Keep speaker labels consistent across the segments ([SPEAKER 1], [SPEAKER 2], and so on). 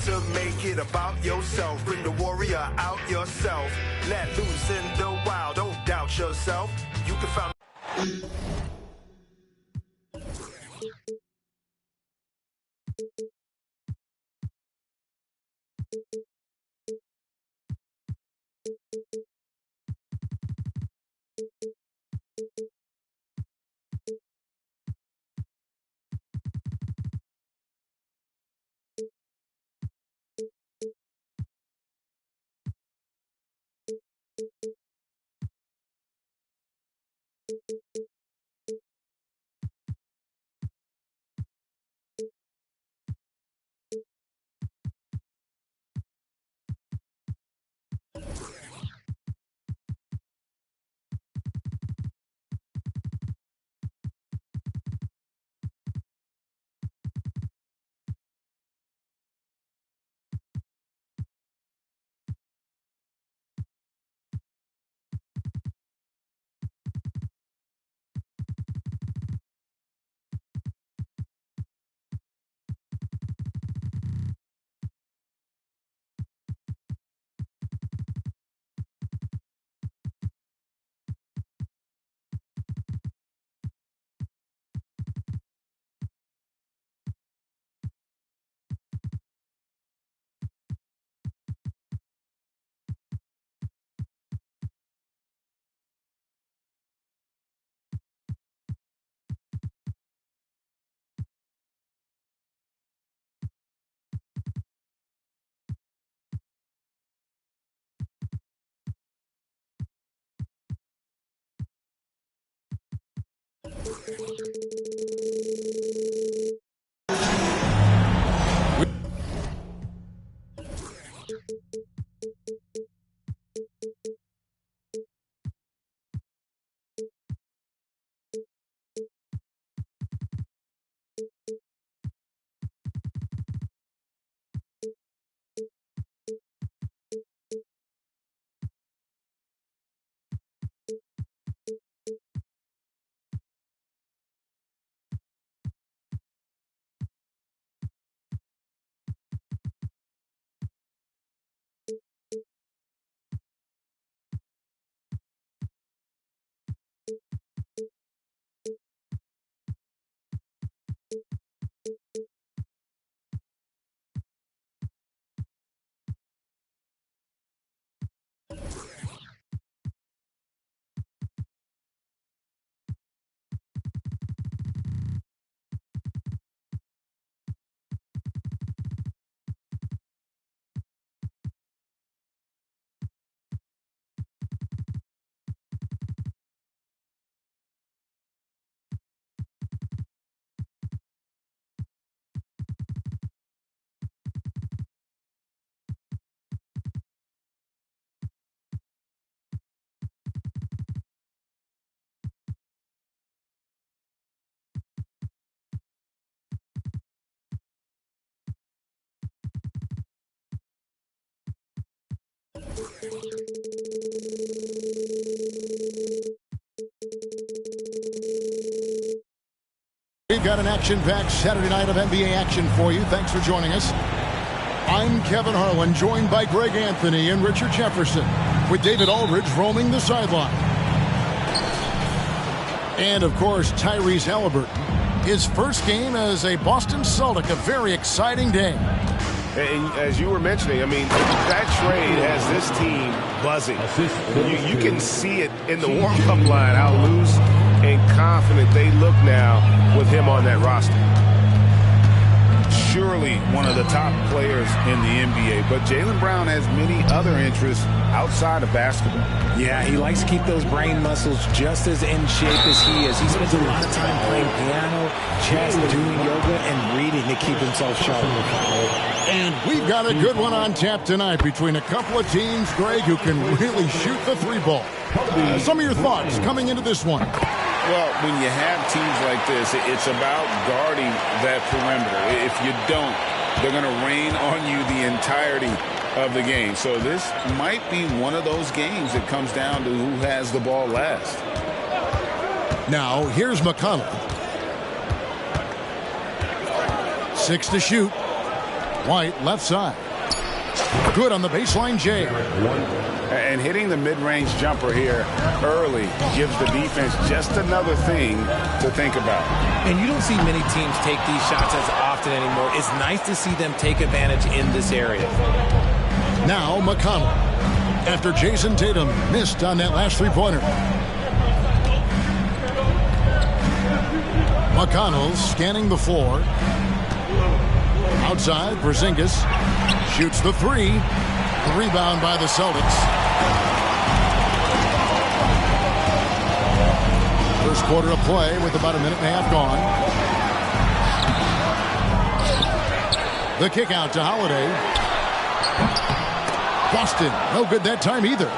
[SPEAKER 1] to make it about yourself. Bring the warrior out yourself. Let loose in the wild. Don't doubt yourself. You can find.
[SPEAKER 2] We've got an action-packed Saturday night of NBA action for you. Thanks for joining us. I'm Kevin Harlan, joined by Greg Anthony and Richard Jefferson, with David Aldridge roaming the sideline. And, of course, Tyrese Halliburton. His first game as a Boston Celtic, a very exciting day.
[SPEAKER 3] And as you were mentioning, I mean, that trade has this team buzzing. You can see it in the warm-up line, how loose and confident they look now with him on that roster.
[SPEAKER 4] Surely one of the top players in the NBA, but Jaylen Brown has many other interests outside of basketball.
[SPEAKER 5] Yeah, he likes to keep those brain muscles just as in shape as he is. He spends a lot of time playing piano, chess, doing yoga, and reading to keep himself sharp.
[SPEAKER 2] And we've got a good one on tap tonight between a couple of teams, Greg, who can really shoot the three ball. Some of your thoughts coming into this one.
[SPEAKER 4] Well, when you have teams like this, it's about guarding that perimeter. If you don't, they're going to rain on you the entirety of the game. So this might be one of those games that comes down to who has the ball last.
[SPEAKER 2] Now, here's McConnell. 6 to shoot. White, left side. Good on the baseline, Jay.
[SPEAKER 4] And hitting the mid-range jumper here early gives the defense just another thing to think about.
[SPEAKER 5] And you don't see many teams take these shots as often anymore. It's nice to see them take advantage in this area.
[SPEAKER 2] Now McConnell, after Jason Tatum missed on that last three-pointer. McConnell scanning the floor. Outside, Porzingis shoots the three. Rebound by the Celtics. First quarter of play with about a minute and a half gone. The kick out to Holiday. Boston, no good that time either.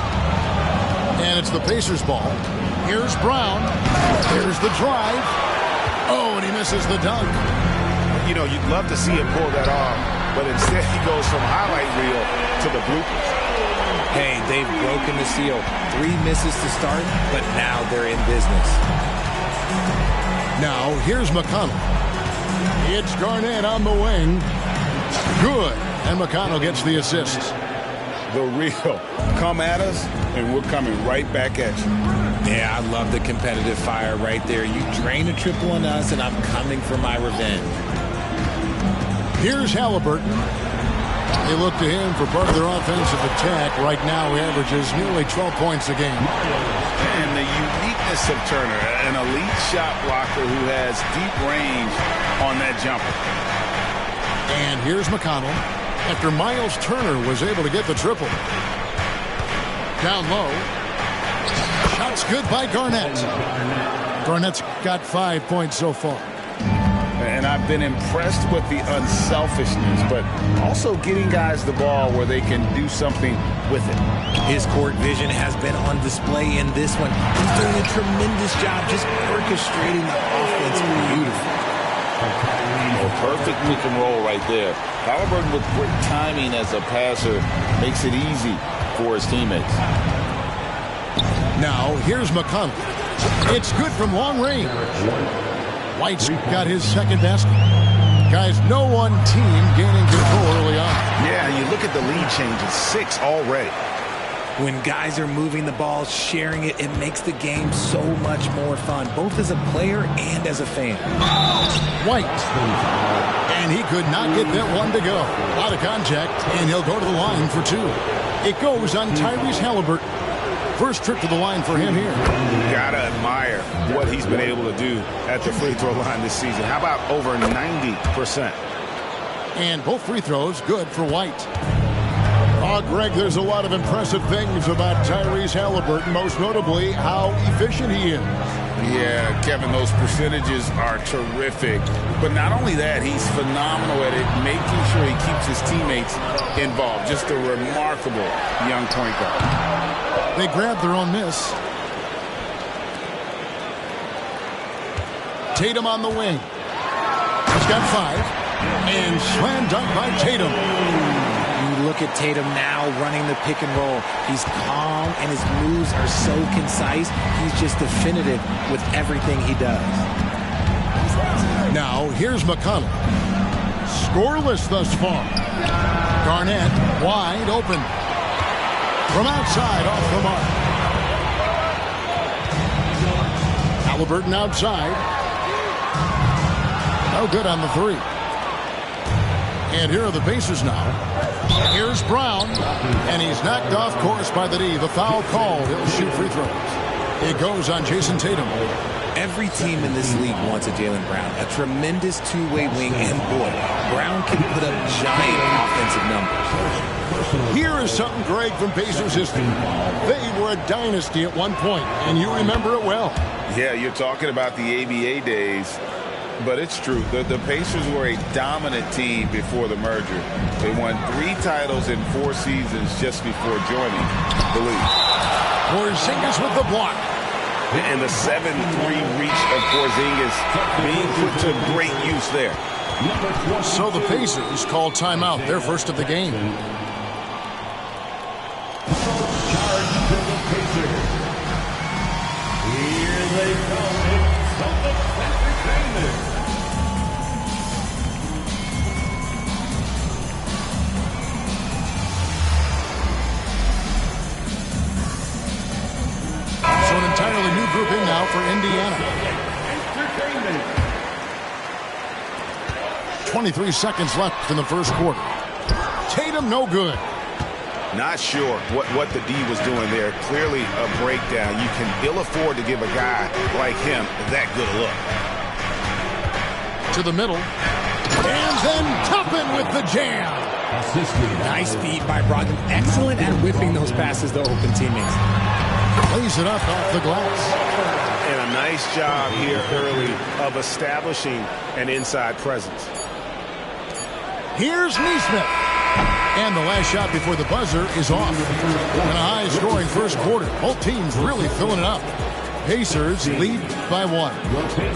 [SPEAKER 2] And it's the Pacers ball. Here's Brown. Here's the drive. Oh, and he misses the dunk.
[SPEAKER 3] You know, you'd love to see him pull that off, but instead he goes from highlight reel to the bloopers.
[SPEAKER 5] Hey, they've broken the seal. 3 misses to start, but now they're in business.
[SPEAKER 2] Now, here's McConnell. It's Garnett on the wing. Good. And McConnell gets the assist.
[SPEAKER 4] The real. Come at us, and we're coming right back at you.
[SPEAKER 5] Yeah, I love the competitive fire right there. You drain a triple on us, and I'm coming for my revenge.
[SPEAKER 2] Here's Halliburton. They look to him for part of their offensive attack. Right now, he averages nearly 12 points a game.
[SPEAKER 4] And the uniqueness of Turner, an elite shot blocker who has deep range on that jumper.
[SPEAKER 2] And here's McConnell. After Miles Turner was able to get the triple. Down low. Shot's good by Garnett. Garnett's got 5 points so far.
[SPEAKER 4] And I've been impressed with the unselfishness, but also getting guys the ball where they can do something with it.
[SPEAKER 5] His court vision has been on display in this one. He's doing a tremendous job just orchestrating the offense beautifully.
[SPEAKER 4] Perfect pick and roll right there. Halliburton with great timing as a passer makes it easy for his teammates.
[SPEAKER 2] Now, here's McConnell. It's good from long range. White's got his second basket. Guys, no one team gaining control early on.
[SPEAKER 3] Yeah, you look at the lead changes, 6 already.
[SPEAKER 5] When guys are moving the ball, sharing it, it makes the game so much more fun, both as a player and as a fan.
[SPEAKER 2] White. And he could not get that one to go. Out of contact, and he'll go to the line for 2. It goes on Tyrese Halliburton. First trip to the line for him here.
[SPEAKER 3] Gotta admire what he's been able to do at the free throw line this season. How about over 90%?
[SPEAKER 2] And both free throws good for White. Oh, Greg, there's a lot of impressive things about Tyrese Halliburton, most notably how efficient he is.
[SPEAKER 4] Yeah, Kevin, those percentages are terrific. But not only that, he's phenomenal at it, making sure he keeps his teammates involved. Just a remarkable young point guard.
[SPEAKER 2] They grabbed their own miss. Tatum on the wing. He's got 5. And slam dunk by Tatum.
[SPEAKER 5] You look at Tatum now running the pick and roll. He's calm and his moves are so concise. He's just definitive with everything he does.
[SPEAKER 2] Now, here's McConnell. Scoreless thus far. Garnett wide open. From outside, off the mark. Halliburton outside. No good on the 3. And here are the Pacers now. Here's Brown. And he's knocked off course by the D. The foul called. He'll shoot free throws. It goes on Jason Tatum.
[SPEAKER 5] Every team in this league wants a Jaylen Brown, a tremendous two-way wing, and boy, Brown can put up giant offensive numbers.
[SPEAKER 2] Here is something, Greg, from Pacers history. They were a dynasty at one point, and you remember it well.
[SPEAKER 4] Yeah, you're talking about the ABA days, but it's true. The Pacers were a dominant team before the merger. They won 3 titles in 4 seasons just before joining the league.
[SPEAKER 2] Porzingis with the block.
[SPEAKER 3] And the 7-3 reach of Porzingis being put to great use there.
[SPEAKER 2] So the Pacers call timeout, their first of the game.
[SPEAKER 6] Here they come. It's Celtics Entertainment.
[SPEAKER 2] move in now for Indiana. 23 seconds left in the first quarter. Tatum, no good.
[SPEAKER 3] Not sure what the D was doing there. Clearly a breakdown. You can ill afford to give a guy like him that good a look.
[SPEAKER 2] To the middle. And then Toppin with the jam.
[SPEAKER 5] Nice feed by Brogdon. Excellent at whipping those passes to open teammates.
[SPEAKER 2] Lays it up off the glass.
[SPEAKER 3] And a nice job here early of establishing an inside presence.
[SPEAKER 2] Here's Nesmith. And the last shot before the buzzer is off. And a high-scoring first quarter. Both teams really filling it up. Pacers lead by 1.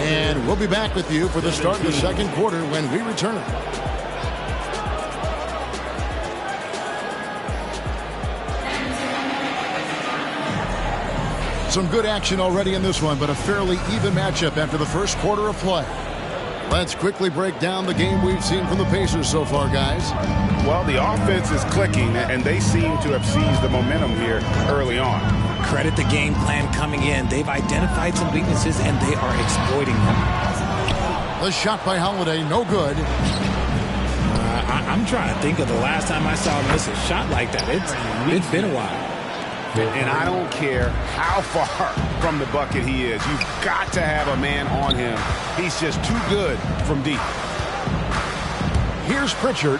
[SPEAKER 2] And we'll be back with you for the start of the second quarter when we return. Some good action already in this one, but a fairly even matchup after the first quarter of play. Let's quickly break down the game we've seen from the Pacers so far, guys.
[SPEAKER 3] Well, the offense is clicking, and they seem to have seized the momentum here early on.
[SPEAKER 5] Credit the game plan coming in. They've identified some weaknesses, and they are exploiting them.
[SPEAKER 2] The shot by Holiday, no good.
[SPEAKER 5] I'm trying to think of the last time I saw him miss a shot like that. It's been a while.
[SPEAKER 3] And I don't care how far from the bucket he is. You've got to have a man on him. He's just too good from deep.
[SPEAKER 2] Here's Pritchard.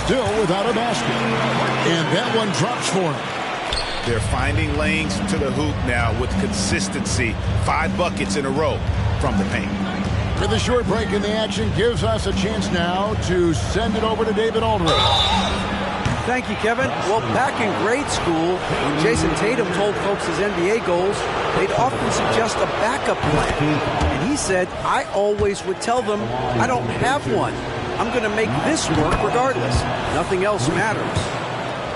[SPEAKER 2] Still without a basket. And that one drops for him.
[SPEAKER 3] They're finding lanes to the hoop now with consistency. 5 buckets in a row from the paint.
[SPEAKER 2] With a short break in the action gives us a chance now to send it over to David Aldridge.
[SPEAKER 7] Thank you, Kevin. Well, back in grade school, when Jason Tatum told folks his NBA goals, they'd often suggest a backup plan. And he said, I always would tell them, I don't have one. I'm going to make this work regardless. Nothing else matters.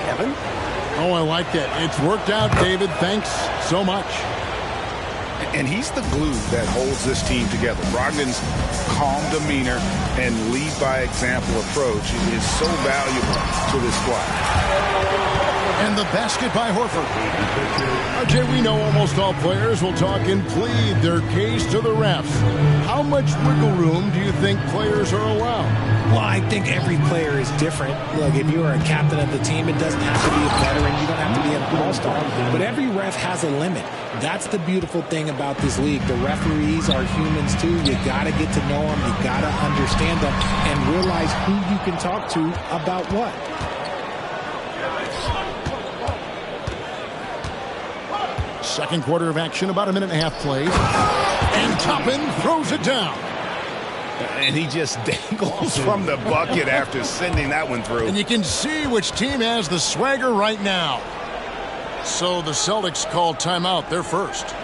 [SPEAKER 7] Kevin?
[SPEAKER 2] Oh, I like that. It's worked out, David. Thanks so much.
[SPEAKER 3] And he's the glue that holds this team together. Brogdon's calm demeanor and lead by example approach is so valuable to this squad.
[SPEAKER 2] And the basket by Horford. RJ, we know almost all players will talk and plead their case to the refs. How much wiggle room do you think players are allowed?
[SPEAKER 5] Well, I think every player is different. Look, if you're a captain of the team, it doesn't have to be a veteran. You don't have to be an all-star. But every ref has a limit. That's the beautiful thing about this league. The referees are humans, too. You got to get to know them. You got to understand them and realize who you can talk to about what.
[SPEAKER 2] Second quarter of action, about a minute and a half played. And Toppin throws it down.
[SPEAKER 3] And he just dangles from the bucket after sending that one through.
[SPEAKER 2] And you can see which team has the swagger right now. So the Celtics call timeout. They're first.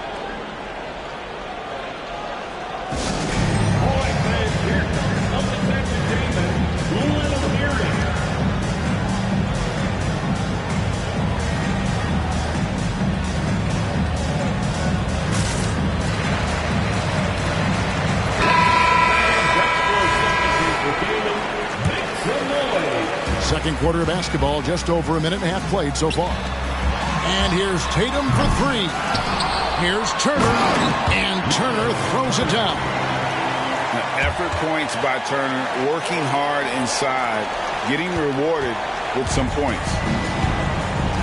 [SPEAKER 2] Second quarter of basketball, just over a minute and a half played so far. And here's Tatum for 3. Here's Turner, and Turner throws it down.
[SPEAKER 4] Effort points by Turner, working hard inside, getting rewarded with some points.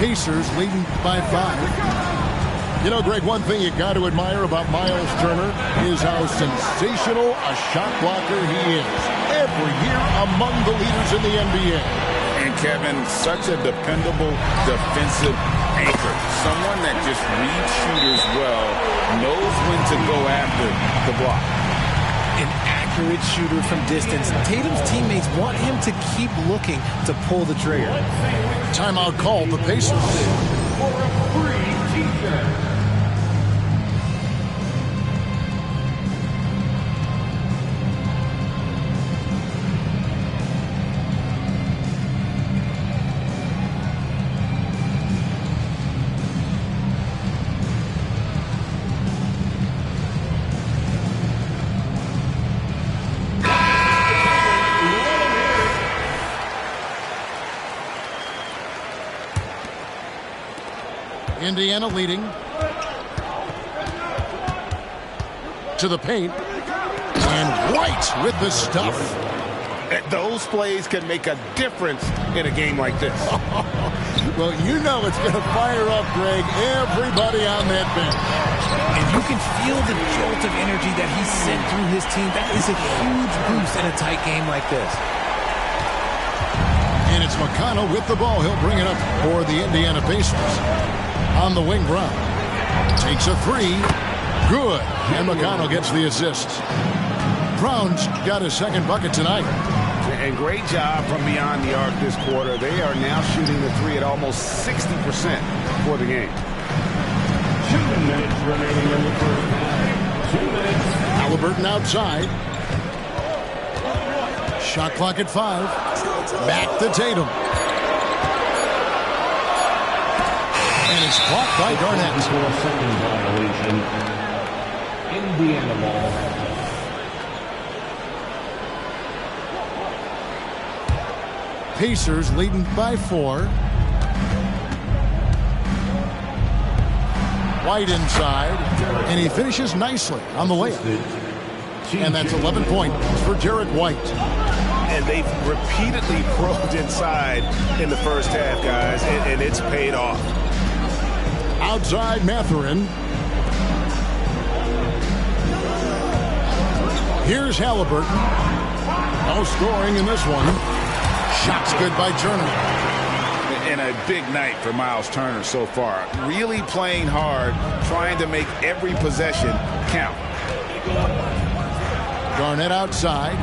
[SPEAKER 2] Pacers leading by 5. You know, Greg, one thing you got to admire about Miles Turner is how sensational a shot blocker he is. Every year among the leaders in the NBA.
[SPEAKER 4] And Kevin, such a dependable defensive anchor. Someone that just reads shooters well, knows when to go after the block.
[SPEAKER 5] An accurate shooter from distance. Tatum's teammates want him to keep looking to pull the trigger.
[SPEAKER 2] Timeout called the Pacers.
[SPEAKER 6] For a free t-shirt.
[SPEAKER 2] Indiana leading. to the paint. And White with the stuff.
[SPEAKER 3] Those plays can make a difference in a game like this.
[SPEAKER 2] Well, you know it's going to fire up, Greg, everybody on that bench.
[SPEAKER 5] And you can feel the jolt of energy that he sent through his team. That is a huge boost in a tight game like this.
[SPEAKER 2] And it's McConnell with the ball. He'll bring it up for the Indiana Pacers. On the wing, Brown takes a three. Good. And McConnell gets the assist. Brown's got his second bucket tonight.
[SPEAKER 3] And great job from beyond the arc this quarter. They are now shooting the three at almost 60% for the game.
[SPEAKER 6] 2 minutes remaining in the first half. 2 minutes.
[SPEAKER 2] Halliburton outside. Shot clock at 5. Back to Tatum. And it's blocked by Garnett.
[SPEAKER 6] 4-second violation. Indiana ball.
[SPEAKER 2] Pacers leading by 4. White inside, and he finishes nicely on the layup. And that's 11 points for Derek White.
[SPEAKER 3] And they've repeatedly probed inside in the first half, guys, and it's paid off.
[SPEAKER 2] Outside Mathurin. Here's Halliburton. No scoring in this one. Shots good by Turner.
[SPEAKER 4] And a big night for Miles Turner so far. Really playing hard, trying to make every possession count.
[SPEAKER 2] Garnett outside.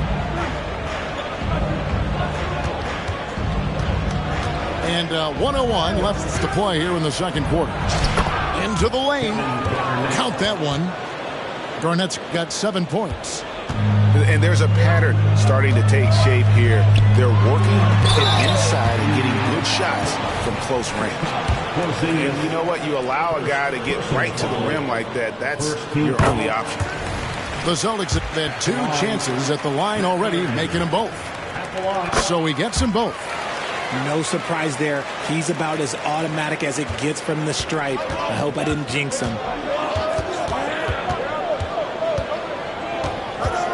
[SPEAKER 2] And 1:01 left to play here in the second quarter. Into the lane. Count that one. Garnett's got 7 points.
[SPEAKER 3] And there's a pattern starting to take shape here. They're working it inside and getting good shots from close range. And you know what? You allow a guy to get right to the rim like that. That's your only option.
[SPEAKER 2] The Celtics have had 2 chances at the line already, making them both. So he gets them both.
[SPEAKER 5] No surprise there. He's about as automatic as it gets from the stripe. I hope I didn't jinx him.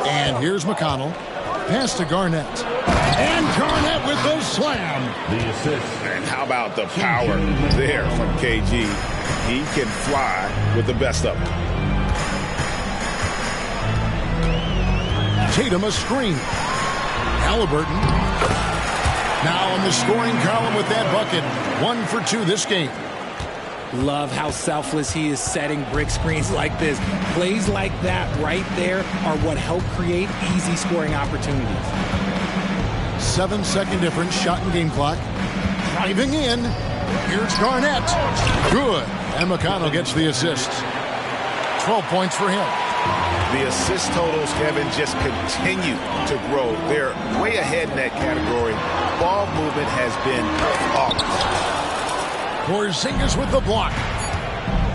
[SPEAKER 2] And here's McConnell. Pass to Garnett. And Garnett with the slam.
[SPEAKER 6] The assist.
[SPEAKER 4] And how about the power there from KG? He can fly with the best of them.
[SPEAKER 2] Tatum a screen. Halliburton. Now on the scoring column with that bucket. 1 for 2 this game.
[SPEAKER 5] Love how selfless he is setting brick screens like this. Plays like that right there are what help create easy scoring opportunities.
[SPEAKER 2] 7-second difference, shot and game clock. Driving in. Here's Garnett. Good. And McConnell gets the assist. 12 points for him.
[SPEAKER 3] The assist totals, Kevin, just continue to grow. They're way ahead in that category. Ball movement has been flawless.
[SPEAKER 2] Porzingis with the block.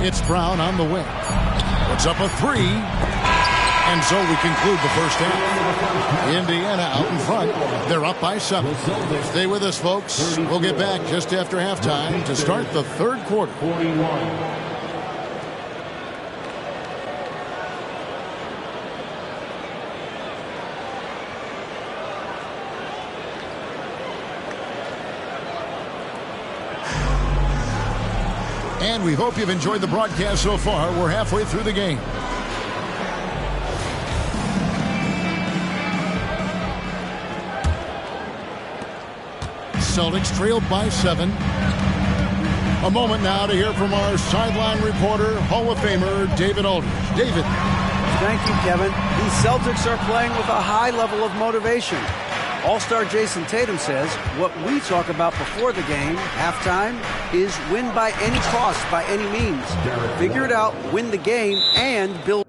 [SPEAKER 2] It's Brown on the wing. Puts up a 3. And so we conclude the first half. Indiana out in front. They're up by 7. Stay with us, folks. We'll get back just after halftime to start the third quarter.
[SPEAKER 6] 41.
[SPEAKER 2] And we hope you've enjoyed the broadcast so far. We're halfway through the game. Celtics trailed by 7. A moment now to hear from our sideline reporter, Hall of Famer David Aldridge. David.
[SPEAKER 7] Thank you, Kevin. These Celtics are playing with a high level of motivation. All-star Jason Tatum says what we talk about before the game, halftime, is win by any cost, by any means. Figure it out, win the game, and build.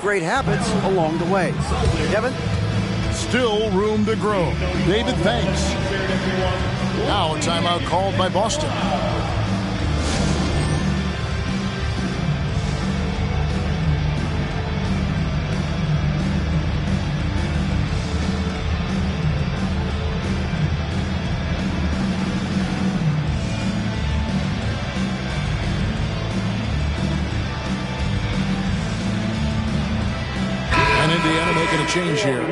[SPEAKER 7] Great habits along the way. Kevin?
[SPEAKER 2] Still room to grow. David, thanks. Now a timeout called by Boston. change here.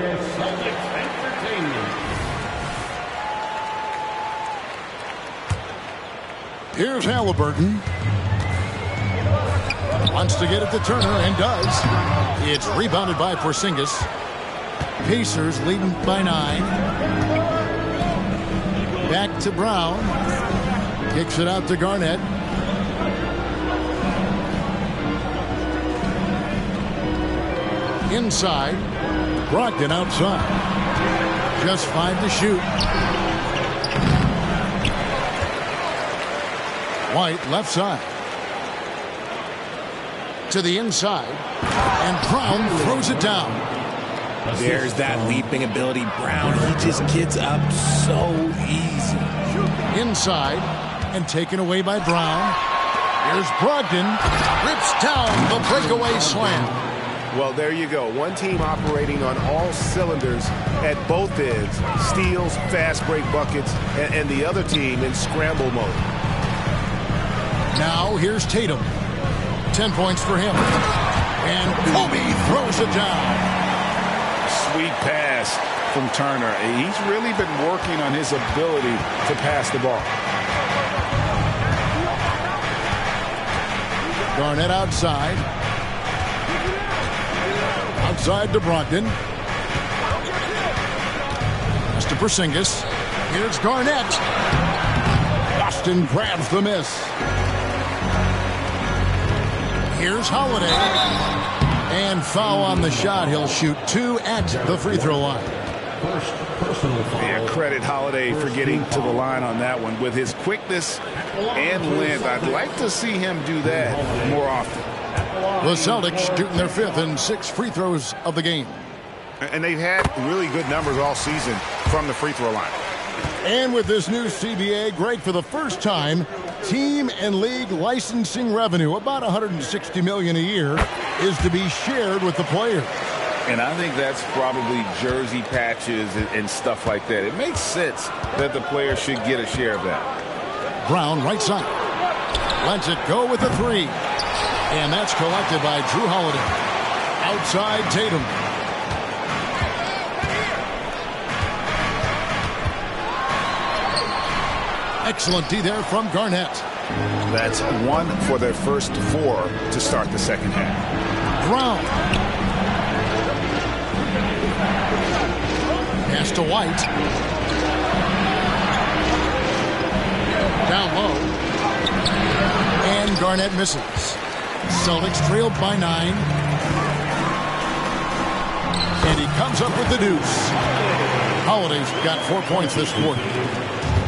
[SPEAKER 2] Here's Halliburton. Wants to get it to Turner and does. It's rebounded by Porzingis. Pacers leading by 9. Back to Brown. Kicks it out to Garnett. Inside. Brogdon outside. Just 5 to shoot. White left side. To the inside. And Brown throws it down.
[SPEAKER 5] There's that leaping ability. Brown, he just gets up so easy.
[SPEAKER 2] Inside. And taken away by Brown. Here's Brogdon. Rips down the breakaway slam.
[SPEAKER 3] Well, there you go. One team operating on all cylinders at both ends. Steals, fast break buckets, and the other team in scramble mode.
[SPEAKER 2] Now here's Tatum. 10 points for him. And Kobe throws it down.
[SPEAKER 4] Sweet pass from Turner. He's really been working on his ability to pass the ball.
[SPEAKER 2] Garnett outside. Outside to Brogdon. Pass to Porzingis. Here's Garnett. Boston grabs the miss. Here's Holiday. And foul on the shot. He'll shoot 2 at the free throw line.
[SPEAKER 4] Yeah, credit Holiday for getting to the line on that one. With his quickness and length, I'd like to see him do that more often.
[SPEAKER 2] The Celtics shooting their 5th and 6th free throws of the game.
[SPEAKER 3] And they've had really good numbers all season from the free throw line.
[SPEAKER 2] And with this new CBA, Greg, for the first time, team and league licensing revenue, about $160 million a year, is to be shared with the players.
[SPEAKER 4] And I think that's probably jersey patches and stuff like that. It makes sense that the players should get a share of that.
[SPEAKER 2] Brown, right side. Lets it go with the 3. And that's collected by Drew Holiday. Outside Tatum. Excellent D there from Garnett.
[SPEAKER 4] That's 1 for their first 4 to start the second half.
[SPEAKER 2] Brown. Pass to White. Down low. And Garnett misses. Celtics trailed by 9. And he comes up with the deuce. Holiday's got 4 points this quarter.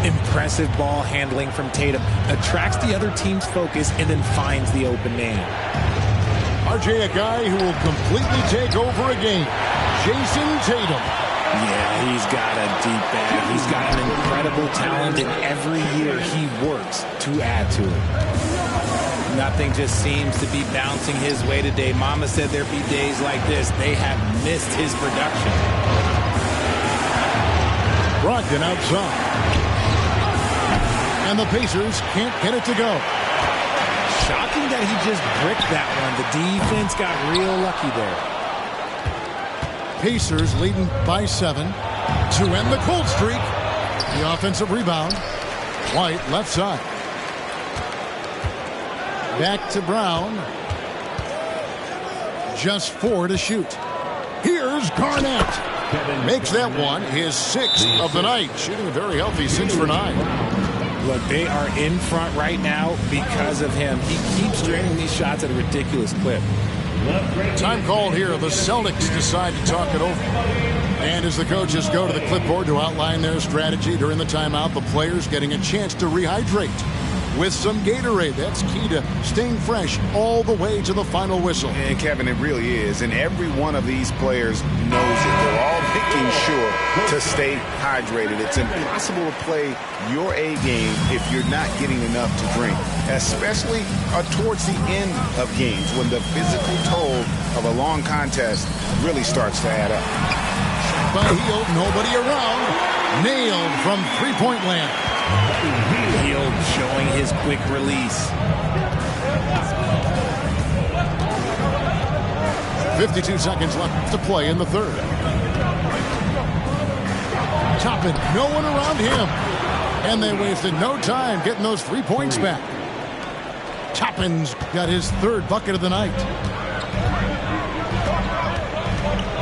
[SPEAKER 5] Impressive ball handling from Tatum. Attracts the other team's focus and then finds the open man.
[SPEAKER 2] RJ, a guy who will completely take over a game. Jason Tatum.
[SPEAKER 5] Yeah, he's got a deep bag. He's got an incredible talent, and every year he works to add to it. Nothing just seems to be bouncing his way today. Mama said there'd be days like this. They have missed his production.
[SPEAKER 2] Brogdon outside. And the Pacers can't get it to go.
[SPEAKER 5] Shocking that he just bricked that one. The defense got real lucky there.
[SPEAKER 2] Pacers leading by 7 to end the cold streak. The offensive rebound. White left side. Back to Brown. Just 4 to shoot. Here's Garnett. Makes that one his 6th of the night. Shooting a very healthy 6 for 9.
[SPEAKER 5] Look, they are in front right now because of him. He keeps draining these shots at a ridiculous clip.
[SPEAKER 2] Time called here. The Celtics decide to talk it over. And as the coaches go to the clipboard to outline their strategy during the timeout, the players getting a chance to rehydrate with some Gatorade. That's key to staying fresh all the way to the final whistle.
[SPEAKER 4] And Kevin, it really is. And every one of these players knows it. They're all making sure to stay hydrated. It's impossible to play your A game if you're not getting enough to drink, especially towards the end of games when the physical toll of a long contest really starts to add up.
[SPEAKER 2] By Hield, nobody around. Nailed from three-point land.
[SPEAKER 5] Hield showing his quick release.
[SPEAKER 2] 52 seconds left to play in the third. Toppin, no one around him. And they wasted no time getting those 3 points back. Toppin's got his third bucket of the night.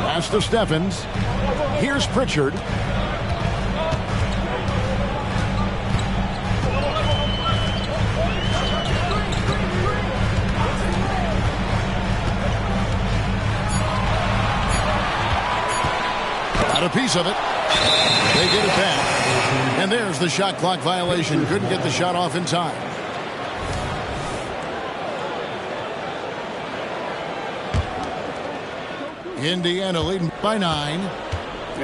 [SPEAKER 2] Pass to Steffens. Here's Pritchard. Got a piece of it. They get it back. And there's the shot clock violation. Couldn't get the shot off in time. Indiana leading by 9.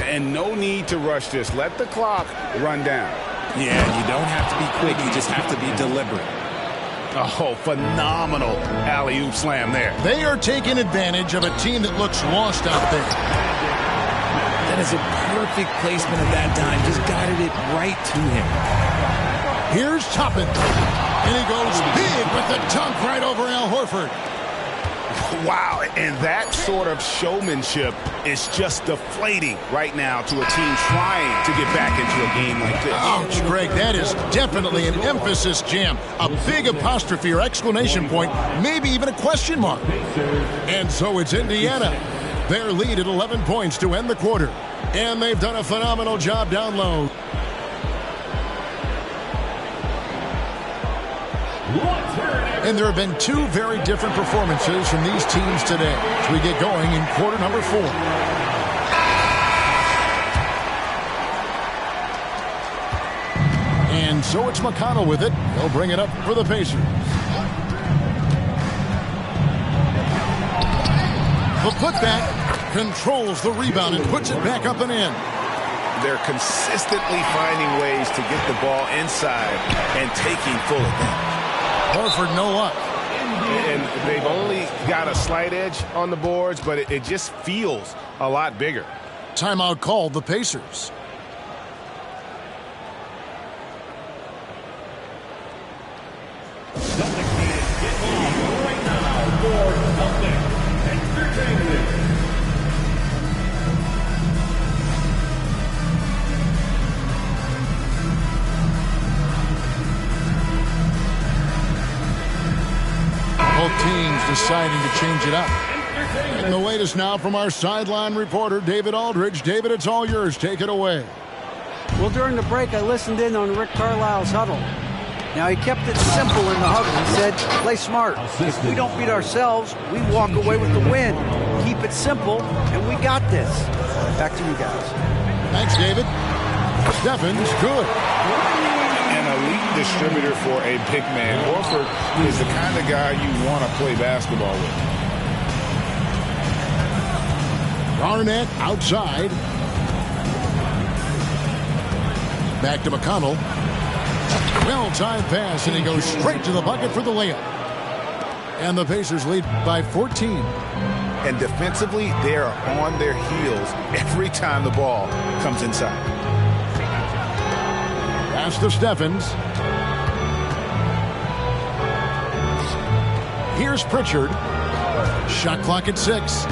[SPEAKER 4] And no need to rush this. Let the clock run down.
[SPEAKER 5] Yeah, you don't have to be quick. You just have to be deliberate.
[SPEAKER 4] Oh, phenomenal alley-oop slam there.
[SPEAKER 2] They are taking advantage of a team that looks lost out there.
[SPEAKER 5] That is a perfect placement of that dime. Just guided it right to him.
[SPEAKER 2] Here's Toppin. And he goes big with the dunk right over Al Horford.
[SPEAKER 3] Wow, and that sort of showmanship is just deflating right now to a team trying to get back into a game like this.
[SPEAKER 2] Ouch, Greg, that is definitely an emphasis jam. A big apostrophe or exclamation point, maybe even a question mark. And so it's Indiana. Their lead at 11 points to end the quarter. And they've done a phenomenal job down low. And there have been two very different performances from these teams today as we get going in quarter number 4. And so it's McConnell with it. He'll bring it up for the Pacers. The putback controls the rebound and puts it back up and in.
[SPEAKER 3] They're consistently finding ways to get the ball inside and taking full advantage.
[SPEAKER 2] Horford, no luck.
[SPEAKER 3] And they've only got a slight edge on the boards, but it just feels a lot bigger.
[SPEAKER 2] Timeout called, the Pacers. Both teams deciding to change it up. And the latest now from our sideline reporter, David Aldridge. David, it's all yours. Take it away.
[SPEAKER 7] Well, during the break, I listened in on Rick Carlisle's huddle. Now, he kept it simple in the huddle. He said, play smart. If we don't beat ourselves, we walk away with the win. Keep it simple, and we got this. Back to you guys.
[SPEAKER 2] Thanks, David. Steffens, good.
[SPEAKER 4] An elite distributor for a big man. Horford is the kind of guy you want to play basketball with.
[SPEAKER 2] Garnett outside. Back to McConnell. Well-timed pass, and he goes straight to the bucket for the layup. And the Pacers lead by 14.
[SPEAKER 3] And defensively, they are on their heels every time the ball comes inside.
[SPEAKER 2] Pass to Steffens. Here's Pritchard. Shot clock at 6.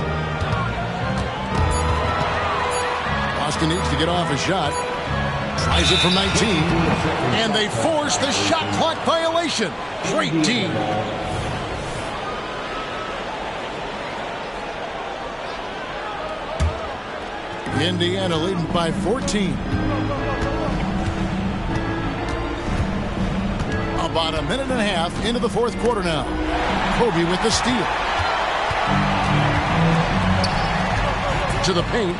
[SPEAKER 2] Boston needs to get off a shot. Tries it from 19. And they force the shot clock violation. Great team. Indiana leading by 14. About a minute and a half into the fourth quarter now. Kobe with the steal. To the paint.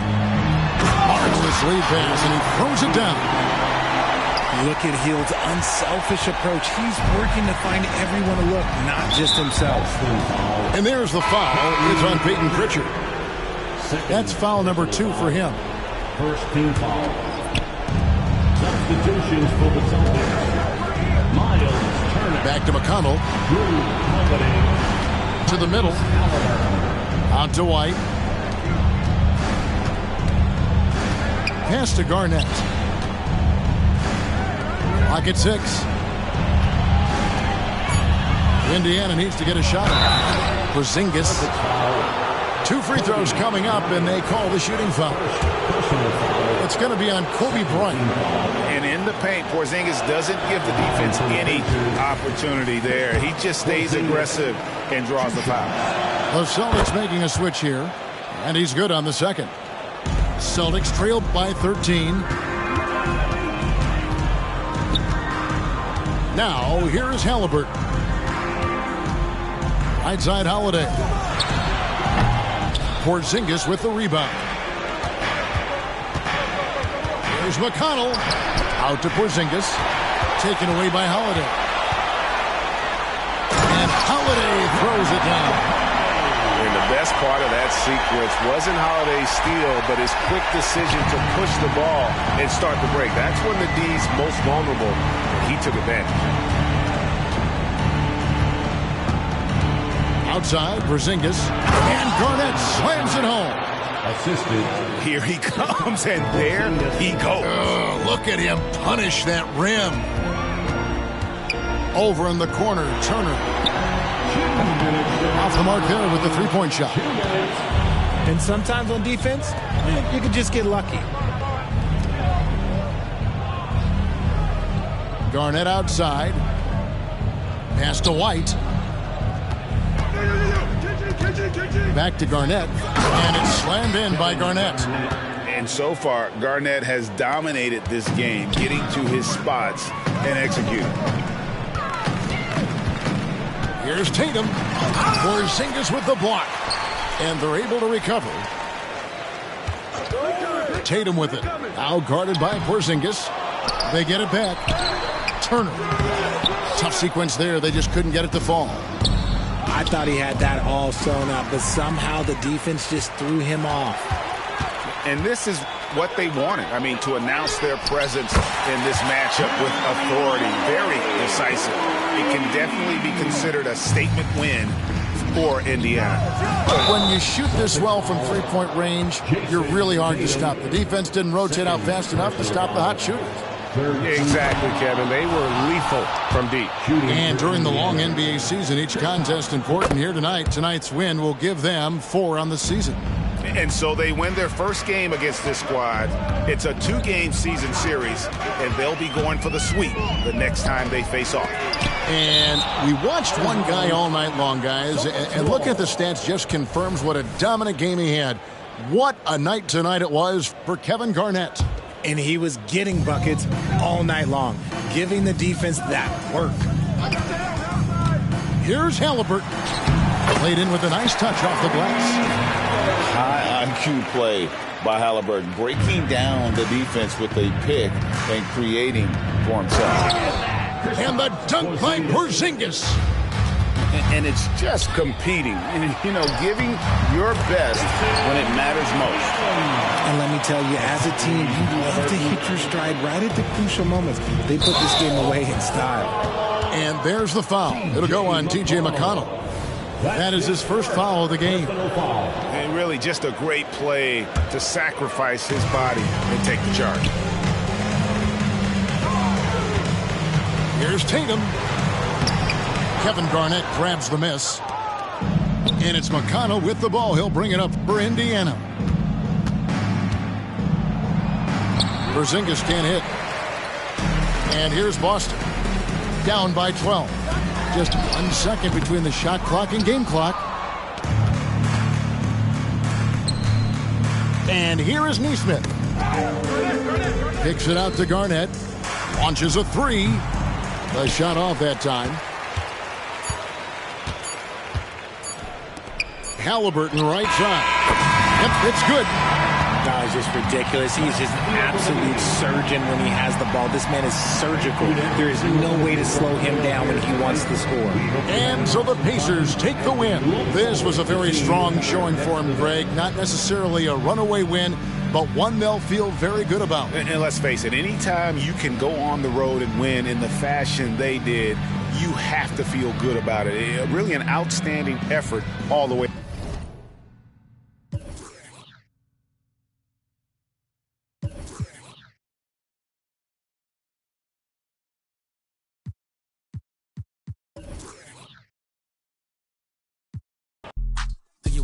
[SPEAKER 2] Marvelous lead pass, and he throws it down.
[SPEAKER 5] Look at Hield's unselfish approach. He's working to find everyone to look, not just himself.
[SPEAKER 2] And there's the foul. It's on Peyton Pritchard. That's foul number 2 for him.
[SPEAKER 6] First team foul. Substitutions for the Celtics. Miles Turner.
[SPEAKER 2] Back to McConnell. To the middle. Out to White. Pass to Garnett. Clock at 6. Indiana needs to get a shot. Porzingis. 2 free throws coming up, and they call the shooting foul. It's going to be on Kobe Bryant.
[SPEAKER 4] And in the paint, Porzingis doesn't give the defense any opportunity there. He just stays aggressive and draws the foul.
[SPEAKER 2] The Celtics making a switch here, and he's good on the second. Celtics trailed by 13. Now, here is Halliburton. Right side Holiday. Porzingis with the rebound. Here's McConnell. Out to Porzingis. Taken away by Holiday. And Holiday throws it down.
[SPEAKER 3] And the best part of that sequence wasn't Holiday's steal, but his quick decision to push the ball and start the break. That's when the D's most vulnerable. He took advantage.
[SPEAKER 2] Outside, Porzingis. And Garnett slams it home.
[SPEAKER 6] Assisted.
[SPEAKER 3] Here he comes, and there he goes.
[SPEAKER 2] Look at him punish that rim. Over in the corner, Turner. Off the mark there with the three-point shot.
[SPEAKER 5] And sometimes on defense, you can just get lucky.
[SPEAKER 2] Garnett outside. Pass to White. Back to Garnett. And it's slammed in by Garnett.
[SPEAKER 4] And so far, Garnett has dominated this game, getting to his spots and executing.
[SPEAKER 2] Here's Tatum. Porzingis with the block. And they're able to recover. Tatum with it. Now guarded by Porzingis. They get it back. Turner. Tough sequence there. They just couldn't get it to fall.
[SPEAKER 5] I thought he had that all sewn up, but somehow the defense just threw him off.
[SPEAKER 4] And this is what they wanted. I mean, to announce their presence in this matchup with authority. Very decisive. It can definitely be considered a statement win for Indiana.
[SPEAKER 2] When you shoot this well from three-point range, you're really hard to stop. The defense didn't rotate out fast enough to stop the hot shooters.
[SPEAKER 3] Exactly, Kevin. They were lethal from deep.
[SPEAKER 2] And during the long NBA season, each contest important here tonight. Tonight's win will give them 4 on the season.
[SPEAKER 4] And so they win their first game against this squad. It's a 2-game season series, and they'll be going for the sweep the next time they face off.
[SPEAKER 2] And we watched one guy all night long, guys, and looking at the stats just confirms what a dominant game he had. What a night tonight it was for Kevin Garnett.
[SPEAKER 5] And he was getting buckets all night long, giving the defense that work.
[SPEAKER 2] Here's Halliburton. Played in with a nice touch off the glass.
[SPEAKER 8] High IQ play by Halliburton, breaking down the defense with a pick and creating for himself.
[SPEAKER 2] And the dunk by Porzingis.
[SPEAKER 4] And it's just competing, you know, giving your best when it matters most.
[SPEAKER 5] And let me tell you, as a team, you love to hit your stride right at the crucial moments. They put this game away in style.
[SPEAKER 2] And there's the foul. It'll go on T.J. McConnell. That is his first foul of the game.
[SPEAKER 4] And really just a great play to sacrifice his body and take the charge.
[SPEAKER 2] Here's Tatum. Kevin Garnett grabs the miss. And it's McConnell with the ball. He'll bring it up for Indiana. Porzingis can't hit. And here's Boston. Down by 12. Just 1 second between the shot clock and game clock. And here is Neesmith. Picks it out to Garnett. Launches a 3. The shot off that time. Halliburton right side. Yep, it's good.
[SPEAKER 5] No, it's just ridiculous. He's just an absolute surgeon when he has the ball. This man is surgical. There is no way to slow him down when he wants to score.
[SPEAKER 2] And so the Pacers take the win. This was a very strong showing for him, Greg. Not necessarily a runaway win, but one they'll feel very good about.
[SPEAKER 4] And let's face it, anytime you can go on the road and win in the fashion they did, you have to feel good about it. Really an outstanding effort all the way.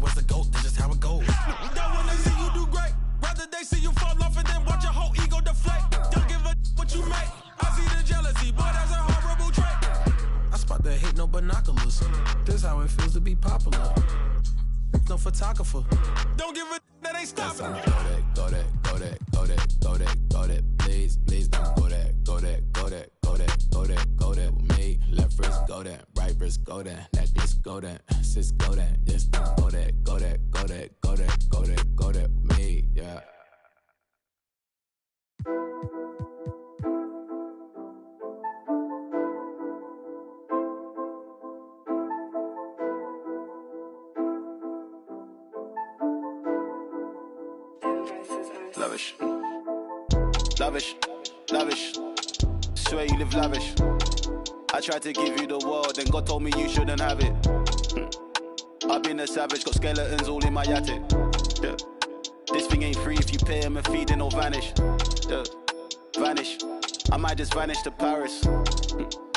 [SPEAKER 9] was a GOAT, that's just how it goes. Don't when they see you do great, rather they see you fall off and then watch your whole ego deflate. Don't give a what you make. I see the jealousy, boy, that's a horrible trait. I spot the hate, no binoculars. This how it feels to be popular. No photographer. Don't give a that ain't stopping.
[SPEAKER 10] Go that, please don't go that with me. Left wrist go that, right wrist go that, necklace go that, sis go that, yes, go that with me, yeah.
[SPEAKER 11] Lavish. Swear you live lavish. I tried to give you the world, then God told me you shouldn't have it. I've been a savage, got skeletons all in my attic. Yeah. This thing ain't free if you pay him a fee, then it'll vanish. Yeah. Vanish. I might just vanish to Paris.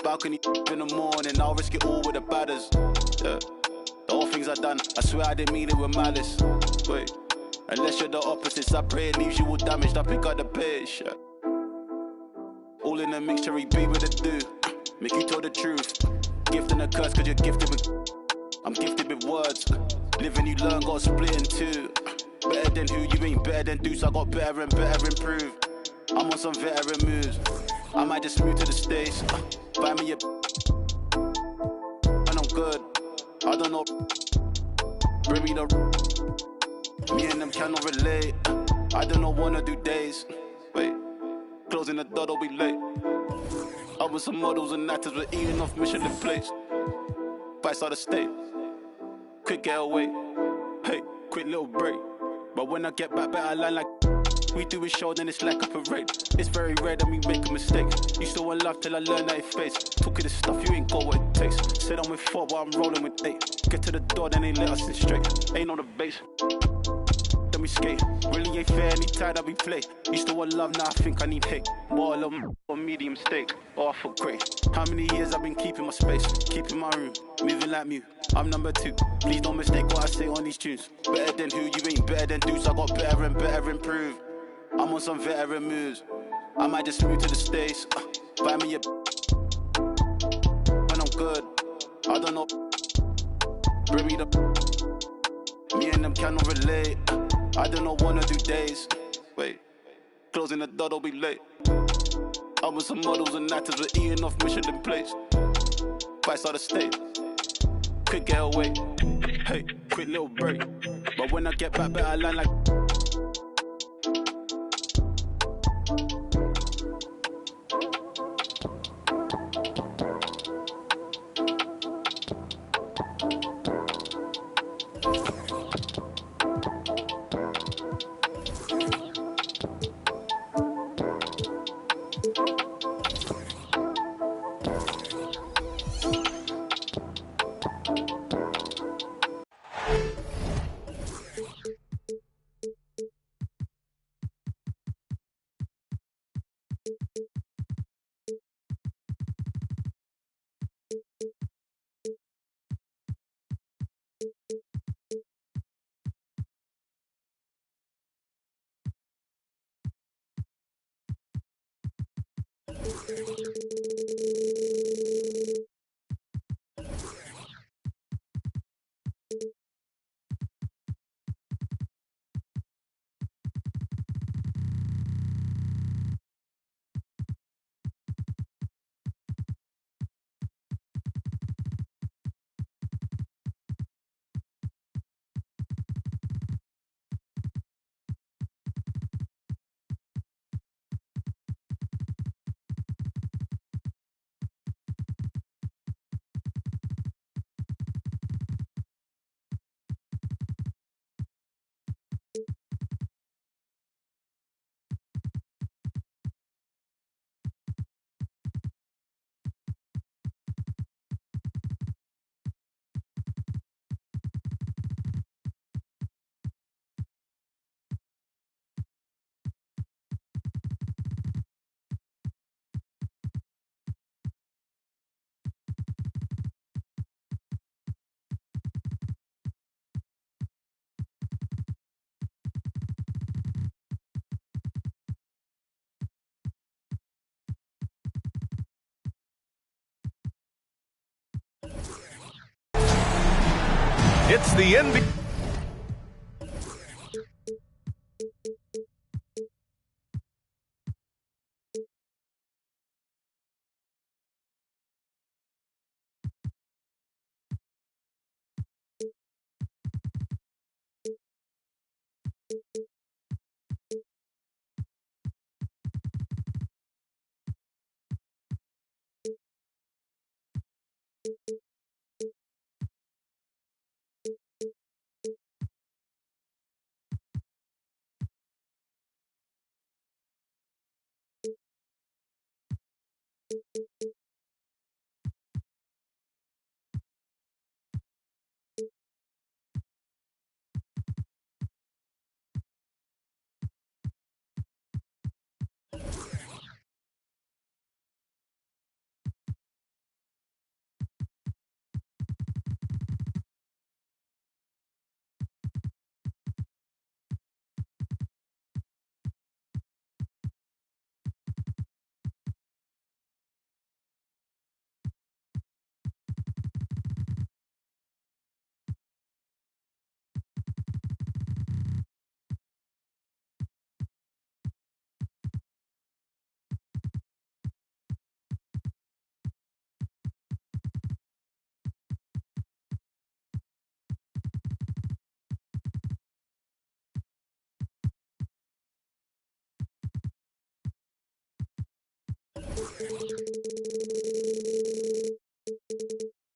[SPEAKER 11] Balcony in the morning, I'll risk it all with the badders. Yeah. The whole things I done, I swear I didn't mean it with malice. Wait. Unless you're the opposites, I pray it leaves you all damaged. I pick up the pace. Yeah. All in a mixture, he be with a do. Make you tell the truth. Gift and a curse, cause you're gifted with. I'm gifted with words. Live and you learn, got split in two. Better than who, you ain't better than Deuce. I got better and better improve. I'm on some veteran moves. I might just move to the States. Buy me a. And I'm good. I don't know. Bring me the. Me and them cannot relate. I don't know, wanna do days. Wait, closing the door, don't be late. I was some models and actors, we're eating off Michelin plates. Vice out of state. Quick getaway. Hey, quick little break. But when I get back, better line like. We do a show, then it's like a parade. It's very rare that we make a mistake. Used to want love till I learned that it fades. Took it the stuff, you ain't got what it takes. Said I'm with 4, but I'm rolling with 8. Get to the door, then they let us in straight. Ain't on the base. Then we skate. Really ain't fair, anytime that we play. Used to want love, now I think I need hate. More love or medium steak. Oh, I feel great. How many years I've been keeping my space, keeping my room, moving like Mew. I'm number 2. Please don't mistake what I say on these tunes. Better than who, you ain't better than Deuce. I got better and better improve. I'm on some veteran moves. I might just move to the States. Buy me a. When I'm good, I don't know. Bring me the. Me and them cannot relate. I don't know, wanna do days. Wait, closing the door, don't be late. I was some models and actors, we're eating off Michelin plates. Vice out of state. Quick getaway. Hey, quick little break. But when I get back, better line like.
[SPEAKER 12] It's the NBA.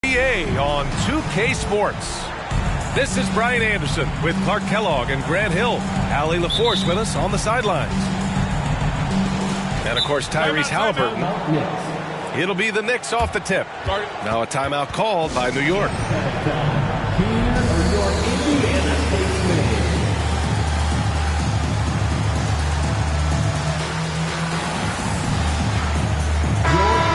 [SPEAKER 12] NBA on 2K Sports. This is Brian Anderson with Clark Kellogg and Grant Hill. Allie LaForce with us on the sidelines. And, of course, Tyrese Halliburton. It'll be the Knicks off the tip. Now a timeout called by New York.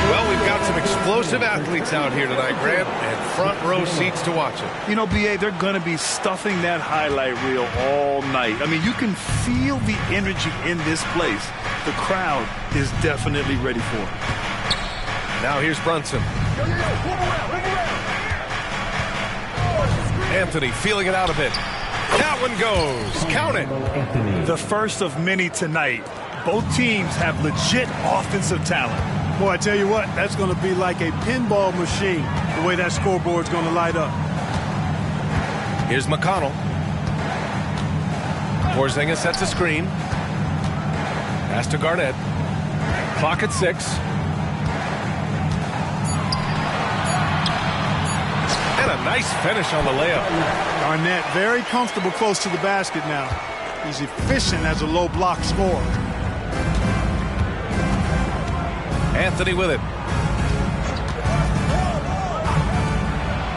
[SPEAKER 12] Well, we've got some explosive athletes out here tonight, Grant, and front row seats to watch it.
[SPEAKER 13] You know, B.A., they're going to be stuffing that highlight reel all night. I mean, you can feel the energy in this place. The crowd is definitely ready for it.
[SPEAKER 12] Now here's Brunson. Anthony feeling it out a bit. That one goes. Count it.
[SPEAKER 13] The first of many tonight. Both teams have legit offensive talent.
[SPEAKER 14] Boy, I tell you what, that's going to be like a pinball machine, the way that scoreboard's going to light up.
[SPEAKER 12] Here's McConnell. Porzingis sets a screen. Pass to Garnett. Clock at 6. And a nice finish on the layup.
[SPEAKER 14] Garnett very comfortable close to the basket now. He's efficient as a low block scorer.
[SPEAKER 12] Anthony with it.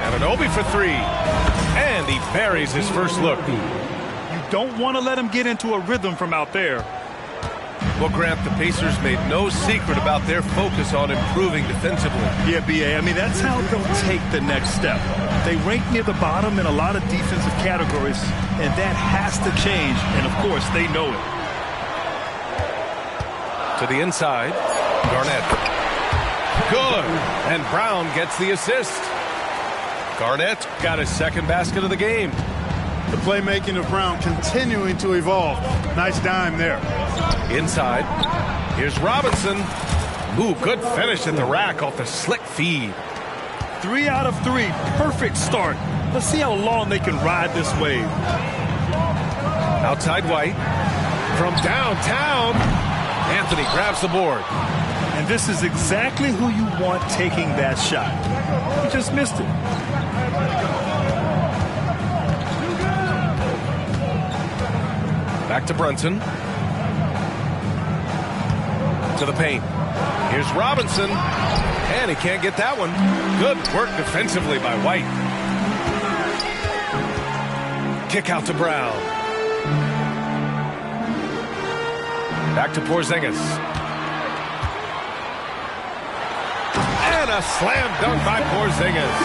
[SPEAKER 12] Anunoby for 3. And he buries his first look.
[SPEAKER 13] You don't want to let him get into a rhythm from out there.
[SPEAKER 12] Well, Grant, the Pacers made no secret about their focus on improving defensively.
[SPEAKER 13] Yeah, B.A., I mean, that's how they'll take the next step. They rank near the bottom in a lot of defensive categories, and that has to change, and, of course, they know it.
[SPEAKER 12] To the inside, Garnett. Good, and Brown gets the assist. Garnett got his second basket of the game.
[SPEAKER 14] The playmaking of Brown continuing to evolve. Nice dime there.
[SPEAKER 12] Inside, here's Robinson. Ooh, good finish at the rack off the slick feed.
[SPEAKER 13] 3 out of 3, perfect start. Let's see how long they can ride this wave.
[SPEAKER 12] Outside White, from downtown, Anthony grabs the board.
[SPEAKER 13] And this is exactly who you want taking that shot. He just missed it.
[SPEAKER 12] Back to Brunson. To the paint. Here's Robinson. And he can't get that one. Good work defensively by White. Kick out to Brown. Back to Porzingis. And a slam dunk by Porzingis.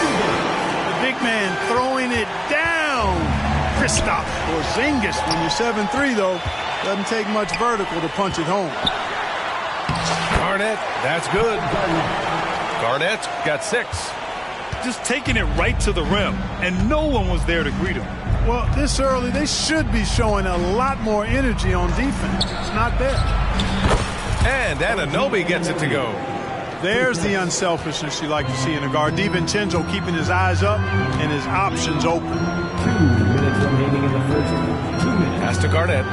[SPEAKER 14] The big man throwing it down. Kristaps Porzingis. When you're 7'3", though, doesn't take much vertical to punch it home.
[SPEAKER 12] Garnett, that's good. Garnett got 6.
[SPEAKER 13] just taking it right to the rim, and no one was there to greet him.
[SPEAKER 14] Well, this early, they should be showing a lot more energy on defense. It's not there.
[SPEAKER 12] And Anunoby gets it to go.
[SPEAKER 14] There's the unselfishness you like to see in a guard. DiVincenzo keeping his eyes up and his options open.
[SPEAKER 6] 2 minutes remaining in the first. 2 minutes.
[SPEAKER 12] Pass to Garnett.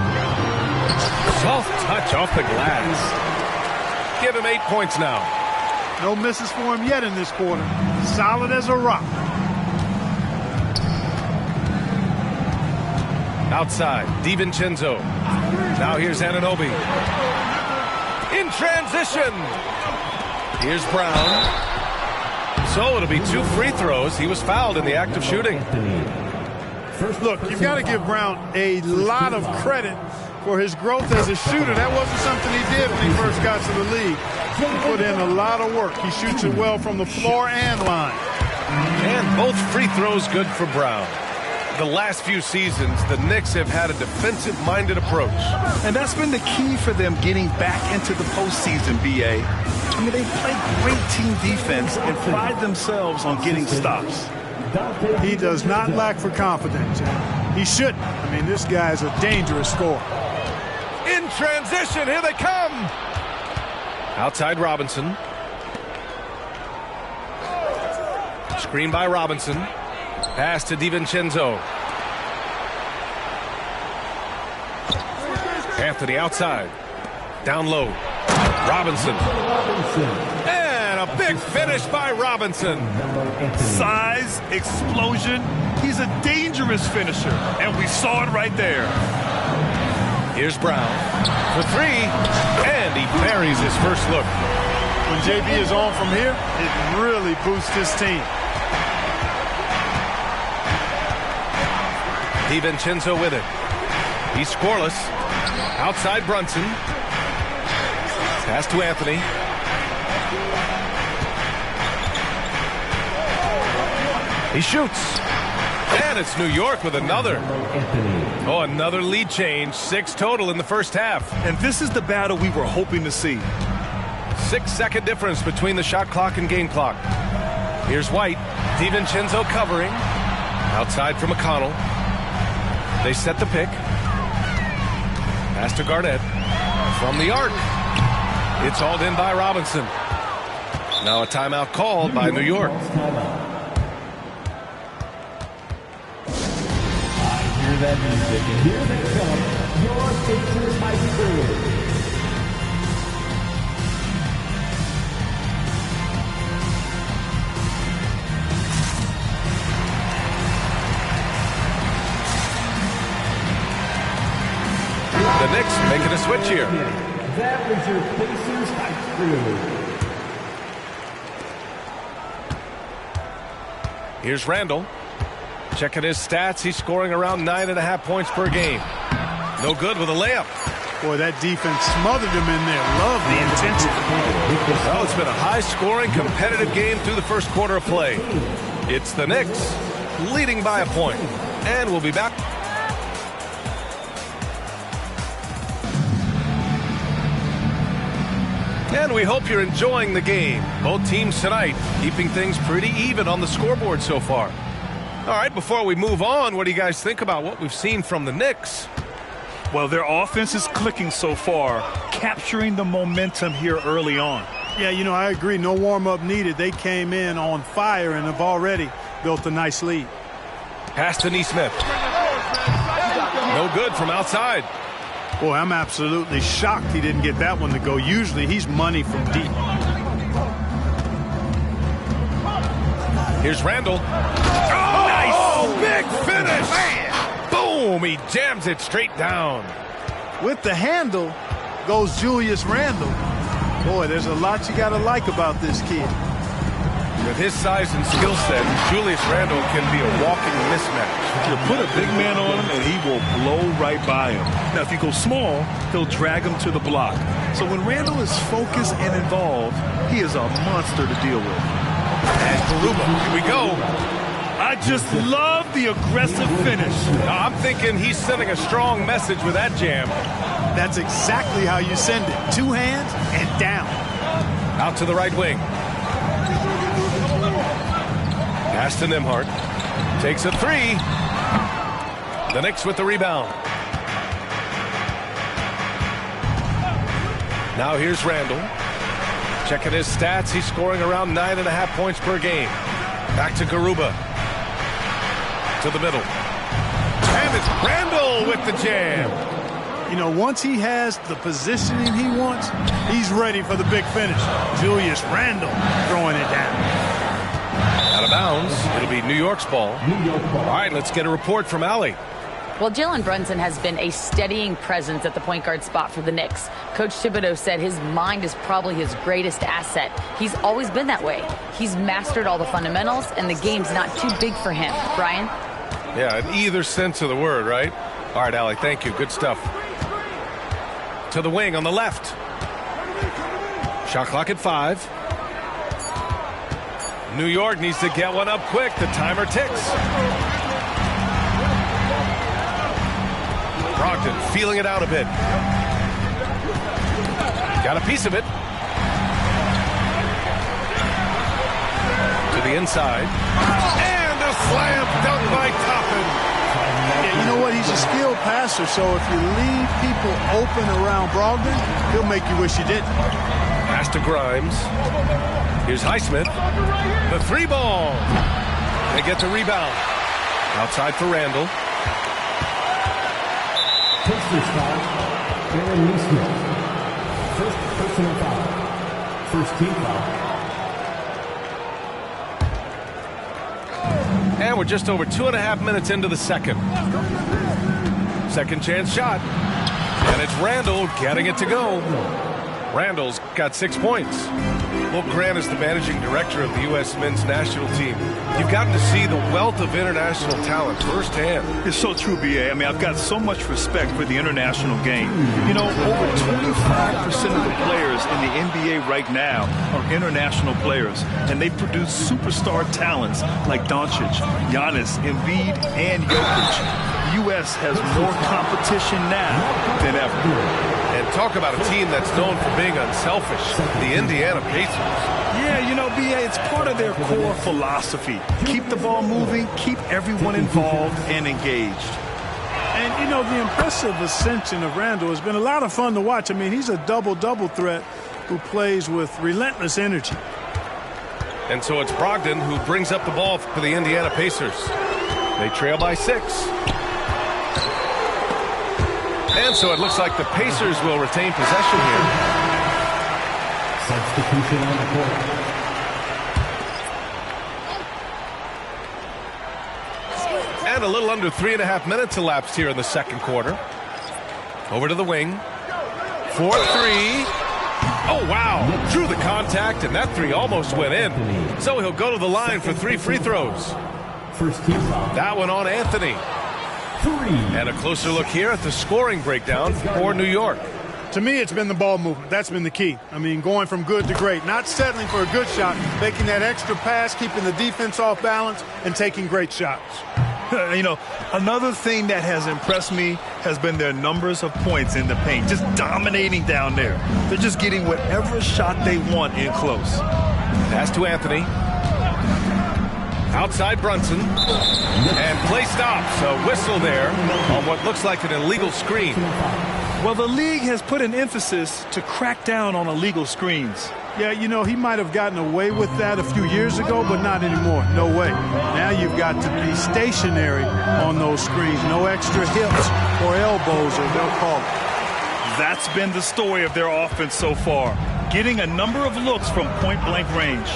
[SPEAKER 12] Soft touch off the glass. Give him 8 points now.
[SPEAKER 14] No misses for him yet in this quarter. Solid as a rock.
[SPEAKER 12] Outside, DiVincenzo. Now here's Anunoby. In transition. Here's Brown. So it'll be 2 free throws. He was fouled in the act of shooting.
[SPEAKER 14] Look, you've got to give Brown a lot of credit for his growth as a shooter. That wasn't something he did when he first got to the league. He put in a lot of work. He shoots it well from the floor and line.
[SPEAKER 12] And both free throws good for Brown. The last few seasons, the Knicks have had a defensive-minded approach.
[SPEAKER 13] And that's been the key for them getting back into the postseason, B.A. I mean, they play great team defense and pride themselves on getting stops.
[SPEAKER 14] He does not lack for confidence. He shouldn't. I mean, this guy's a dangerous scorer.
[SPEAKER 12] In transition, here they come. Outside Robinson. Screen by Robinson. Pass to DiVincenzo. Anthony outside. Down low. Robinson. And a big finish by Robinson.
[SPEAKER 13] Size, explosion. He's a dangerous finisher, and we saw it right there.
[SPEAKER 12] Here's Brown for 3, and he buries his first look.
[SPEAKER 14] When JB is on from here, it really boosts his team.
[SPEAKER 12] DiVincenzo with it. He's scoreless. Outside Brunson. Pass to Anthony. He shoots. And it's New York with another. Oh, another lead change. 6 total in the first half.
[SPEAKER 13] And this is the battle we were hoping to see.
[SPEAKER 12] 6-second difference between the shot clock and game clock. Here's White. DiVincenzo covering. Outside for McConnell. They set the pick. Pass to Garnett. From the arc. It's hauled in by Robinson. Now a timeout called by New York.
[SPEAKER 6] That music, and here they come, your favorite high schoolers.
[SPEAKER 12] The Knicks making a switch here.
[SPEAKER 6] That was your Pacers high school.
[SPEAKER 12] Here's Randall. Checking his stats, he's scoring around 9.5 points per game. No good with a layup.
[SPEAKER 14] Boy, that defense smothered him in there. Love the intensity.
[SPEAKER 12] Well, it's been a high-scoring, competitive game through the first quarter of play. It's the Knicks leading by a point. And we'll be back. And we hope you're enjoying the game. Both teams tonight keeping things pretty even on the scoreboard so far. All right, before we move on, what do you guys think about what we've seen from the Knicks?
[SPEAKER 13] Well, their offense is clicking so far, capturing the momentum here early on.
[SPEAKER 14] Yeah, you know, I agree. No warm-up needed. They came in on fire and have already built a nice lead.
[SPEAKER 12] Pass to Nesmith. No good from outside.
[SPEAKER 14] Boy, I'm absolutely shocked he didn't get that one to go. Usually he's money from deep.
[SPEAKER 12] Here's Randall. Oh, nice! Oh, big finish! Man. Boom! He jams it straight down.
[SPEAKER 14] With the handle goes Julius Randle. Boy, there's a lot you got to like about this kid.
[SPEAKER 12] With his size and skill set, Julius Randle can be a walking mismatch.
[SPEAKER 13] You put a big man on him, and he will blow right by him. Now, if you go small, he'll drag him to the block. So when Randle is focused and involved, he is a monster to deal with.
[SPEAKER 12] And Garuba, here we go.
[SPEAKER 13] I just love the aggressive finish.
[SPEAKER 12] I'm thinking he's sending a strong message with that jam.
[SPEAKER 14] That's exactly how you send it. 2 hands and down.
[SPEAKER 12] Out to the right wing. Pass to Nembhard. Takes a three. The Knicks with the rebound. Now here's Randall. Checking his stats. He's scoring around 9.5 points per game. Back to Garuba. To the middle. And it's Randall with the jam.
[SPEAKER 14] You know, once he has the positioning he wants, he's ready for the big finish. Julius Randle throwing it down.
[SPEAKER 12] Out of bounds. It'll be New York's ball. All right, let's get a report from Allie.
[SPEAKER 15] Well, Jalen Brunson has been a steadying presence at the point guard spot for the Knicks. Coach Thibodeau said his mind is probably his greatest asset. He's always been that way. He's mastered all the fundamentals, and the game's not too big for him. Brian?
[SPEAKER 12] Yeah, in either sense of the word, right? All right, Allie, thank you. Good stuff. To the wing on the left. Shot clock at 5. New York needs to get one up quick. The timer ticks. Brogdon feeling it out a bit. Got a piece of it. To the inside. And a slam dunk by Toppin.
[SPEAKER 14] Yeah, you know what? He's a skilled passer, so if you leave people open around Brogdon, he'll make you wish you didn't.
[SPEAKER 12] Pass to Grimes. Here's Highsmith. The 3 ball. They get the rebound. Outside for Randall.
[SPEAKER 6] Pistons foul, Aaron Nesmith. First personal foul. First team foul.
[SPEAKER 12] And we're just over 2.5 minutes into the second. Second chance shot. And it's Randall getting it to go. Randall's got 6 points. Will Grant is the managing director of the U.S. men's national team. You've gotten to see the wealth of international talent firsthand.
[SPEAKER 13] It's so true, B.A. I mean, I've got so much respect for the international game. You know, over 25% of the players in the NBA right now are international players, and they produce superstar talents like Doncic, Giannis, Embiid, and Jokic. The U.S. has more competition now than ever.
[SPEAKER 12] And talk about a team that's known for being unselfish, the Indiana Pacers.
[SPEAKER 13] Yeah, you know, B.A., it's part of their core philosophy. Keep the ball moving, keep everyone involved and engaged.
[SPEAKER 14] And, you know, the impressive ascension of Randall has been a lot of fun to watch. I mean, he's a double-double threat who plays with relentless energy.
[SPEAKER 12] And so it's Brogdon who brings up the ball for the Indiana Pacers. They trail by 6. And so it looks like the Pacers will retain possession here.
[SPEAKER 6] Substitution on the court.
[SPEAKER 12] And a little under 3.5 minutes elapsed here in the second quarter. Over to the wing. 4-3. Oh, wow. Drew the contact, and that 3 almost went in. So he'll go to the line for 3 free throws.
[SPEAKER 6] First team foul.
[SPEAKER 12] That one on Anthony.
[SPEAKER 6] 3.
[SPEAKER 12] And a closer look here at the scoring breakdown for New York.
[SPEAKER 14] To me, it's been the ball movement. That's been the key. I mean, going from good to great. Not settling for a good shot, making that extra pass, keeping the defense off balance, and taking great shots.
[SPEAKER 13] You know, another thing that has impressed me has been their numbers of points in the paint. Just dominating down there. They're just getting whatever shot they want in close.
[SPEAKER 12] Pass to Anthony. Outside Brunson. And play stops. A whistle there on what looks like an illegal screen.
[SPEAKER 13] Well, the league has put an emphasis to crack down on illegal screens.
[SPEAKER 14] Yeah, you know, he might have gotten away with that a few years ago, but not anymore. No way. Now you've got to be stationary on those screens. No extra hips or elbows, or they'll call it.
[SPEAKER 13] That's been the story of their offense so far. Getting a number of looks from point-blank range.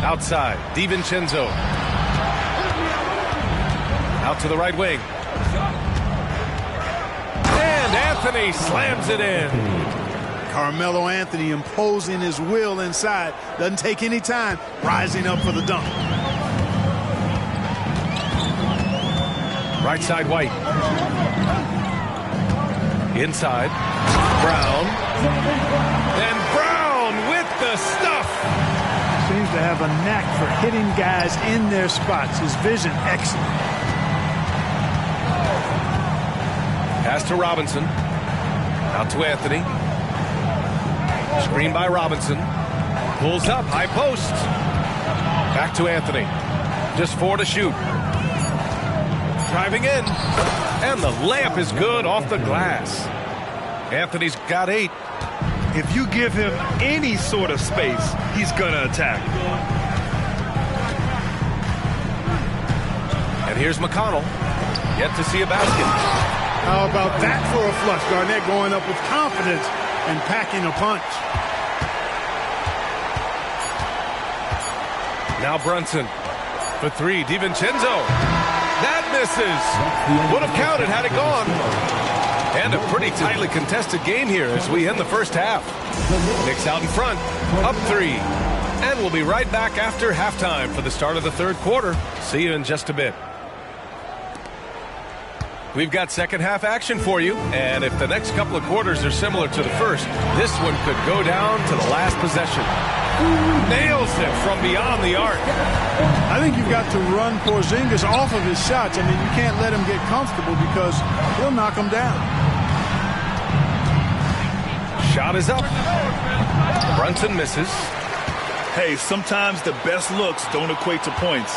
[SPEAKER 12] Outside, DiVincenzo. Out to the right wing. And Anthony slams it in.
[SPEAKER 14] Carmelo Anthony imposing his will inside. Doesn't take any time. Rising up for the dunk.
[SPEAKER 12] Right side, White. Inside. Brown. And Brown with the stuff.
[SPEAKER 14] Seems to have a knack for hitting guys in their spots. His vision excellent.
[SPEAKER 12] Pass to Robinson. Out to Anthony. Screen by Robinson. Pulls up, high post. Back to Anthony. Just 4 to shoot. Driving in. And the layup is good off the glass. Anthony's got 8.
[SPEAKER 13] If you give him any sort of space, he's going to attack.
[SPEAKER 12] And here's McConnell. Yet to see a basket.
[SPEAKER 14] How about that for a flush? Garnett going up with confidence and packing a punch.
[SPEAKER 12] Now Brunson for 3. DiVincenzo. That misses. Would have counted had it gone. And a pretty tightly contested game here as we end the first half. Knicks out in front, up 3. And we'll be right back after halftime for the start of the third quarter. See you in just a bit. We've got second half action for you, and if the next couple of quarters are similar to the first, this one could go down to the last possession. Nails it from beyond the arc.
[SPEAKER 14] I think you've got to run Porzingis off of his shots. I mean, you can't let him get comfortable because he'll knock him down.
[SPEAKER 12] Shot is up. Brunson misses.
[SPEAKER 13] Hey, sometimes the best looks don't equate to points.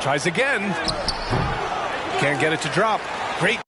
[SPEAKER 12] Tries again. Can't get it to drop. Great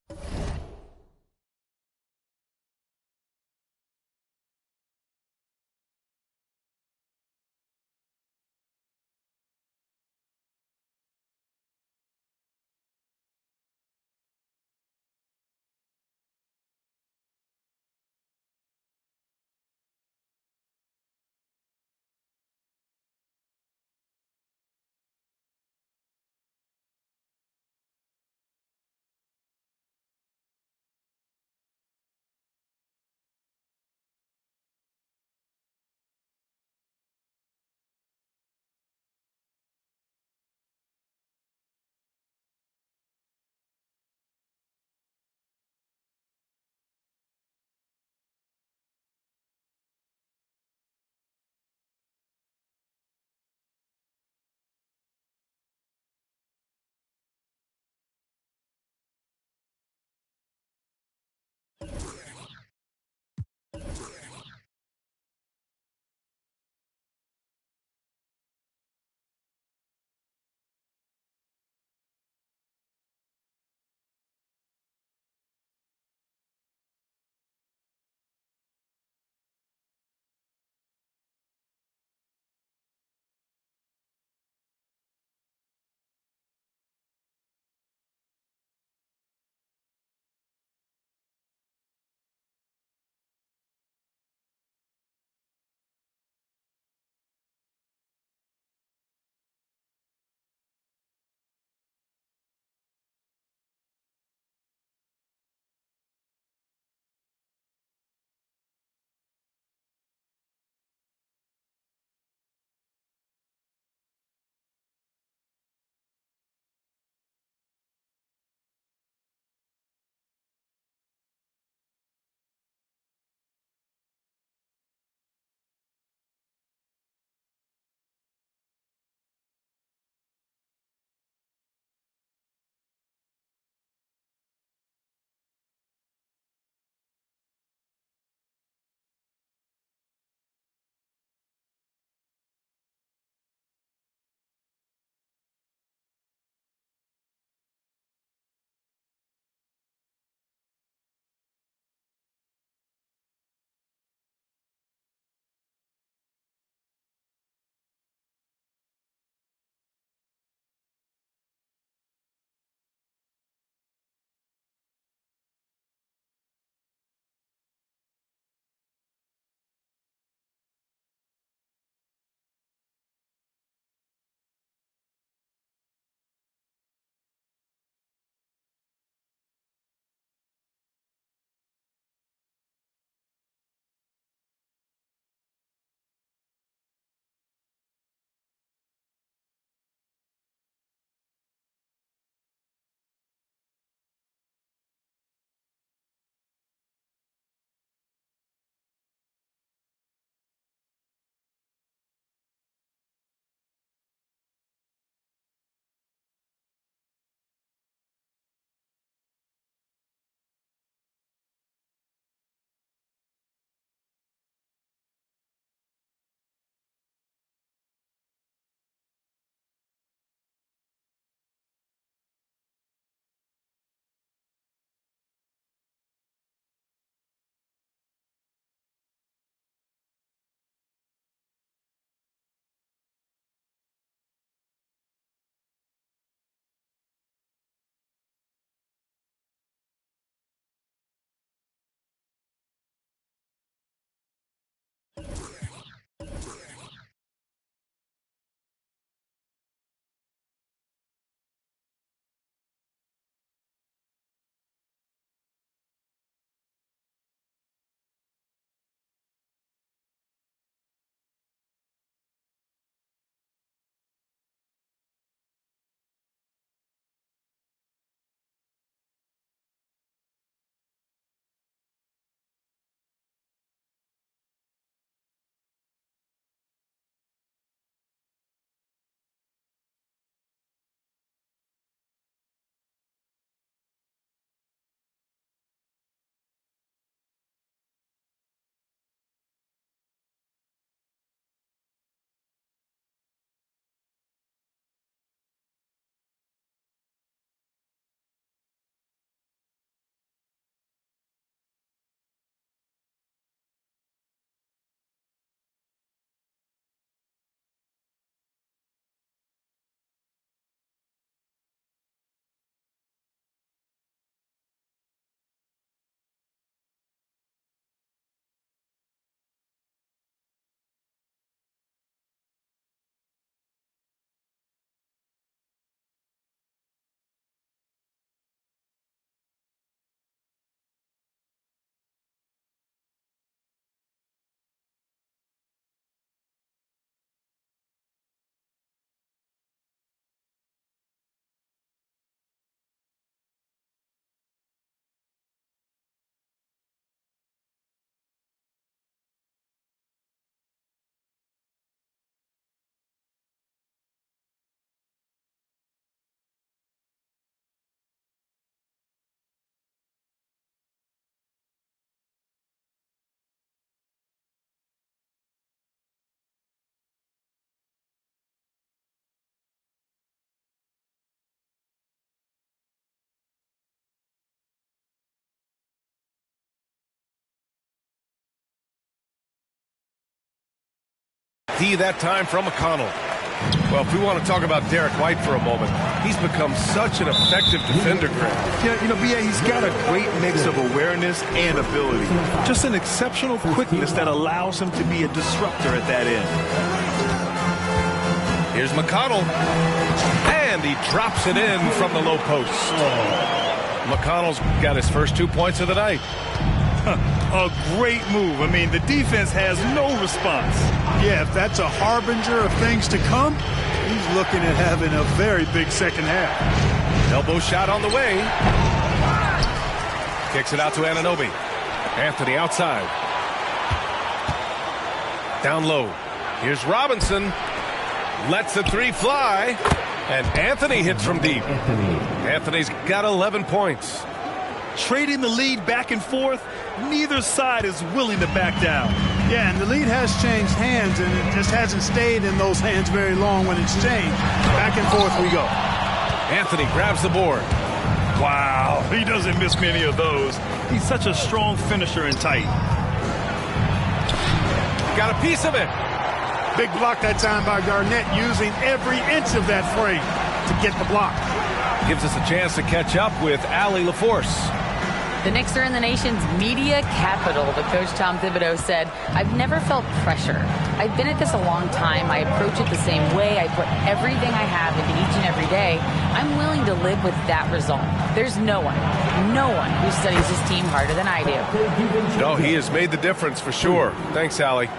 [SPEAKER 12] D that time from McConnell. Well, if we want to talk about Derek White for a moment, he's become such an effective defender, Greg.
[SPEAKER 13] Yeah, B.A., he's got a great mix of awareness and ability. Just an exceptional quickness that allows him to be a disruptor at that end.
[SPEAKER 12] Here's McConnell. And he drops it in from the low post. McConnell's got his first 2 points of the night.
[SPEAKER 13] A great move. I mean, the defense has no response.
[SPEAKER 14] Yeah, if that's a harbinger of things to come, he's looking at having a very big second half.
[SPEAKER 12] Elbow shot on the way. Kicks it out to Anunoby. Anthony outside. Down low. Here's Robinson. Lets the three fly. And Anthony hits from deep. Anthony's got 11 points.
[SPEAKER 13] Trading the lead back and forth, neither side is willing to back down.
[SPEAKER 14] Yeah, and the lead has changed hands, and it just hasn't stayed in those hands very long when it's changed. Back and forth we go.
[SPEAKER 12] Anthony grabs the board.
[SPEAKER 13] Wow, he doesn't miss many of those. He's such a strong finisher and tight.
[SPEAKER 12] Got a piece of it.
[SPEAKER 14] Big block that time by Garnett, using every inch of that frame to get the block.
[SPEAKER 12] Gives us a chance to catch up with Allie LaForce.
[SPEAKER 15] The Knicks are in the nation's media capital, but Coach Tom Thibodeau said, I've never felt pressure. I've been at this a long time. I approach it the same way. I put everything I have into each and every day. I'm willing to live with that result. There's no one who studies his team harder than I do.
[SPEAKER 12] No, he has made the difference for sure. Thanks, Allie.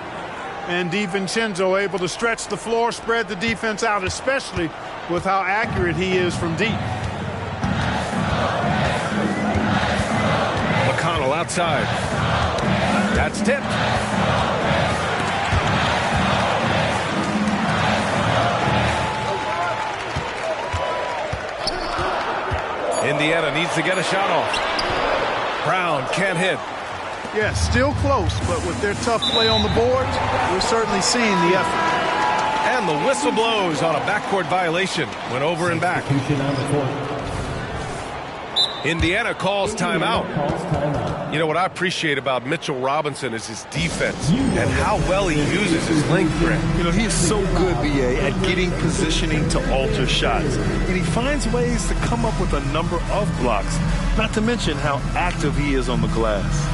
[SPEAKER 14] And DiVincenzo able to stretch the floor, spread the defense out, especially with how accurate he is from deep.
[SPEAKER 12] McConnell outside. That's tipped. Indiana needs to get a shot off. Brown can't hit.
[SPEAKER 14] Yeah, still close, but with their tough play on the boards, we're certainly seeing the effort.
[SPEAKER 12] And the whistle blows on a backcourt violation. Went over and back. Indiana calls timeout. You know what I appreciate about Mitchell Robinson is his defense and how well he uses his length, Grant.
[SPEAKER 13] He is so good, B.A., at getting positioning to alter shots. And he finds ways to come up with a number of blocks, not to mention how active he is on the glass.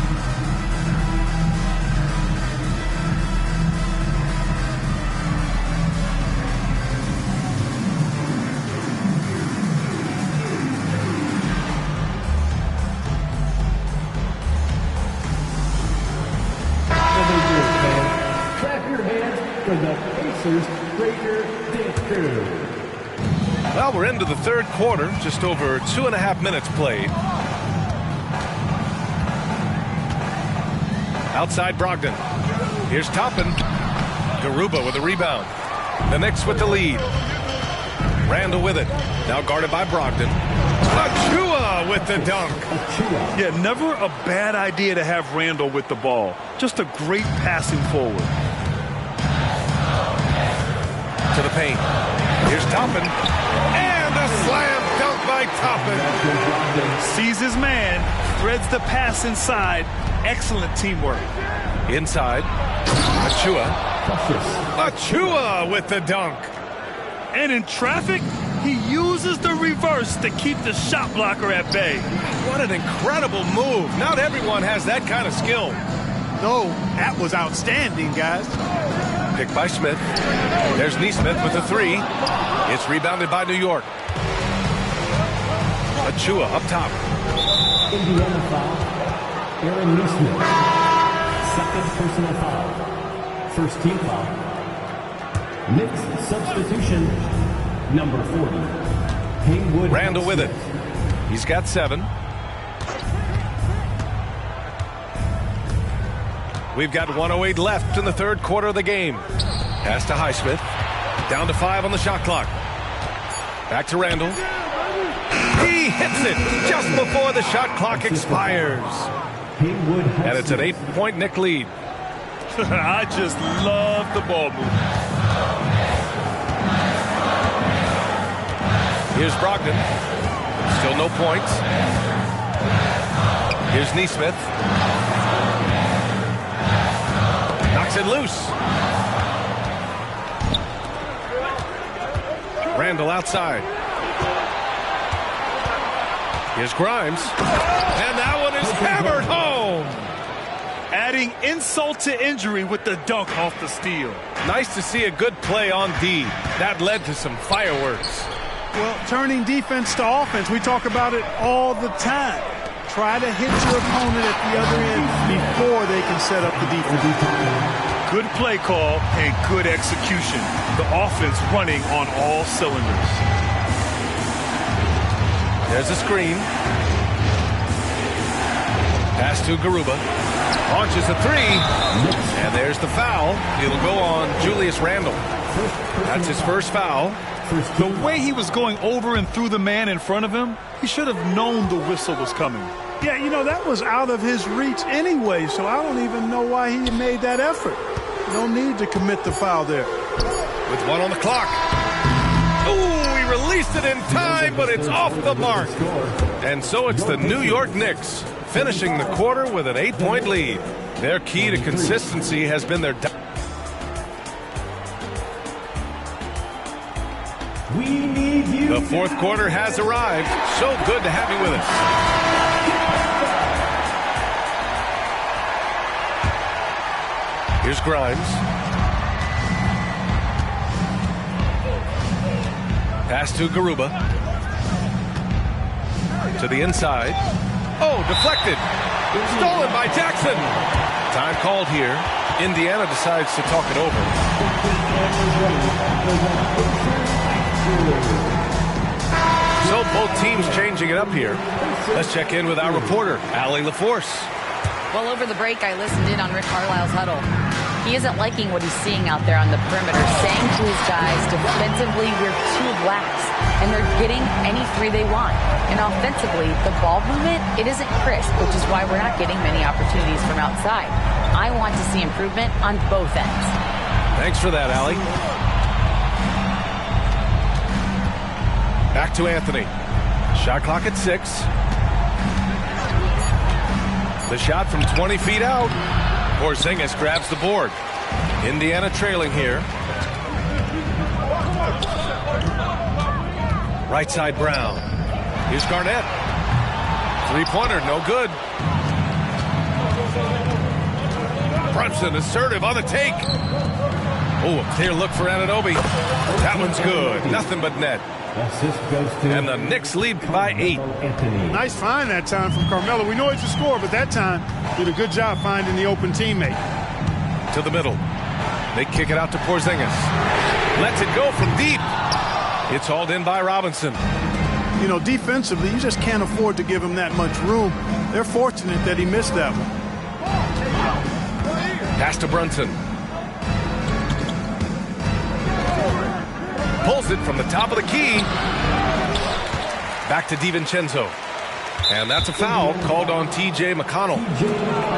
[SPEAKER 12] Well, we're into the third quarter, just over 2.5 minutes played. Outside Brogdon. Here's Toppin. Garuba with a rebound. The Knicks with the lead. Randall with it. Now guarded by Brogdon. Achua with the dunk.
[SPEAKER 13] Yeah, never a bad idea to have Randall with the ball. Just a great passing forward.
[SPEAKER 12] To the paint. Here's Toppin. And a slam dunk by Toppin.
[SPEAKER 13] Sees his man. Threads the pass inside. Excellent teamwork.
[SPEAKER 12] Inside. Achua. Achua with the dunk.
[SPEAKER 13] And in traffic, he uses the reverse to keep the shot blocker at bay.
[SPEAKER 12] What an incredible move. Not everyone has that kind of skill.
[SPEAKER 14] No, that was outstanding, guys.
[SPEAKER 12] Picked by Smith. There's Nesmith with the three. It's rebounded by New York. Achua up top.
[SPEAKER 6] Indiana foul. Aaron Nesmith. Second personal foul. First team foul. Knicks substitution, number 40. Haywood.
[SPEAKER 12] Randall with it. He's got 7. We've got 1:08 left in the third quarter of the game. Pass to Highsmith. Down to 5 on the shot clock. Back to Randall. He hits it just before the shot clock expires. And it's an 8-point Knick lead.
[SPEAKER 13] I just love the ball move.
[SPEAKER 12] Here's Brogdon. Still no points. Here's Nesmith. Knocks it loose. Randle outside. Here's Grimes. And that one is hammered home.
[SPEAKER 13] Adding insult to injury with the dunk off the steal.
[SPEAKER 12] Nice to see a good play on D. That led to some fireworks.
[SPEAKER 14] Well, turning defense to offense, we talk about it all the time. Try to hit your opponent at the other end before they can set up the defense.
[SPEAKER 13] Good play call and good execution. The offense running on all cylinders.
[SPEAKER 12] There's a screen. Pass to Garuba. Launches a three. And there's the foul. It'll go on Julius Randle. That's his first foul.
[SPEAKER 13] The way he was going over and through the man in front of him, he should have known the whistle was coming.
[SPEAKER 14] Yeah, you know, that was out of his reach anyway, so I don't even know why he made that effort. No need to commit the foul there.
[SPEAKER 12] With 1 on the clock. Ooh, he released it in time, but it's off the mark. And so it's the New York Knicks finishing the quarter with an 8-point lead. Their key to consistency has been their... The fourth quarter has arrived. So good to have you with us. Here's Grimes. Pass to Garuba. To the inside. Oh, deflected. Stolen by Jackson. Time called here. Indiana decides to talk it over. So both teams changing it up here. Let's check in with our reporter, Allie LaForce.
[SPEAKER 15] Well, over the break, I listened in on Rick Carlisle's huddle. He isn't liking what he's seeing out there on the perimeter, saying to his guys, defensively, we're too lax, and they're getting any three they want. And offensively, the ball movement, it isn't crisp, which is why we're not getting many opportunities from outside. I want to see improvement on both ends.
[SPEAKER 12] Thanks for that, Allie. Back to Anthony. Shot clock at 6. The shot from 20 feet out. Porzingis grabs the board. Indiana trailing here. Right side Brown. Here's Garnett. Three-pointer, no good. Brunson assertive on the take. Oh, a clear look for Anunoby. That one's good. Nothing but net. And the Knicks lead by 8.
[SPEAKER 14] Nice find that time from Carmelo. We know he's a scorer, but that time did a good job finding the open teammate.
[SPEAKER 12] To the middle. They kick it out to Porzingis. Lets it go from deep. It's hauled in by Robinson.
[SPEAKER 14] You know, defensively, you just can't afford to give him that much room. They're fortunate that he missed that one.
[SPEAKER 12] Pass to Brunson. Pulls it from the top of the key. Back to DiVincenzo. And that's a foul called on T.J. McConnell.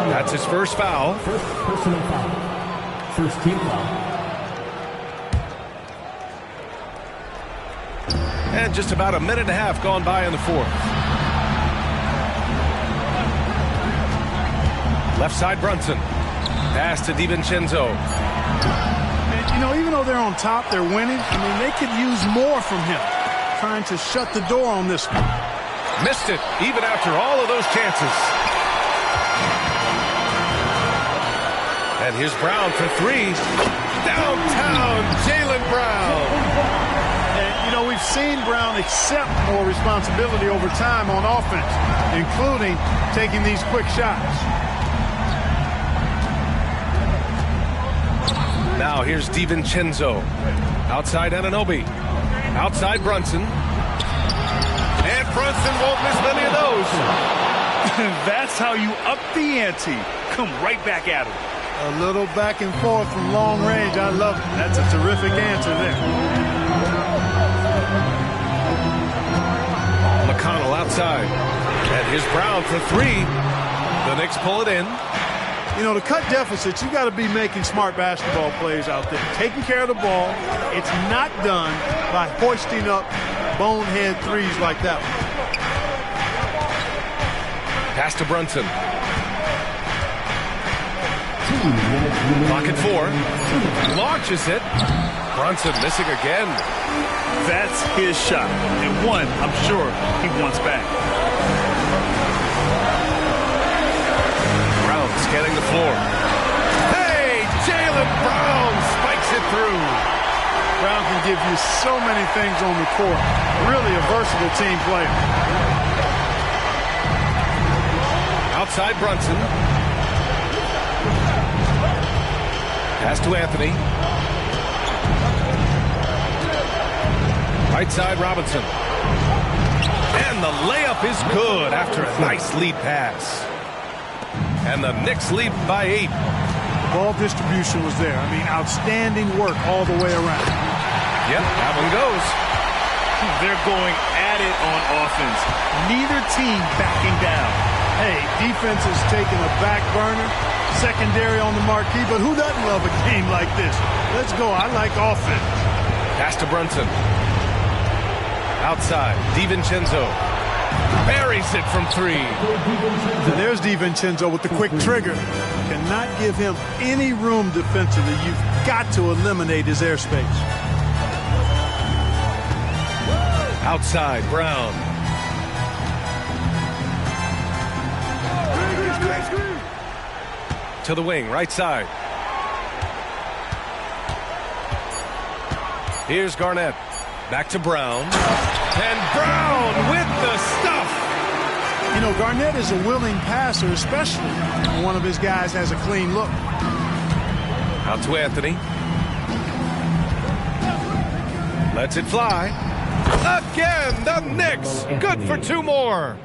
[SPEAKER 12] That's his first foul.
[SPEAKER 6] First personal foul. First team foul.
[SPEAKER 12] And just about a minute and a half gone by in the fourth. Left side Brunson. Pass to DiVincenzo.
[SPEAKER 14] You know, even though they're on top, they're winning. I mean, they could use more from him. Trying to shut the door on this one.
[SPEAKER 12] Missed it, even after all of those chances. And here's Brown for 3. Downtown, Jaylen Brown.
[SPEAKER 14] And, you know, we've seen Brown accept more responsibility over time on offense, including taking these quick shots.
[SPEAKER 12] Now here's DiVincenzo. Outside Anunoby. Outside Brunson. And Brunson won't miss many of those.
[SPEAKER 13] That's how you up the ante. Come right back at him.
[SPEAKER 14] A little back and forth from long range. I love it. That's a terrific answer there.
[SPEAKER 12] McConnell outside. And here's Brown for 3. The Knicks pull it in.
[SPEAKER 14] You know, to cut deficits, you got to be making smart basketball plays out there. Taking care of the ball. It's not done by hoisting up bonehead threes like that one.
[SPEAKER 12] Pass to Brunson. Clock at 4. Launches it. Brunson missing again.
[SPEAKER 13] That's his shot, and one I'm sure he wants back.
[SPEAKER 12] Brown scanning the floor.
[SPEAKER 3] Hey, Jaylen Brown spikes it through.
[SPEAKER 14] Brown can give you so many things on the court. Really a versatile team player.
[SPEAKER 12] Outside Brunson. Pass to Anthony. Right side Robinson. And the layup is good after a nice lead pass. And the Knicks lead by 8.
[SPEAKER 14] Ball distribution was there. I mean, outstanding work all the way around.
[SPEAKER 12] Yep, that one goes.
[SPEAKER 13] They're going at it on offense. Neither team backing down.
[SPEAKER 14] Hey, defense is taking a back burner, secondary on the marquee, but who doesn't love a game like this? Let's go. I like offense.
[SPEAKER 12] Pass to Brunson. Outside, DiVincenzo. Buries it from 3.
[SPEAKER 14] And there's DiVincenzo with the quick trigger. Cannot give him any room defensively. You've got to eliminate his airspace.
[SPEAKER 12] Outside, Brown. To the wing, right side. Here's Garnett. Back to Brown. And Brown with the stuff.
[SPEAKER 14] You know, Garnett is a willing passer, especially when one of his guys has a clean look.
[SPEAKER 12] Out to Anthony. Lets it fly. Again, the Knicks. Good for 2 more.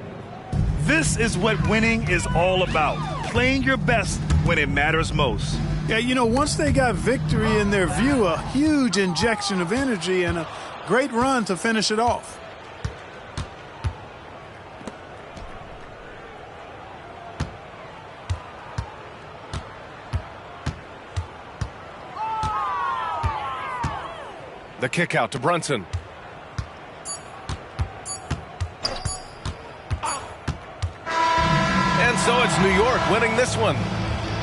[SPEAKER 13] This is what winning is all about. Playing your best when it matters most.
[SPEAKER 14] Yeah, you know, once they got victory in their view, a huge injection of energy and a great run to finish it off.
[SPEAKER 12] The kick out to Brunson. And so it's New York winning this one.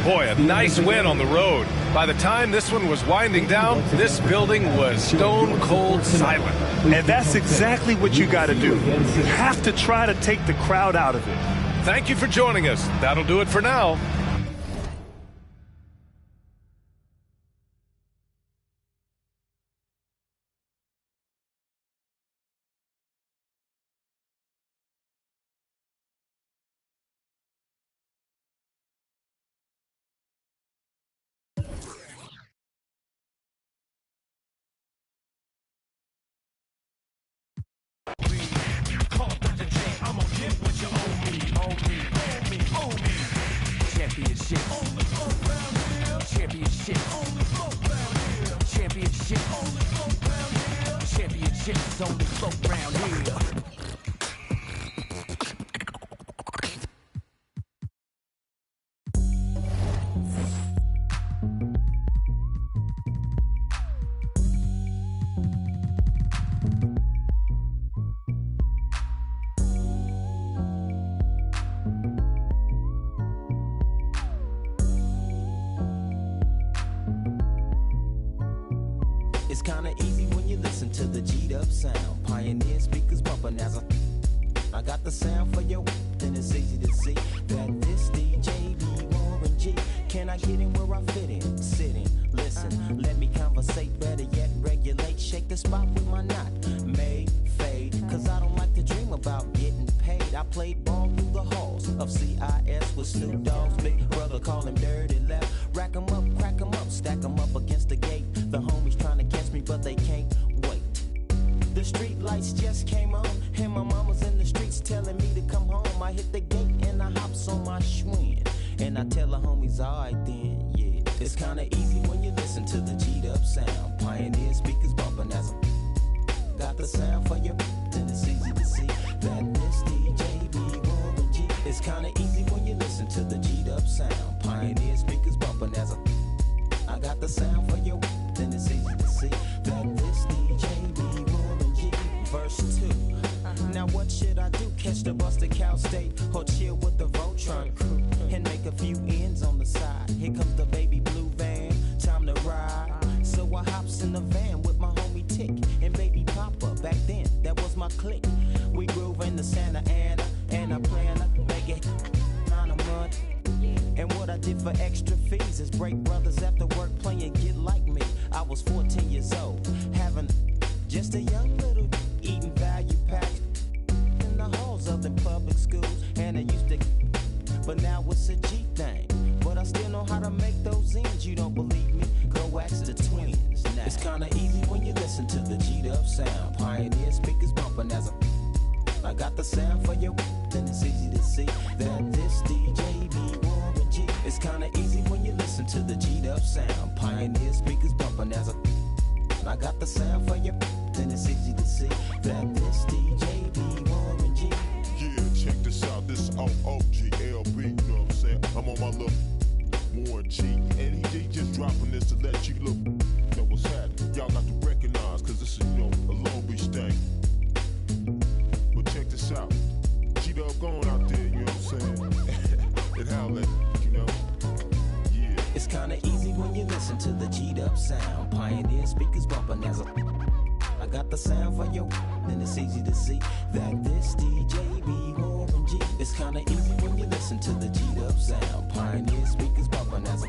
[SPEAKER 12] Boy, a nice win on the road. By the time this one was winding down, this building was stone cold silent.
[SPEAKER 13] And that's exactly what you got to do. You have to try to take the crowd out of it.
[SPEAKER 12] Thank you for joining us. That'll do it for now.
[SPEAKER 16] Championships on the floor round here.
[SPEAKER 17] It's kinda easy when you listen to the G'd up sound. Pioneer speakers bumping as I got the sound for you, then it's easy to see that this DJ be Warren G. Can I get in where I fit in? Sit in, listen, let me conversate, better yet regulate. Shake the spot with my knot, made, fade, cause I don't like to dream about getting paid. I played ball through the halls of CIS with Snoop Dogg's big brother, call him Dirty Left. Rack 'em up, crack 'em up, stack 'em up against the gate. The homies trying to catch me, but they can't wait. The street lights just came on, and my mama's in the streets telling me to come home. I hit the gate and I hops on my Schwinn, and I tell the homies, alright then, yeah. It's kinda easy when you listen to the G'd up sound. Pioneer speakers bumping as I got the sound for you, then it's easy to see that this DJ be Warren G. It's kinda easy when you listen to the G'd up sound. Pioneer speakers bumping as I got the sound for you, then it's easy to see that this DJ be Warren G. Verse 2. Now what should I do? Catch the bus to Cal State or chill with the Voltron crew and make a few ends on the side? Here comes the baby blue van, time to ride. So I hops in the van my clique. We groove in the Santa Ana, and I plan to make it on a month. And what I did for extra fees is break brothers after work playing Get Like Me. I was 14 years old, having just a young little eating value packs in the halls of the public schools, and it used to, but now it's a G thing. But I still know how to make those ends. You don't believe me? Go ask the twins. Now, it's kinda easy when you listen to the G-Dub sound. Pioneer speakers bumping as I got the sound for you, then it's easy to see that this DJ be Warren G. It's kinda easy when you listen to the G-Dub sound. Pioneer speakers bumping as I got the sound for you, then it's easy to see that this DJ be Warren G.
[SPEAKER 18] Yeah, check this out, this is OGLB, you know what I'm saying? I'm on my little Warren G, and he just dropping this to let you know what's happening. Y'all got to recognize, cause this is, you know, a Long Beach thing. But check this out, G-Dub going out there, you know what I'm saying? And how let, you know, yeah.
[SPEAKER 17] It's kinda easy when you listen to the G-Dub sound. Pioneer speakers bumping as I got the sound for you, then it's easy to see that this DJ be Warren G. It's kinda easy when you listen to the G-Dub sound. Pioneer speakers bumping as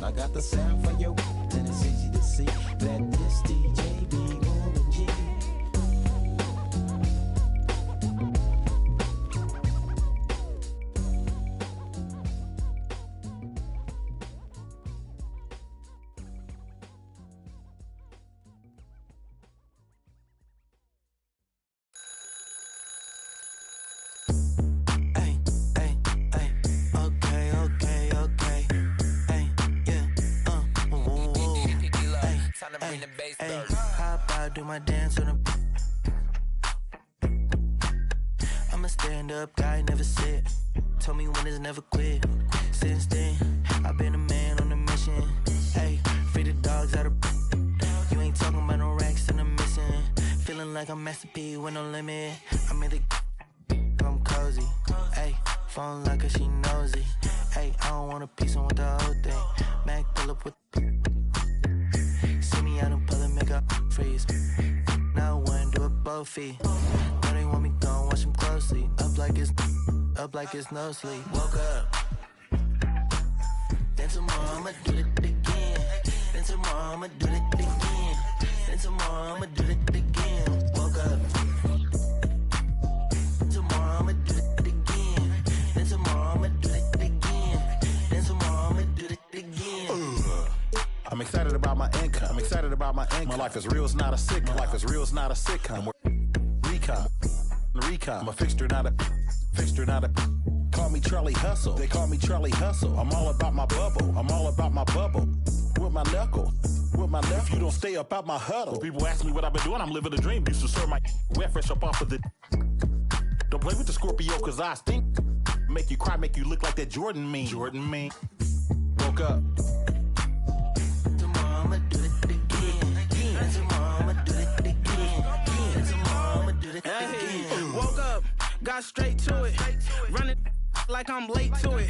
[SPEAKER 17] I got the sound for you, then it's easy to see that this DJ be Warren G.
[SPEAKER 19] How about do my dance on the I'm a stand-up guy, never sit. Told me when it's never quit. Since then, I've been a man on a mission. Hey, free the dogs out of you ain't talking about no racks and I'm missing. Feeling like I'm Master P with no limit. I'm in the I'm cozy. Hey, phone like her, she nosy. Hey, I don't want a piece, I want the whole thing. Mac pull up with see me out in public, make up freeze. Now I wanna do it both feet. Now they want me gone, watch them closely. Up like it's no sleep. Woke up. Then tomorrow I'ma do it again. Then tomorrow I'ma do it again. Then tomorrow I'ma do it again. Woke up. Tomorrow I'ma do it again. Then tomorrow I'ma do it again. Then tomorrow I'ma do it again.
[SPEAKER 20] I'm excited about my income. I'm excited about my income. My life is real, it's not a sitcom. My life is real, it's not a sitcom. Recon. I'm a fixture, not a fixture, not a. Call me Charlie Hustle. They call me Charlie Hustle. I'm all about my bubble. I'm all about my bubble. With my knuckle. With my knuckle. If you don't stay up out my huddle. When people ask me what I've been doing, I'm living a dream. Used to serve my wet fresh up off of the. Don't play with the Scorpio, cause I stink. Make you cry, make you look like that Jordan meme. Jordan meme. Woke up.
[SPEAKER 21] Woke up, got straight to it. Running like I'm late to it.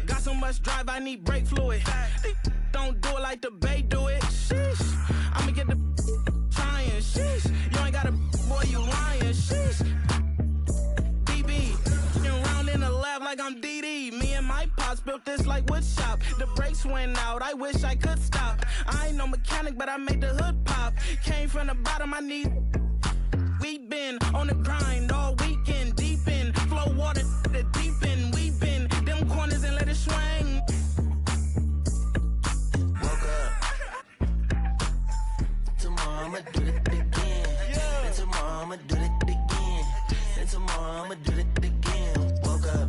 [SPEAKER 21] Got so much drive, I need brake fluid. Don't do it like the Bay do it. Sheesh, I'ma get the trying. Sheesh, you ain't got a boy, you lying. Sheesh, DB, round in the lab like I'm DD. Me and my pops built this like wood shop. The brakes went out, I wish I could stop. I ain't no mechanic, but I made the hood pop. Came from the bottom, I need. We been on the grind all weekend, deep in flow water, the deep end. We been them corners and let it swing.
[SPEAKER 19] Woke up. Tomorrow I'ma do it again. Then tomorrow I'ma do it again. Then tomorrow I'ma do it again. Woke up.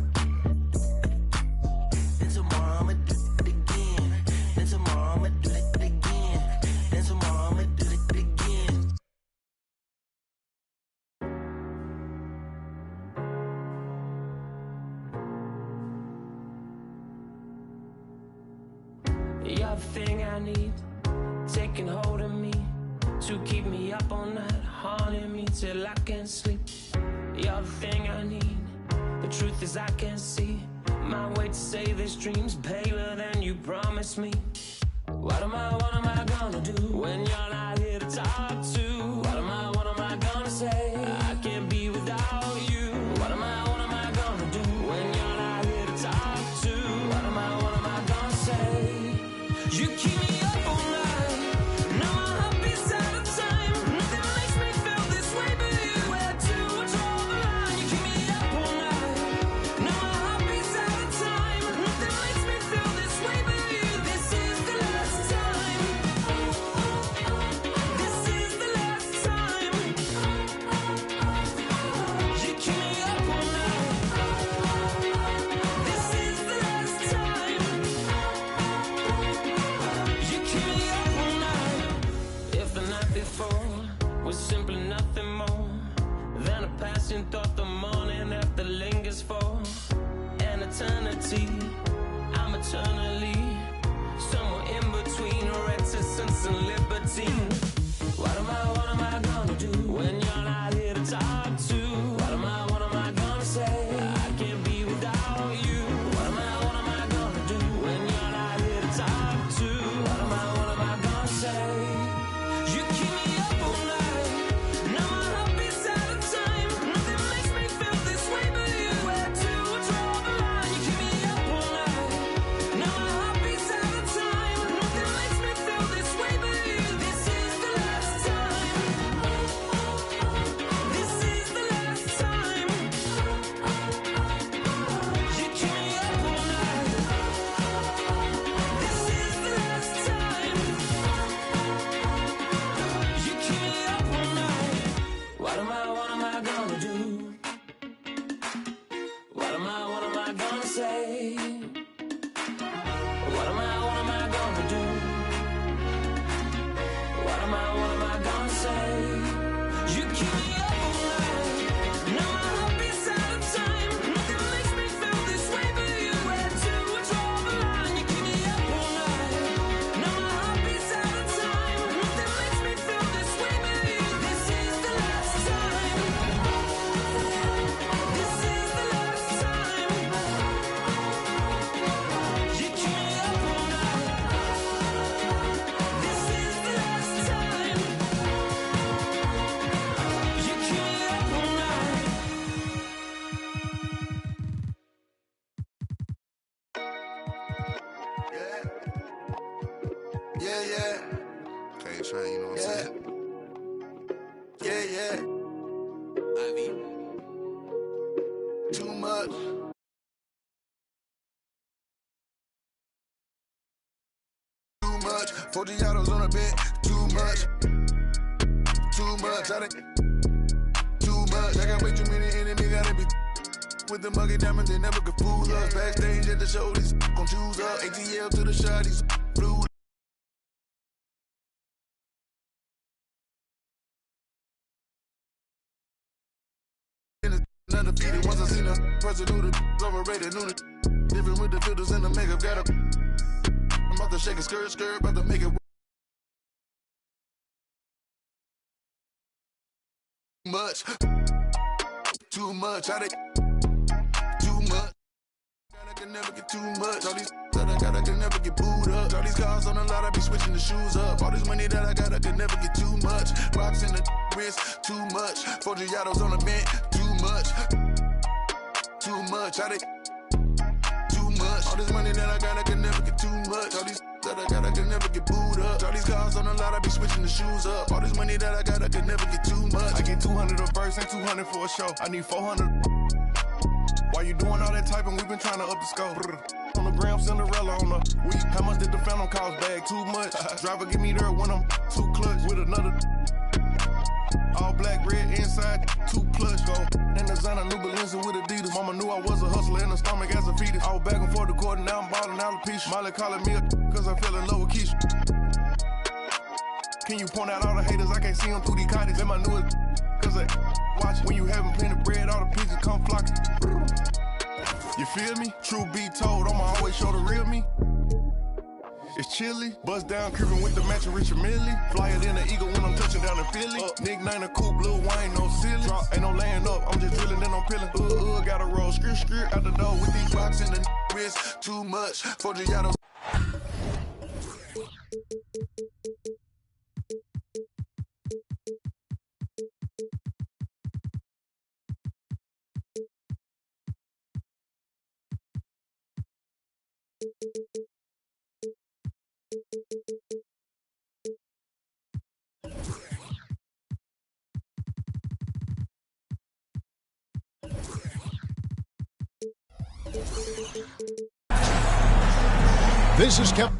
[SPEAKER 19] Then tomorrow I'ma do it again. Then tomorrow I'ma do it again. Then tomorrow I'ma do it again.
[SPEAKER 22] You're the thing I need, taking hold of me, to keep me up all night, haunting me till I can't sleep. You're the thing I need, the truth is I can't see my way to save this dream's paler than you promised me. What am I gonna do when you're not here to talk to? What am I gonna say? I You keep me up all night. Now my heart beats out of time. Nothing makes me feel this way but you. Where to draw the line? You keep me up all night. Now my heart beats out of time. Nothing makes me feel this way but you. This is the last time. This is the last time. You keep me up all night. This is the last time. You keep me up all night. If the night before was simply nothing more than a passing thought, the morning after lingers for an eternity. I'm eternally somewhere in between reticence and liberty. What am I gonna do when you're not here to talk to? What am I gonna say? I can't be without you. What am I gonna do when you're not here to talk to? What am I gonna say? You keep me up all night. Now my heart beats out of time. Nothing makes me feel this way but you. Where to draw the line? You keep me up all night. Now my heart beats out of time. Nothing makes me feel this way but you. This is the last time. This is the last time. You keep me up all night. This is the last time. You keep me up all night. What am I gonna do? What am I gonna say? What am I gonna do? What am I gonna say? You keep me up all night. Now my heart beats out of time. Nothing makes me feel this way but you. Where to draw the line? You keep me up all night. Now my heart beats out of time. Nothing makes me feel this way but you. This is the last time. This is the last time. You keep me up all night. This is the last time. You keep me up all night.
[SPEAKER 1] Yeah, yeah. K-Train, you know what I'm saying? Yeah, yeah. Too much. Too much. 40 autos on a bed. Too much. Too much. Too much. I got way too many enemies. Gotta be with the muggy diamonds. They never could fool us. Backstage at the show, these gon' choose up. ATL to the shot, these blue. Undefeated. Once I seen a person who the overrated, knew the different with the filters and the makeup. Got a I'm about to shake a skirt, about to make it much. Too much. Too much. I can never get too much. All these that I got, I can never get booed up. All these cars on the lot, I be switching the shoes up. All this money that I got, I can never get too much. Rocks in the wrist, too much. 40 autos on the vent, too much. Too much. Too much. All this money that I got, I can never get too much. All these that I got, I can never get booed up. All these cars on the lot, I be switching the shoes up. All this money that I got, I can never get too much.
[SPEAKER 7] I get 200 a verse and 200 for a show. I need 400. Why you doing all that typing? We been trying to up the scope. On the gram, Cinderella on the week. How much did the phantom cost? Bag too much. Driver give me there when I'm too clutch with another. All black, red inside, too plush. Go and designer new Balenci with Adidas. Mama knew I was a hustler in the stomach as a fetus. I was back and forth the court and now I'm balling alopecia. Molly calling me a cause I fell in love with Keisha. Can you point out all the haters? I can't see them through these cottage. In my newest cause I watch when you having plenty of bread, all the pigeons come flocking. You feel me? True be told, I'ma always show the real me. It's chilly, bust down creeping with the matching Richard Millie. Flyer than an eagle when I'm touching down in Philly. Nickname a coupe, Lil Wayne, no silly. Drop, ain't no laying up, I'm just drilling and I'm peeling. Gotta roll, skirt, out the door with these rocks in the wrist. Too much, 40 autos.
[SPEAKER 2] This is Kevin.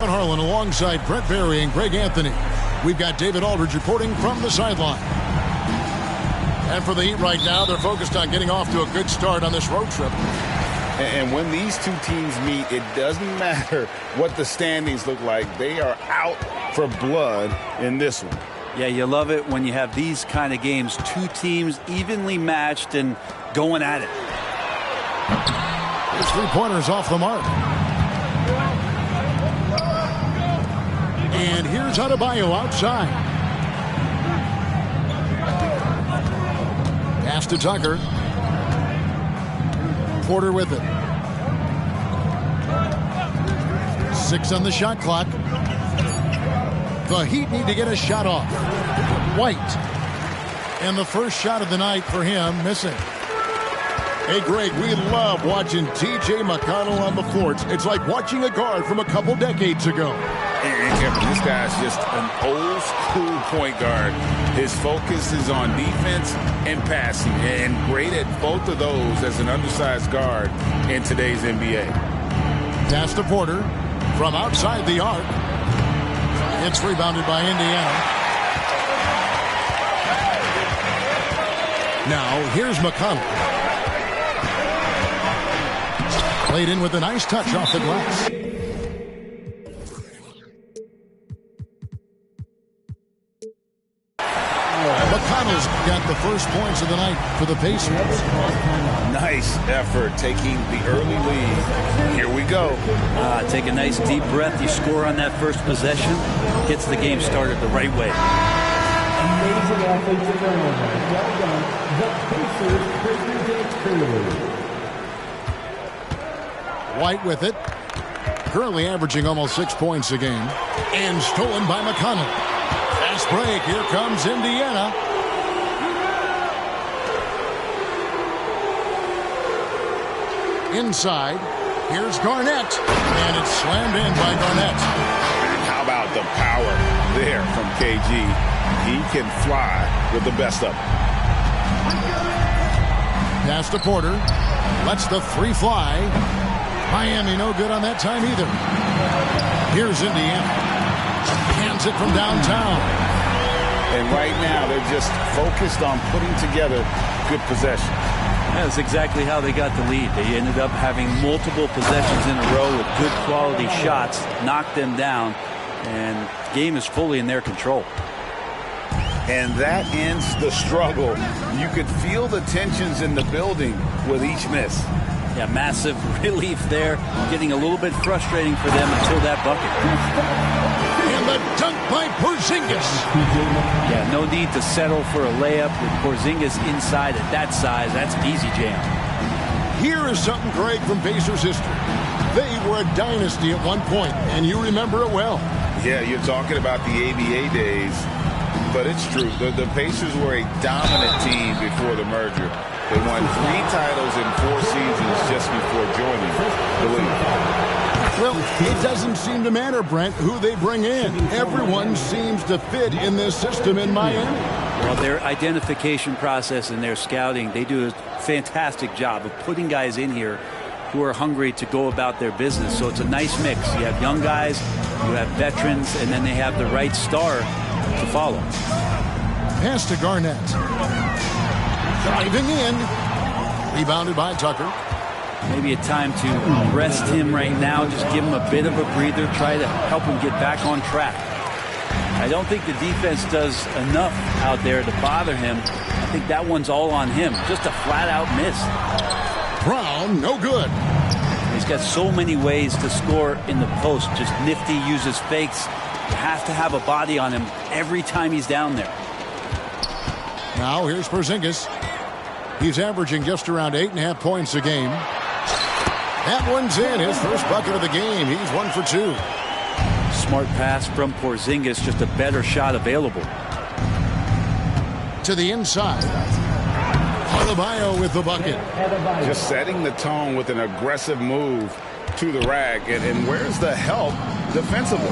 [SPEAKER 2] Harlan alongside Brent Barry and Greg Anthony. We've got David Aldridge reporting from the sideline. And for the Heat right now, they're focused on getting off to a good start on this road trip.
[SPEAKER 4] And when these two teams meet, it doesn't matter what the standings look like. They are out for blood in this one.
[SPEAKER 5] Yeah, you love it when you have these kind of games. Two teams evenly matched and going at it.
[SPEAKER 2] His three-pointers off the mark. And here's Adebayo outside. Pass to Tucker. Porter with it. 6 on the shot clock. The Heat need to get a shot off. White. And the first shot of the night for him, missing. Hey, Greg, we love watching T.J. McConnell on the floor. It's like watching a guard from a couple decades ago.
[SPEAKER 4] And Kevin, this guy's just an old school point guard. His focus is on defense and passing, and great at both of those as an undersized guard in today's NBA.
[SPEAKER 2] Pass to Porter from outside the arc. It's rebounded by Indiana. Now, here's McConnell. Played in with a nice touch off the glass. McConnell's got the first points of the night for the Pacers.
[SPEAKER 4] Nice effort taking the early lead. Here we go.
[SPEAKER 5] Take a nice deep breath. You score on that first possession. Gets the game started the right way.
[SPEAKER 6] Amazing offensive turnover. Well done. The Pacers Christmas Day
[SPEAKER 2] White with it. Currently averaging almost 6 points a game. And stolen by McConnell. Fast break. Here comes Indiana. Inside. Here's Garnett. And it's slammed in by Garnett.
[SPEAKER 4] And how about the power there from KG? He can fly with the best of them.
[SPEAKER 2] Pass to Porter. Lets the three fly. Miami no good on that time either. Here's Indiana. Hands it from downtown.
[SPEAKER 4] And right now they're just focused on putting together good possession.
[SPEAKER 5] That's exactly how they got the lead. They ended up having multiple possessions in a row with good quality shots, knocked them down, and the game is fully in their control.
[SPEAKER 4] And that ends the struggle. You could feel the tensions in the building with each miss.
[SPEAKER 5] Yeah, massive relief there. Getting a little bit frustrating for them until that bucket.
[SPEAKER 2] And the dunk by Porzingis.
[SPEAKER 5] Yeah, no need to settle for a layup with Porzingis inside at that size. That's an easy jam.
[SPEAKER 2] Here is something, Greg, from Pacers history. They were a dynasty at one point, and you remember it well.
[SPEAKER 4] Yeah, you're talking about the ABA days, but it's true. The Pacers were a dominant team before the merger. They won 3 titles in 4 seasons just before joining the league.
[SPEAKER 2] Well, it doesn't seem to matter, Brent, who they bring in. Everyone seems to fit in this system in Miami.
[SPEAKER 5] Well, their identification process and their scouting, they do a fantastic job of putting guys in here who are hungry to go about their business. So it's a nice mix. You have young guys, you have veterans, and then they have the right star to follow.
[SPEAKER 2] Pass to Garnett. Driving in. Rebounded by Tucker.
[SPEAKER 5] Maybe a time to rest him right now. Just give him a bit of a breather. Try to help him get back on track. I don't think the defense does enough out there to bother him. I think that one's all on him. Just a flat-out miss.
[SPEAKER 2] Brown, no good.
[SPEAKER 5] He's got so many ways to score in the post. Just nifty, uses fakes. You have to have a body on him every time he's down there.
[SPEAKER 2] Now here's Porzingis. He's averaging just around 8.5 points a game. That one's in. His first bucket of the game. He's 1 for 2.
[SPEAKER 5] Smart pass from Porzingis. Just a better shot available.
[SPEAKER 2] To the inside. Adebayo with the bucket.
[SPEAKER 4] Just setting the tone with an aggressive move to the rack. And where's the help defensively?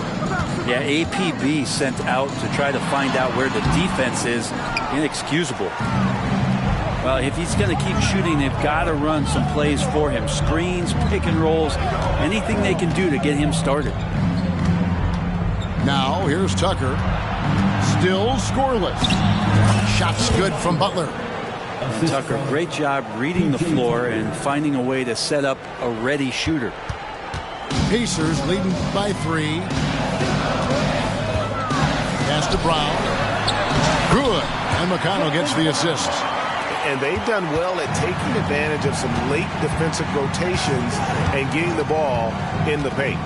[SPEAKER 5] Yeah, APB sent out to try to find out where the defense is. Inexcusable. Well, if he's going to keep shooting, they've got to run some plays for him. Screens, pick and rolls, anything they can do to get him started.
[SPEAKER 2] Now, here's Tucker. Still scoreless. Shot's good from Butler.
[SPEAKER 5] And Tucker, great job reading the floor and finding a way to set up a ready shooter.
[SPEAKER 2] Pacers leading by 3. Pass to Brown. Good. And McConnell gets the assist.
[SPEAKER 3] And they've done well at taking advantage of some late defensive rotations and getting the ball in the paint.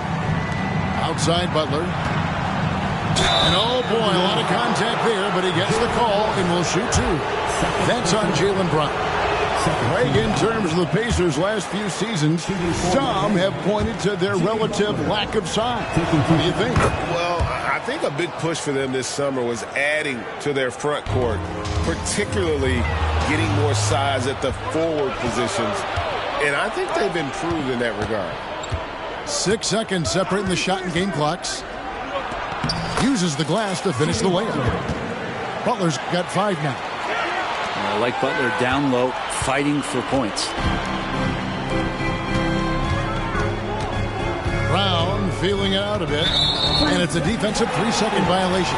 [SPEAKER 2] Outside Butler. And oh boy, a lot of contact there, but he gets the call and will shoot 2. That's on Jaylen Brown. Greg, in terms of the Pacers' last few seasons, some have pointed to their relative lack of size. What do you think?
[SPEAKER 3] Well, I think a big push for them this summer was adding to their front court, particularly getting more size at the forward positions. And I think they've improved in that regard.
[SPEAKER 2] 6 seconds separating the shot and game clocks. Uses the glass to finish the layup. Butler's got 5 now.
[SPEAKER 5] I like Butler down low, fighting for points.
[SPEAKER 2] Brown feeling it out a bit. And it's a defensive 3-second violation.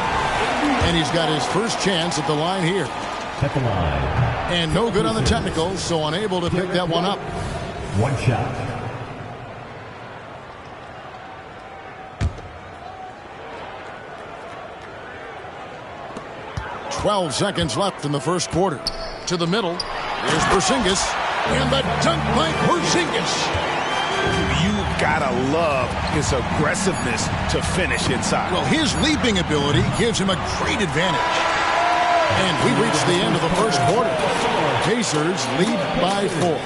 [SPEAKER 2] And he's got his first chance at the line here.
[SPEAKER 6] At the line.
[SPEAKER 2] And no good on the technicals, so unable to pick that one up.
[SPEAKER 6] 1 shot.
[SPEAKER 2] "12 seconds left in the first quarter. To the middle. Here's Porzingis. And the dunk by Porzingis.
[SPEAKER 3] You've got to love his aggressiveness to finish inside.
[SPEAKER 2] Well, his leaping ability gives him a great advantage. And we reached the end of the first quarter. Pacers lead by 4.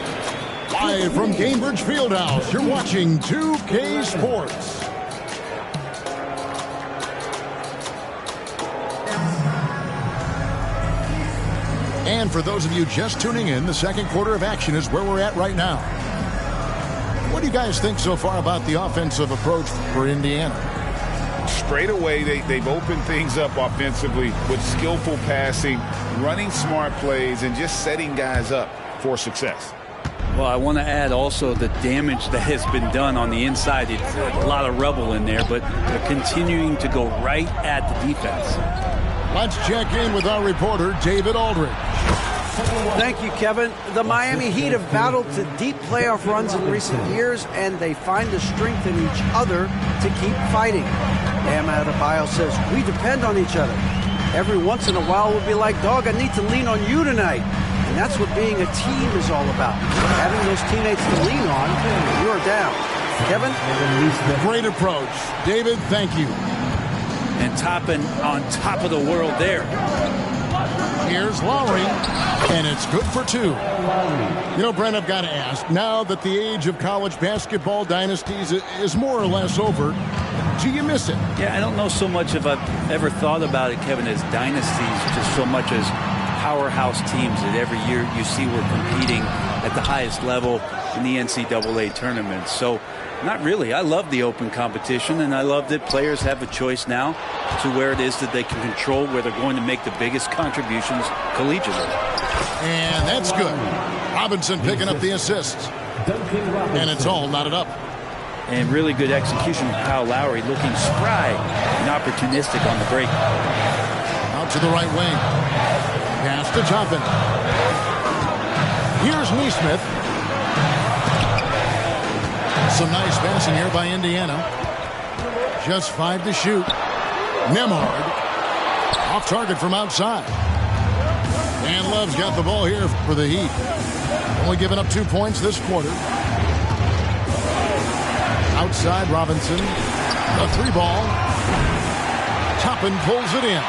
[SPEAKER 2] Live from Gainbridge Fieldhouse, you're watching 2K Sports. And for those of you just tuning in, the second quarter of action is where we're at right now. What do you guys think so far about the offensive approach for Indiana?
[SPEAKER 4] Straight away, they've opened things up offensively with skillful passing, running smart plays, and just setting guys up for success.
[SPEAKER 5] Well, I want to add also the damage that has been done on the inside. It's a lot of rubble in there, but they're continuing to go right at the defense.
[SPEAKER 2] Let's check in with our reporter, David Aldridge.
[SPEAKER 8] Thank you, Kevin. The Miami Heat have battled to deep playoff runs in recent years, and they find the strength in each other to keep fighting. Bam Adebayo says, we depend on each other. Every once in a while we'll be like, dog, I need to lean on you tonight. And that's what being a team is all about. Having those teammates to lean on when you're down. Kevin?
[SPEAKER 2] Great approach. David, thank you.
[SPEAKER 5] And Toppin on top of the world there.
[SPEAKER 2] Here's Lowry, and it's good for 2. You know, Brent, I've got to ask, now that the age of college basketball dynasties is more or less over, do you miss it?
[SPEAKER 5] Yeah, I don't know so much if I've ever thought about it, Kevin, as dynasties, just so much as powerhouse teams that every year you see we're competing at the highest level in the NCAA tournament. So Not really. I love the open competition, and I love that players have a choice now to where it is that they can control where they're going to make the biggest contributions collegiately.
[SPEAKER 2] And that's good. Robinson picking up the assists. And it's all knotted up.
[SPEAKER 5] And really good execution of Kyle Lowry, looking spry and opportunistic on the break.
[SPEAKER 2] Out to the right wing. Pass to Toppin. Here's Neesmith. Some nice passing here by Indiana. Just 5 to shoot. Nembhard off target from outside. And Love's got the ball here for the Heat. Only giving up 2 points this quarter. Outside Robinson. A 3-ball. Toppin pulls it in.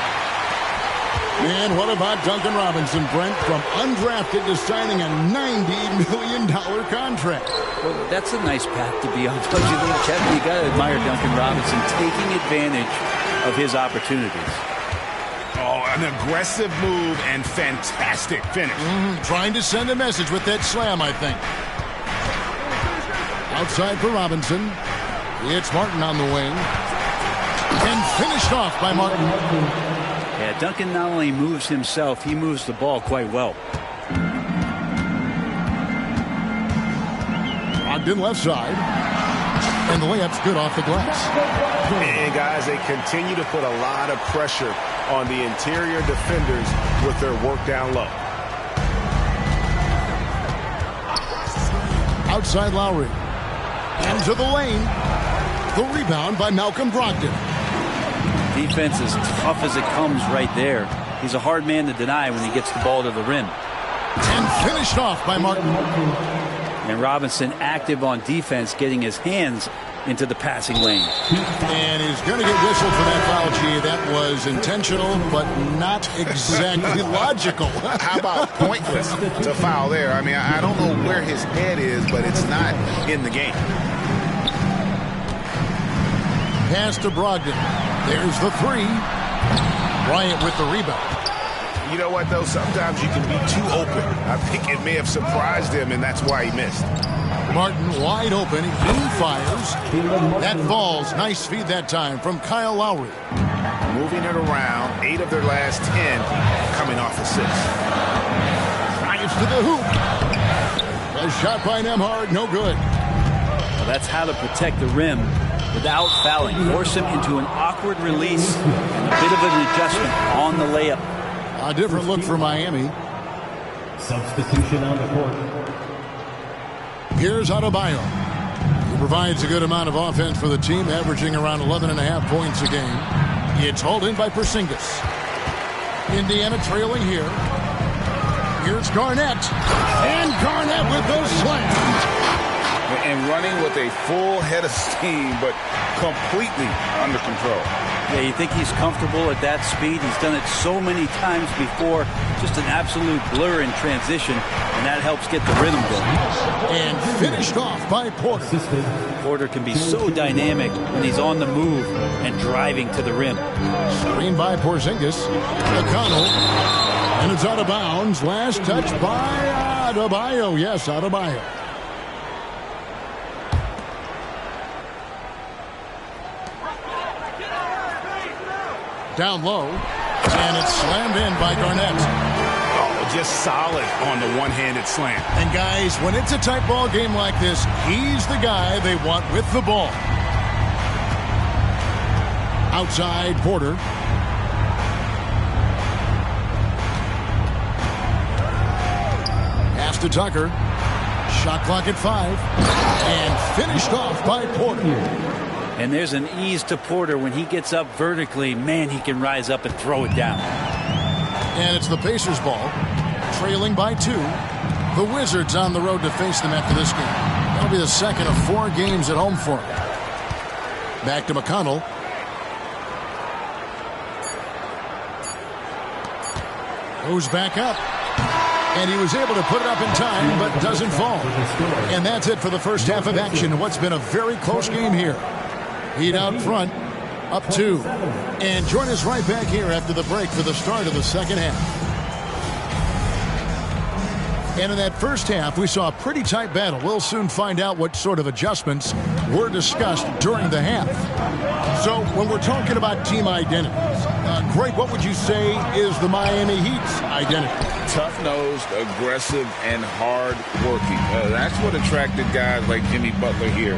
[SPEAKER 2] And what about Duncan Robinson, Brent, from undrafted to signing a $90 million contract?
[SPEAKER 5] Well, that's a nice path to be on. Don't you think, Kevin? You got to admire Duncan Robinson taking advantage of his opportunities.
[SPEAKER 4] Oh, an aggressive move and fantastic finish.
[SPEAKER 2] Trying to send a message with that slam, I think. Outside for Robinson. It's Martin on the wing. And finished off by Martin.
[SPEAKER 5] Yeah, Duncan not only moves himself, he moves the ball quite well.
[SPEAKER 2] Ogden left side. And the layup's good off the glass.
[SPEAKER 3] And guys, they continue to put a lot of pressure on the interior defenders with their work down low.
[SPEAKER 2] Outside Lowry. Into the lane. The rebound by Malcolm Brogdon.
[SPEAKER 5] Defense is tough as it comes right there. He's a hard man to deny when he gets the ball to the rim.
[SPEAKER 2] And finished off by Martin.
[SPEAKER 5] And Robinson active on defense, getting his hands into the passing lane.
[SPEAKER 2] And he's going to get whistled for that foul, G. That was intentional, but not exactly logical.
[SPEAKER 4] How about pointless to foul there? I mean, I don't know where his head is, but it's not in the game.
[SPEAKER 2] Pass to Brogdon. There's the 3. Bryant with the rebound.
[SPEAKER 3] You know what, though? Sometimes you can be too open. I think it may have surprised him, and that's why he missed.
[SPEAKER 2] Martin wide open. He fires. That falls. Nice feed that time from Kyle Lowry.
[SPEAKER 3] Moving it around. 8 of their last 10 coming off assists.
[SPEAKER 2] Drives to the hoop. A shot by Nembhard. No good.
[SPEAKER 5] Well, that's how to protect the rim without fouling. Force him into an awkward release and a bit of an adjustment on the layup.
[SPEAKER 2] A different look for Miami.
[SPEAKER 6] Substitution on the court.
[SPEAKER 2] Here's Adebayo. He provides a good amount of offense for the team, averaging around 11.5 points a game. It's hauled in by Porzingis. Indiana trailing here. Here's Garnett. And Garnett with those slams.
[SPEAKER 4] And running with a full head of steam, but completely under control.
[SPEAKER 5] Yeah, you think he's comfortable at that speed? He's done it so many times before. Just an absolute blur in transition, and that helps get the rhythm going.
[SPEAKER 2] And finished off by Porter.
[SPEAKER 5] Porter can be so dynamic when he's on the move and driving to the rim.
[SPEAKER 2] Screen by Porzingis. McConnell. And it's out of bounds. Last touch by Adebayo. Yes, Adebayo. Down low, and it's slammed in by Garnett.
[SPEAKER 4] Oh, just solid on the one-handed slam.
[SPEAKER 2] And guys, when it's a tight ball game like this, he's the guy they want with the ball. Outside, Porter. Pass to Tucker. Shot clock at 5. And finished off by Porter.
[SPEAKER 5] And there's an ease to Porter when he gets up vertically. Man, he can rise up and throw it down.
[SPEAKER 2] And it's the Pacers ball, trailing by 2. The Wizards on the road to face them after this game. That'll be the second of 4 games at home for them. Back to McConnell. Goes back up. And he was able to put it up in time, but doesn't fall. And that's it for the first half of action. What's been a very close game here. Heat out front, up 2. And join us right back here after the break for the start of the second half. And in that first half, we saw a pretty tight battle. We'll soon find out what sort of adjustments were discussed during the half. So when we're talking about team identities, Greg, what would you say is the Miami Heat's identity?
[SPEAKER 4] Tough-nosed, aggressive, and hard-working. That's what attracted guys like Jimmy Butler here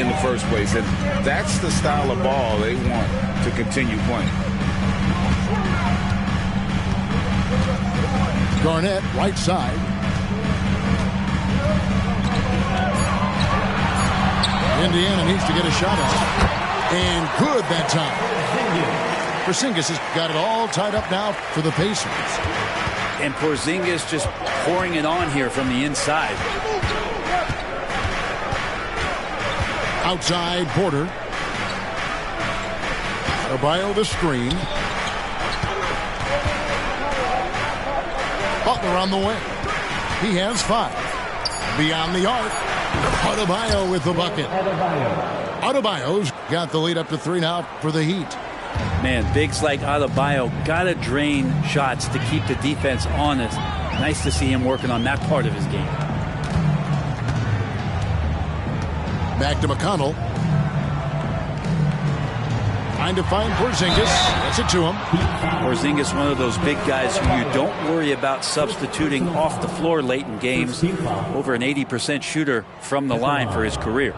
[SPEAKER 4] in the first place. And that's the style of ball they want to continue playing.
[SPEAKER 2] Garnett, right side. Indiana needs to get a shot off. And good that time. Porzingis has got it all tied up now for the Pacers.
[SPEAKER 5] And Porzingis just pouring it on here from the inside.
[SPEAKER 2] Outside, Porter. Adebayo the screen. Butler on the wing. He has 5. Beyond the arc. Adebayo with the bucket. Adebayo's got the lead up to 3 now for the Heat.
[SPEAKER 5] Man, bigs like Adebayo got to drain shots to keep the defense honest. Nice to see him working on that part of his game.
[SPEAKER 2] Back to McConnell. Trying to find Porzingis. Gets it to him.
[SPEAKER 5] Porzingis, one of those big guys who you don't worry about substituting off the floor late in games. Over an 80% shooter from the line for his career.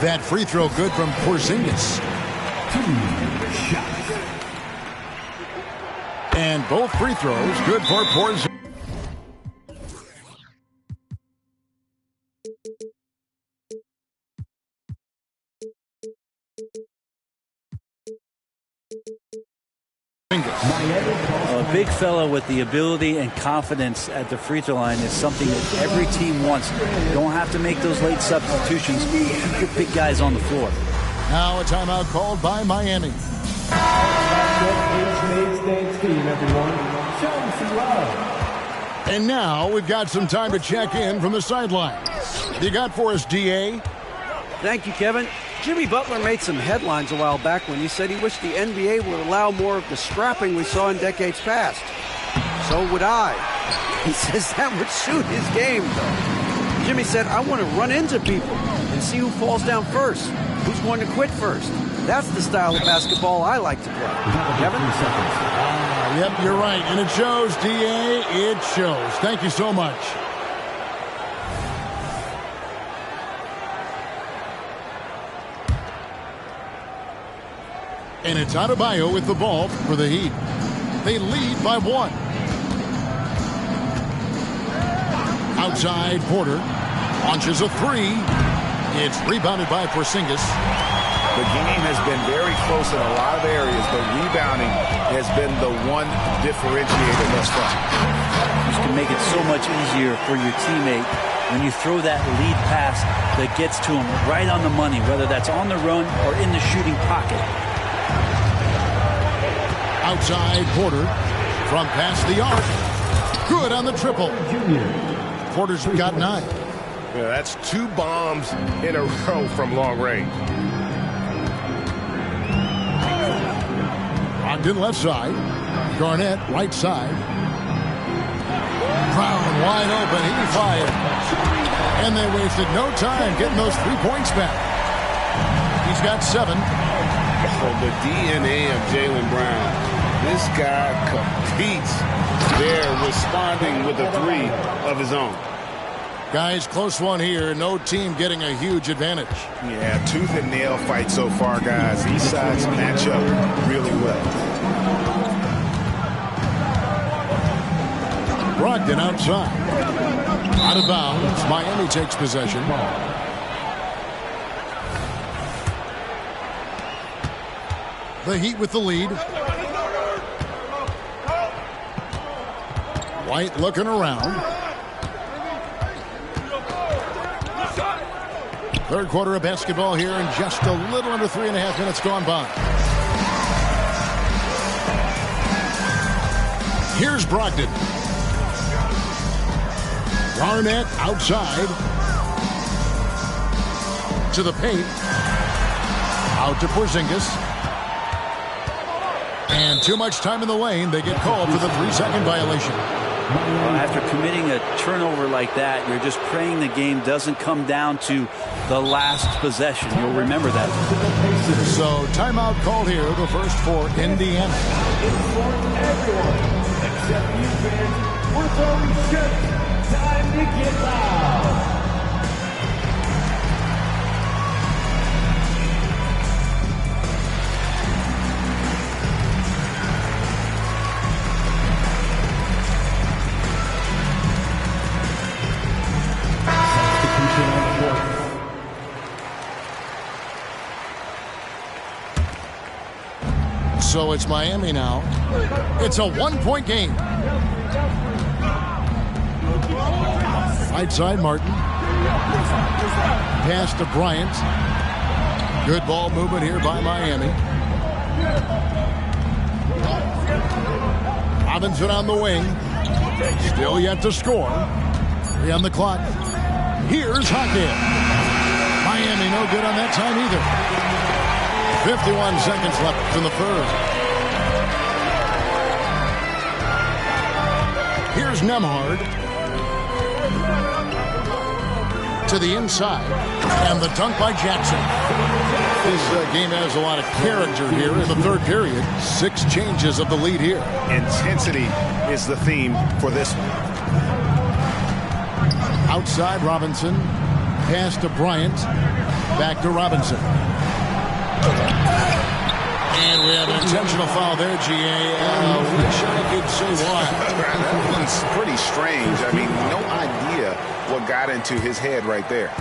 [SPEAKER 2] That free throw good from Porzingis. And both free throws good for Porzingis.
[SPEAKER 5] A big fella with the ability and confidence at the free throw line is something that every team wants. You don't have to make those late substitutions. Keep your big guys on the floor.
[SPEAKER 2] Now a timeout called by Miami. And now we've got some time to check in from the sidelines. You got for us, D.A.?
[SPEAKER 8] Thank you, Kevin. Jimmy Butler made some headlines a while back when he said he wished the NBA would allow more of the scrapping we saw in decades past. So would I. He says that would suit his game, though. Jimmy said, I want to run into people and see who falls down first, who's going to quit first. That's the style of basketball I like to play. Kevin?
[SPEAKER 2] Yep, you're right. And it shows, D.A. It shows. Thank you so much. And it's Adebayo with the ball for the Heat. They lead by 1. Outside, Porter launches a 3. It's rebounded by Porzingis.
[SPEAKER 4] The game has been very close in a lot of areas, but rebounding has been the one differentiator thus far.
[SPEAKER 5] You can make it so much easier for your teammate when you throw that lead pass that gets to him right on the money, whether that's on the run or in the shooting pocket.
[SPEAKER 2] Outside, Porter from past the arc. Good on the triple. Porter's got 9.
[SPEAKER 3] Yeah, that's 2 bombs in a row from long range.
[SPEAKER 2] Ogden left side. Garnett right side. Brown wide open. He fired. And they wasted no time getting those 3 points back. He's got 7.
[SPEAKER 4] So the DNA of Jaylen Brown. This guy competes. They're responding with a 3 of his own.
[SPEAKER 2] Guys, close one here. No team getting a huge advantage.
[SPEAKER 3] Yeah, tooth and nail fight so far, guys. These sides match up really well.
[SPEAKER 2] Brogdon outside. Out of bounds. Miami takes possession. The Heat with the lead. White looking around. Third quarter of basketball here, and just a little under 3.5 minutes gone by. Here's Brogdon. Garnett outside. To the paint. Out to Porzingis. And too much time in the lane. They get called for the 3-second violation.
[SPEAKER 5] Well, after committing a turnover like that, you're just praying the game doesn't come down to the last possession. You'll remember that.
[SPEAKER 2] So timeout called here, the first for Indiana.
[SPEAKER 6] It's for everyone except you fans. We're throwing shirts. Time to get loud.
[SPEAKER 2] So it's Miami now. It's a one-point game. Right side, Martin. Pass to Bryant. Good ball movement here by Miami. Robinson on the wing. Still yet to score. 3 on the clock. Here's Hackett. Miami no good on that time either. 51 seconds left in the third. Here's Nembhard. To the inside. And the dunk by Jackson. This game has a lot of character here in the third period. 6 changes of the lead here.
[SPEAKER 3] Intensity is the theme for this one.
[SPEAKER 2] Outside Robinson. Pass to Bryant. Back to Robinson. And we have an intentional foul there, G.A. Wish I could say why.
[SPEAKER 4] That one's pretty strange. I mean, no idea what got into his head right there.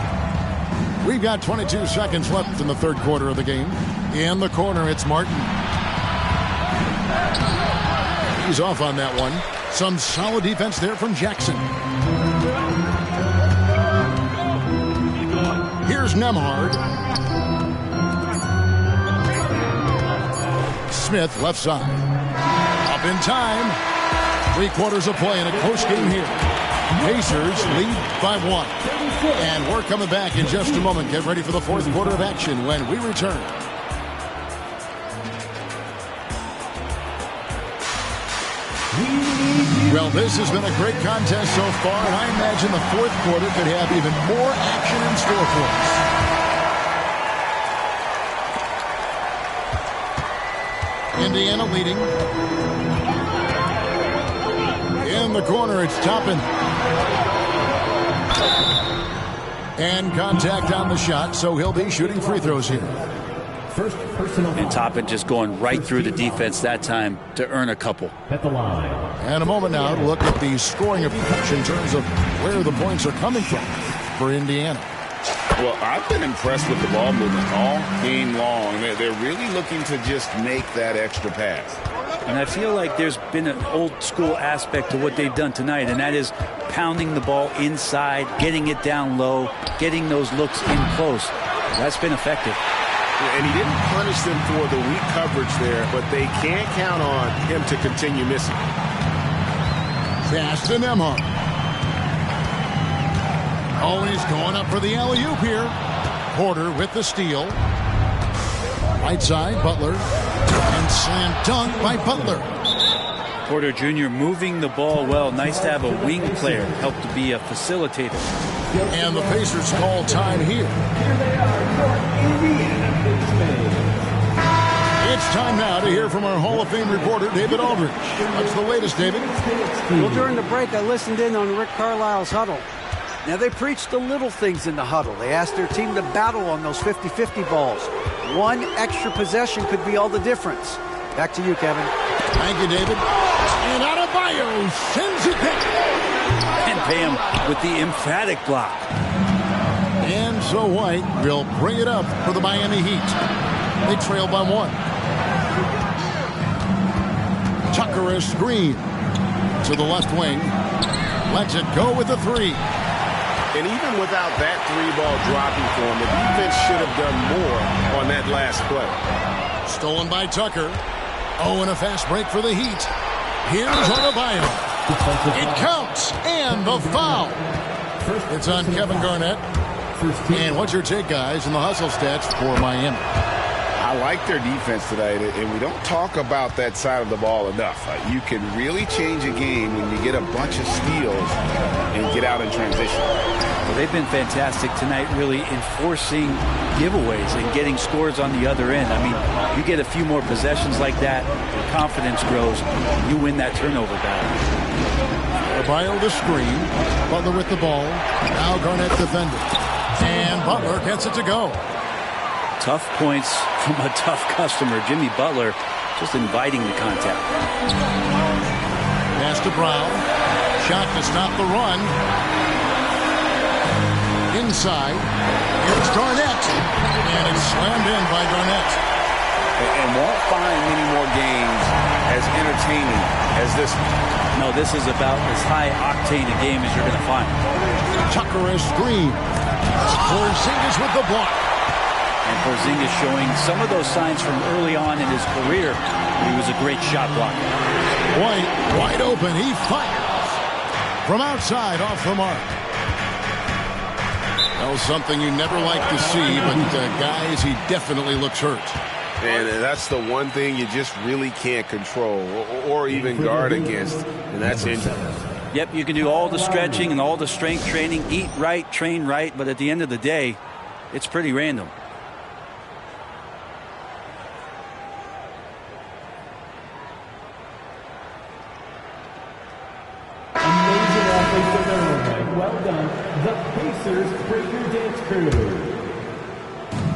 [SPEAKER 2] We've got 22 seconds left in the third quarter of the game. In the corner, it's Martin. He's off on that one. Some solid defense there from Jackson. Here's Nembhard. Smith, left side. Up in time. 3 quarters of play in a close game here. Pacers lead by 1. And we're coming back in just a moment. Get ready for the fourth quarter of action when we return. Well, this has been a great contest so far, and I imagine the fourth quarter could have even more action in store for us. Indiana leading. In the corner, it's Toppin. And contact on the shot, so he'll be shooting free throws here.
[SPEAKER 5] And Toppin just going right through the defense that time to earn a couple.
[SPEAKER 6] At the line.
[SPEAKER 2] And a moment now to look at the scoring approach in terms of where the points are coming from for Indiana.
[SPEAKER 4] Well, I've been impressed with the ball movement all game long. They're really looking to just make that extra pass.
[SPEAKER 5] And I feel like there's been an old school aspect to what they've done tonight, and that is pounding the ball inside, getting it down low, getting those looks in close. That's been effective.
[SPEAKER 3] And he didn't punish them for the weak coverage there, but they can't count on him to continue missing.
[SPEAKER 2] Pass to Nembhard. Always going up for the alley-oop here. Porter with the steal. Right side, Butler. And slam dunk by Butler.
[SPEAKER 5] Porter Jr. moving the ball well. Nice to have a wing player help to be a facilitator.
[SPEAKER 2] And the Pacers call time here. It's time now to hear from our Hall of Fame reporter, David Aldridge. What's the latest, David?
[SPEAKER 8] Well, during the break, I listened in on Rick Carlisle's huddle. Now, they preached the little things in the huddle. They asked their team to battle on those 50-50 balls. One extra possession could be all the difference. Back to you, Kevin.
[SPEAKER 2] Thank you, David. And Adebayo sends it back.
[SPEAKER 5] And Pam with the emphatic block.
[SPEAKER 2] And so White will bring it up for the Miami Heat. They trail by 1. Tucker a screen to the left wing. Lets it go with the 3.
[SPEAKER 3] And even without that 3-ball dropping for him, the defense should have done more on that last play.
[SPEAKER 2] Stolen by Tucker. Oh, and a fast break for the Heat. Here's Adebayo. It counts, and the foul. It's on Kevin Garnett. And what's your take, guys, in the hustle stats for Miami?
[SPEAKER 4] I like their defense tonight, and we don't talk about that side of the ball enough. You can really change a game when you get a bunch of steals and get out in transition.
[SPEAKER 5] Well, they've been fantastic tonight, really enforcing giveaways and getting scores on the other end. I mean, you get a few more possessions like that, your confidence grows, you win that turnover battle.
[SPEAKER 2] Adebayo the screen. Butler with the ball. Now Garnett defending. And Butler gets it to go.
[SPEAKER 5] Tough points from a tough customer. Jimmy Butler just inviting the contact.
[SPEAKER 2] Pass to Brown. Shot to stop the run. Inside. Here's Garnett. And it's slammed in by Garnett.
[SPEAKER 4] And won't find many more games as entertaining as this one.
[SPEAKER 5] No, this is about as high-octane a game as you're going to find.
[SPEAKER 2] Tucker has screen. Porzingis with the block.
[SPEAKER 5] And Porzingis showing some of those signs from early on in his career. He was a great shot blocker.
[SPEAKER 2] White, wide open. He fires. From outside, off the mark. That was something you never like to see, but guys, he definitely looks hurt.
[SPEAKER 3] And that's the one thing you just really can't control or even guard against, and that's injury.
[SPEAKER 5] Yep, you can do all the stretching and all the strength training, eat right, train right, but at the end of the day, it's pretty random.
[SPEAKER 6] Amazing athletes in their own right. Well done. The Pacers Breaker Dance Crew.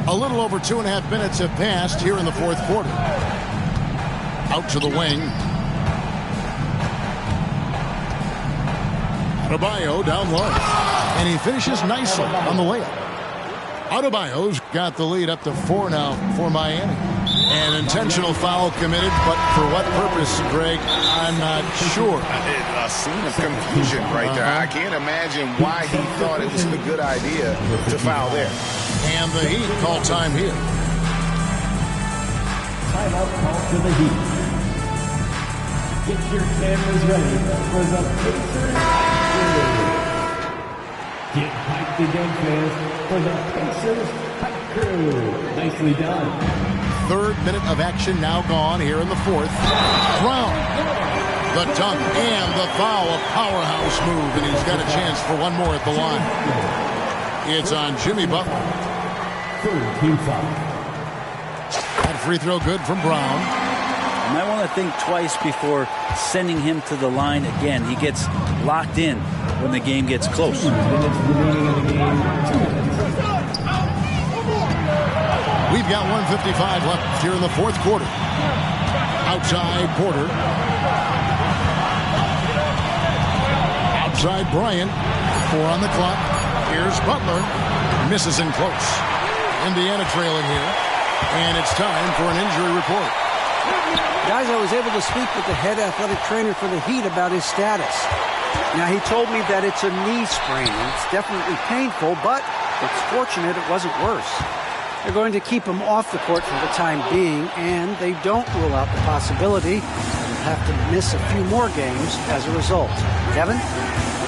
[SPEAKER 2] A little over 2.5 minutes have passed here in the fourth quarter. Out to the wing. Adebayo down low. And he finishes nicely on the layup. Adebayo's got the lead up to 4 now for Miami. An intentional foul committed, but for what purpose, Greg, I'm not sure.
[SPEAKER 4] A scene of confusion right there. I can't imagine why he thought it was a good idea to foul there.
[SPEAKER 2] And the Heat call time here.
[SPEAKER 6] Timeout call to the Heat. Get your cameras ready for the Pacers. Get hyped again, fans, for the Pacers Hype Crew. Nicely done.
[SPEAKER 2] Third minute of action now gone here in the fourth. Brown, the dunk and the foul, a powerhouse move, and he's got a chance for one more at the line. It's on Jimmy Butler.
[SPEAKER 6] Third team foul.
[SPEAKER 2] That free throw good from Brown.
[SPEAKER 5] You might want to think twice before sending him to the line again. He gets locked in when the game gets close.
[SPEAKER 6] 2 minutes remaining in the game. 2 minutes.
[SPEAKER 2] We've got 1:55 left here in the fourth quarter. Outside Porter. Outside Bryant. 4 on the clock. Here's Butler. Misses in close. Indiana trailing here. And it's time for an injury report.
[SPEAKER 8] Guys, I was able to speak with the head athletic trainer for the Heat about his status. Now, he told me that it's a knee sprain, and it's definitely painful, but it's fortunate it wasn't worse. They're going to keep him off the court for the time being, and they don't rule out the possibility that he'll have to miss a few more games as a result. Kevin?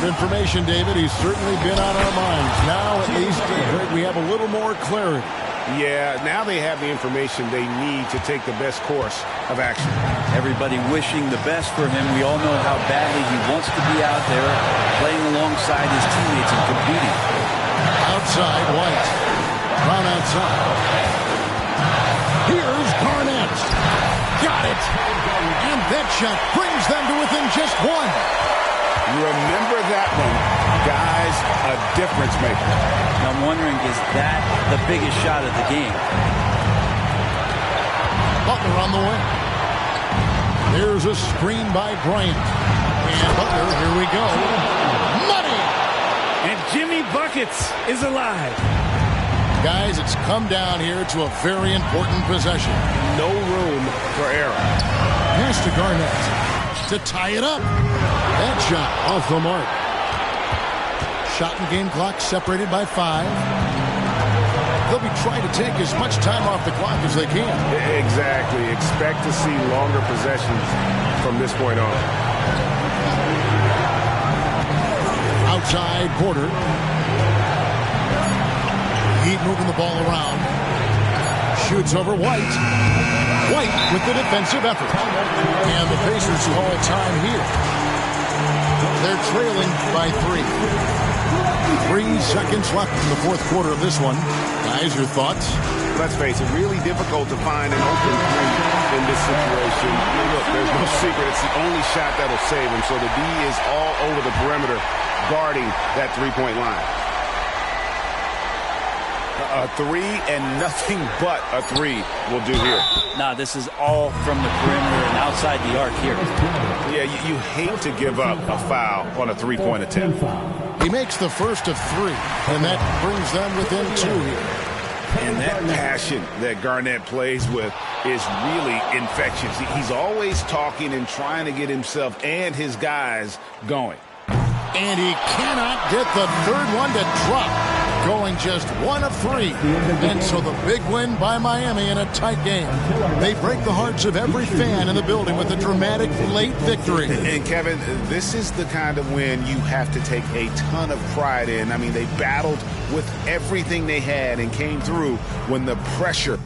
[SPEAKER 2] Good information, David. He's certainly been on our minds. Now, at least, we have a little more clarity.
[SPEAKER 3] Yeah, now they have the information they need to take the best course of action.
[SPEAKER 5] Everybody wishing the best for him. We all know how badly he wants to be out there playing alongside his teammates and competing.
[SPEAKER 2] Outside, White. Brown outside. Here's Garnett. Got it. And that shot brings them to within just 1.
[SPEAKER 4] Remember that one, guys, a difference maker.
[SPEAKER 5] Now I'm wondering, is that the biggest shot of the game?
[SPEAKER 2] Butler on the way. There's a screen by Bryant. And Butler, here we go. Money!
[SPEAKER 12] And Jimmy Buckets is alive.
[SPEAKER 2] Guys, it's come down here to a very important possession.
[SPEAKER 3] No room for error.
[SPEAKER 2] Pass to Garnett to tie it up. That shot off the mark. Shot and game clock separated by 5. They'll be trying to take as much time off the clock as they can.
[SPEAKER 3] Exactly. Expect to see longer possessions from this point on.
[SPEAKER 2] Outside Porter. Heat moving the ball around. shoots over White. White with the defensive effort. And the Pacers call time here. They're trailing by 3. 3 seconds left in the fourth quarter of this one. Guys, your thoughts?
[SPEAKER 3] Let's face it, really difficult to find an open three in this situation. Look, there's no secret. It's the only shot that'll save him. So the D is all over the perimeter guarding that three-point line. A 3 and nothing but a 3 will do here.
[SPEAKER 5] Nah, this is all from the perimeter and outside the arc here.
[SPEAKER 3] Yeah, you hate to give up a foul on a three-point attempt.
[SPEAKER 2] He makes the first of 3, and that brings them within 2 here.
[SPEAKER 3] And that passion that Garnett plays with is really infectious. He's always talking and trying to get himself and his guys going.
[SPEAKER 2] And he cannot get the third one to drop. Going just 1 of 3. And so the big win by Miami in a tight game. They break the hearts of every fan in the building with a dramatic late victory.
[SPEAKER 3] And Kevin, this is the kind of win you have to take a ton of pride in. I mean, they battled with everything they had and came through when the pressure.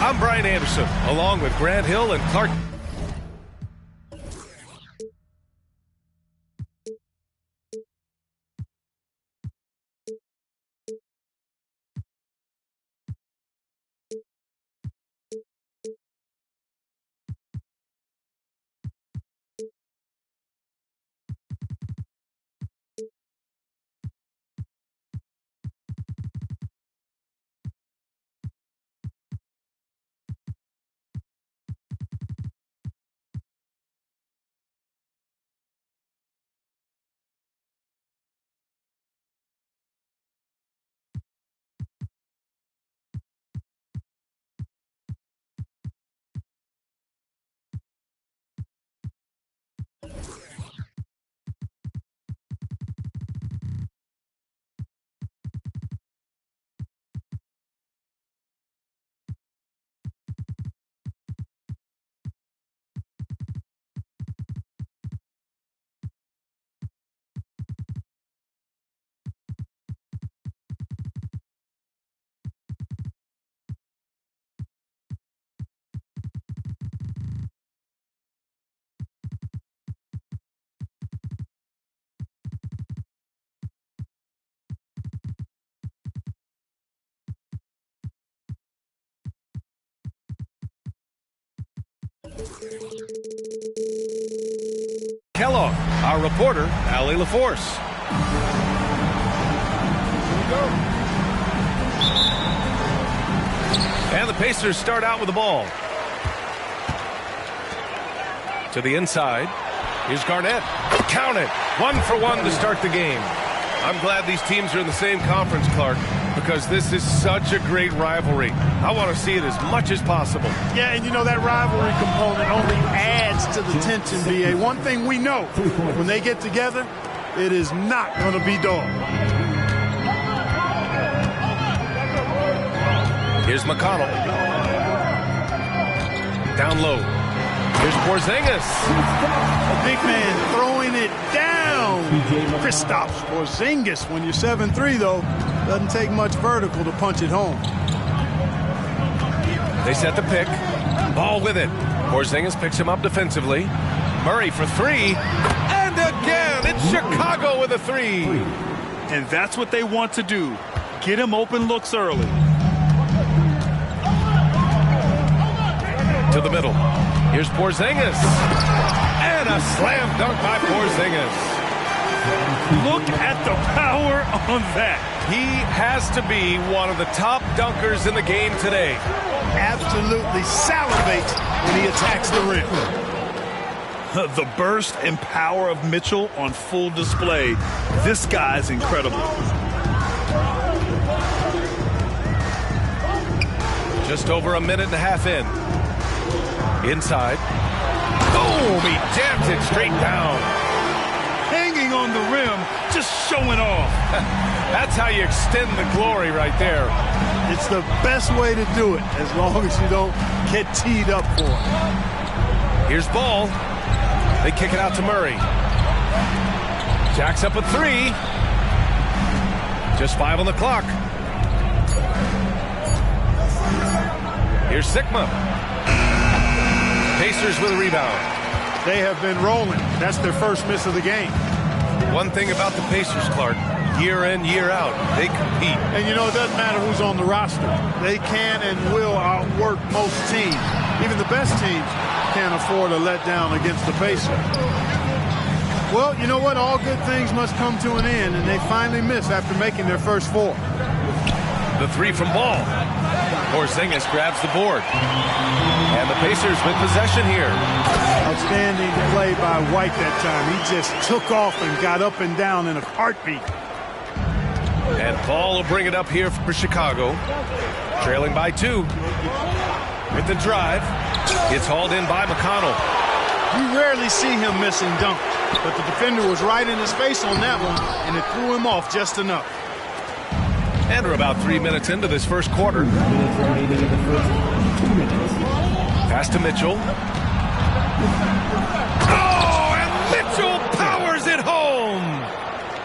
[SPEAKER 12] I'm Brian Anderson, along with Grant Hill and Clark. Kellogg, our reporter, Allie LaForce. And the Pacers start out with the ball. To the inside. Here's Garnett. Count it. 1 for 1 to start the game. I'm glad these teams are in the same conference, Clark, because this is such a great rivalry. I want to see it as much as possible.
[SPEAKER 14] Yeah, and you know, that rivalry component only adds to the tension, B.A. One thing we know, when they get together, it is not going to be dull.
[SPEAKER 12] Here's McConnell. Down low. Here's Porzingis.
[SPEAKER 14] A big man throwing it down. Kristaps Porzingis. When you're 7'3", though, doesn't take much vertical to punch it home.
[SPEAKER 12] They set the pick. Ball with it. Porzingis picks him up defensively. Murray for 3. And again, it's Chicago with a 3.
[SPEAKER 13] And that's what they want to do. Get him open looks early.
[SPEAKER 12] To the middle. Here's Porzingis. And a slam dunk by Porzingis.
[SPEAKER 13] Look at the power on that.
[SPEAKER 12] He has to be one of the top dunkers in the game today.
[SPEAKER 14] Absolutely salivates when he attacks the rim.
[SPEAKER 13] The burst and power of Mitchell on full display. This guy's incredible.
[SPEAKER 12] Just over a minute and a half in. Inside. Boom! He jams it straight down.
[SPEAKER 13] Hanging on the rim, just showing off.
[SPEAKER 12] That's how you extend the glory right there.
[SPEAKER 14] It's the best way to do it, as long as you don't get teed up for it.
[SPEAKER 12] Here's Ball. They kick it out to Murray. Jacks up a 3. Just 5 on the clock. Here's Sigma. Pacers with a rebound.
[SPEAKER 14] They have been rolling. That's their first miss of the game.
[SPEAKER 12] One thing about the Pacers, Clark, year in, year out, they compete.
[SPEAKER 14] And you know, it doesn't matter who's on the roster. They can and will outwork most teams. Even the best teams can't afford a letdown against the Pacers. Well, you know what? All good things must come to an end, and they finally miss after making their first 4.
[SPEAKER 12] The 3 from Ball. Porzingis grabs the board. And the Pacers with possession here.
[SPEAKER 14] Outstanding play by White that time. He just took off and got up and down in a heartbeat.
[SPEAKER 12] And Ball will bring it up here for Chicago. Trailing by 2. With the drive. It's hauled in by McConnell.
[SPEAKER 14] You rarely see him missing dunks. but the defender was right in his face on that one, and it threw him off just enough.
[SPEAKER 12] And we're about 3 minutes into this first quarter. Pass to Mitchell. Oh, and Mitchell powers it home.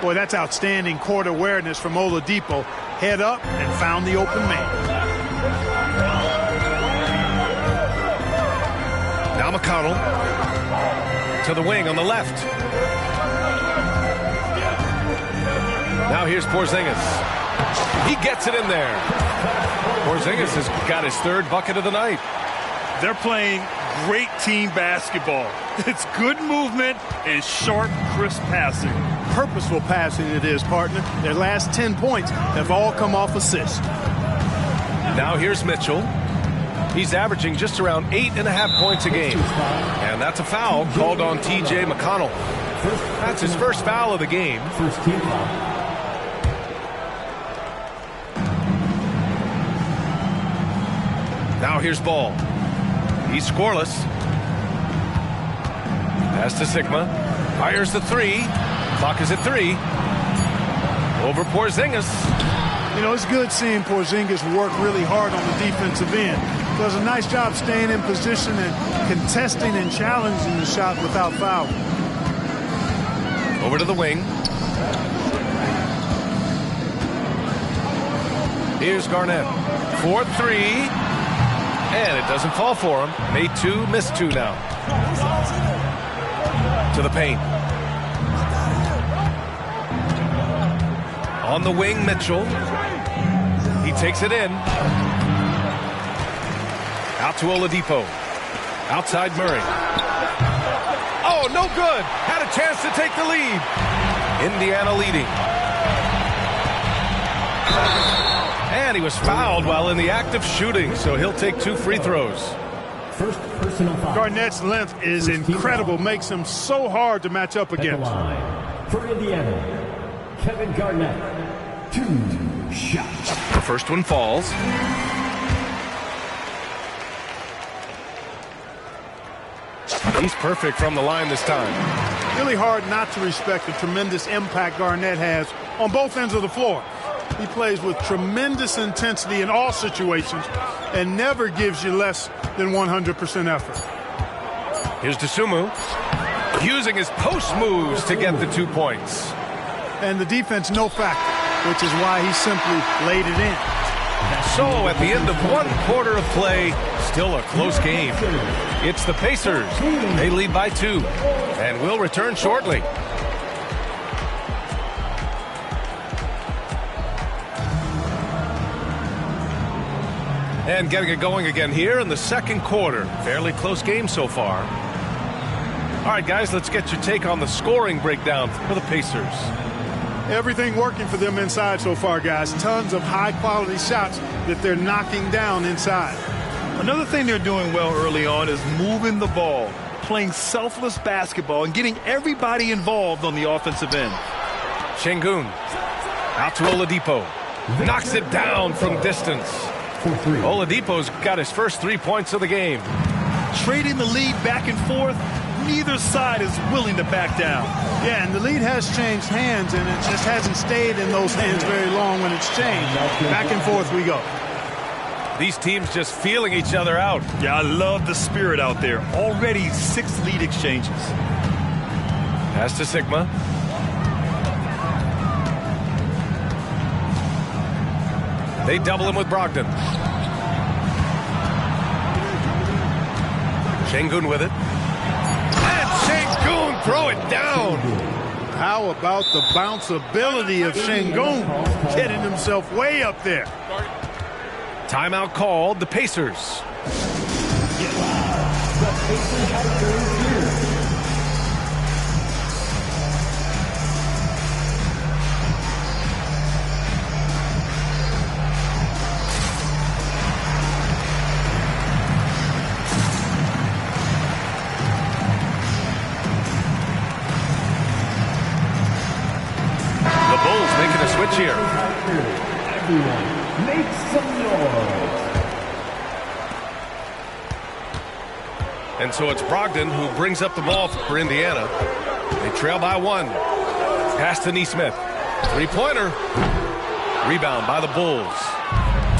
[SPEAKER 14] Boy, that's outstanding court awareness from Oladipo. Head up and found the open man.
[SPEAKER 12] Now McConnell to the wing on the left. Now here's Porzingis. He gets it in there. Porzingis has got his third bucket of the night.
[SPEAKER 13] They're playing great team basketball. It's good movement and sharp, crisp passing.
[SPEAKER 14] Purposeful passing it is, partner. Their last 10 points have all come off assists.
[SPEAKER 12] Now here's Mitchell. He's averaging just around 8.5 points a game. And that's a foul called on T.J. McConnell. That's his first foul of the game.
[SPEAKER 6] First team foul.
[SPEAKER 12] Now here's Ball. He's scoreless. Pass to Sigma. Fires the three. Clock is at 3. Over Porzingis.
[SPEAKER 14] You know, it's good seeing Porzingis work really hard on the defensive end. Does a nice job staying in position and contesting and challenging the shot without foul.
[SPEAKER 12] Over to the wing. Here's Garnett. 4-3. And it doesn't fall for him. Made 2, missed 2 now. To the paint. On the wing, Mitchell. He takes it in. Out to Oladipo. Outside Murray. Oh, no good. Had a chance to take the lead. Indiana leading. And he was fouled while in the act of shooting, so he'll take 2 free throws.
[SPEAKER 6] First personal foul.
[SPEAKER 14] Garnett's length is incredible. Makes him so hard to match up against.
[SPEAKER 6] For Indiana, Kevin Garnett. 2 shots.
[SPEAKER 12] The first one falls. He's perfect from the line this time.
[SPEAKER 14] Really hard not to respect the tremendous impact Garnett has on both ends of the floor. He plays with tremendous intensity in all situations and never gives you less than 100% effort.
[SPEAKER 12] Here's Dosunmu using his post moves to get the 2 points.
[SPEAKER 14] And the defense no factor, which is why he simply laid it in.
[SPEAKER 12] So at the end of 1 quarter of play, still a close game. It's the Pacers. They lead by 2 and will return shortly. And getting it going again here in the second quarter. Fairly close game so far. All right, guys, let's get your take on the scoring breakdown for the Pacers.
[SPEAKER 14] Everything working for them inside so far, guys. Tons of high-quality shots that they're knocking down inside.
[SPEAKER 13] Another thing they're doing well early on is moving the ball, playing selfless basketball, and getting everybody involved on the offensive end.
[SPEAKER 12] Şengün out to Oladipo. Knocks it down from distance. Oladipo's got his first 3 points of the game.
[SPEAKER 13] Trading the lead back and forth, neither side is willing to back down.
[SPEAKER 14] Yeah, and the lead has changed hands, and it just hasn't stayed in those hands very long when it's changed. Back and forth we go.
[SPEAKER 12] These teams just feeling each other out.
[SPEAKER 13] Yeah, I love the spirit out there. Already 6 lead exchanges.
[SPEAKER 12] Pass to Sigma. They double him with Brogdon. Şengün with it. And Şengün throw it down.
[SPEAKER 14] How about the bounceability of Şengün, getting himself way up there.
[SPEAKER 12] Timeout called, the Pacers. The Bulls making a switch here.
[SPEAKER 6] Everyone, make some noise.
[SPEAKER 12] And so it's Brogdon who brings up the ball for Indiana. They trail by 1. Pass to Neesmith. Three-pointer. Rebound by the Bulls.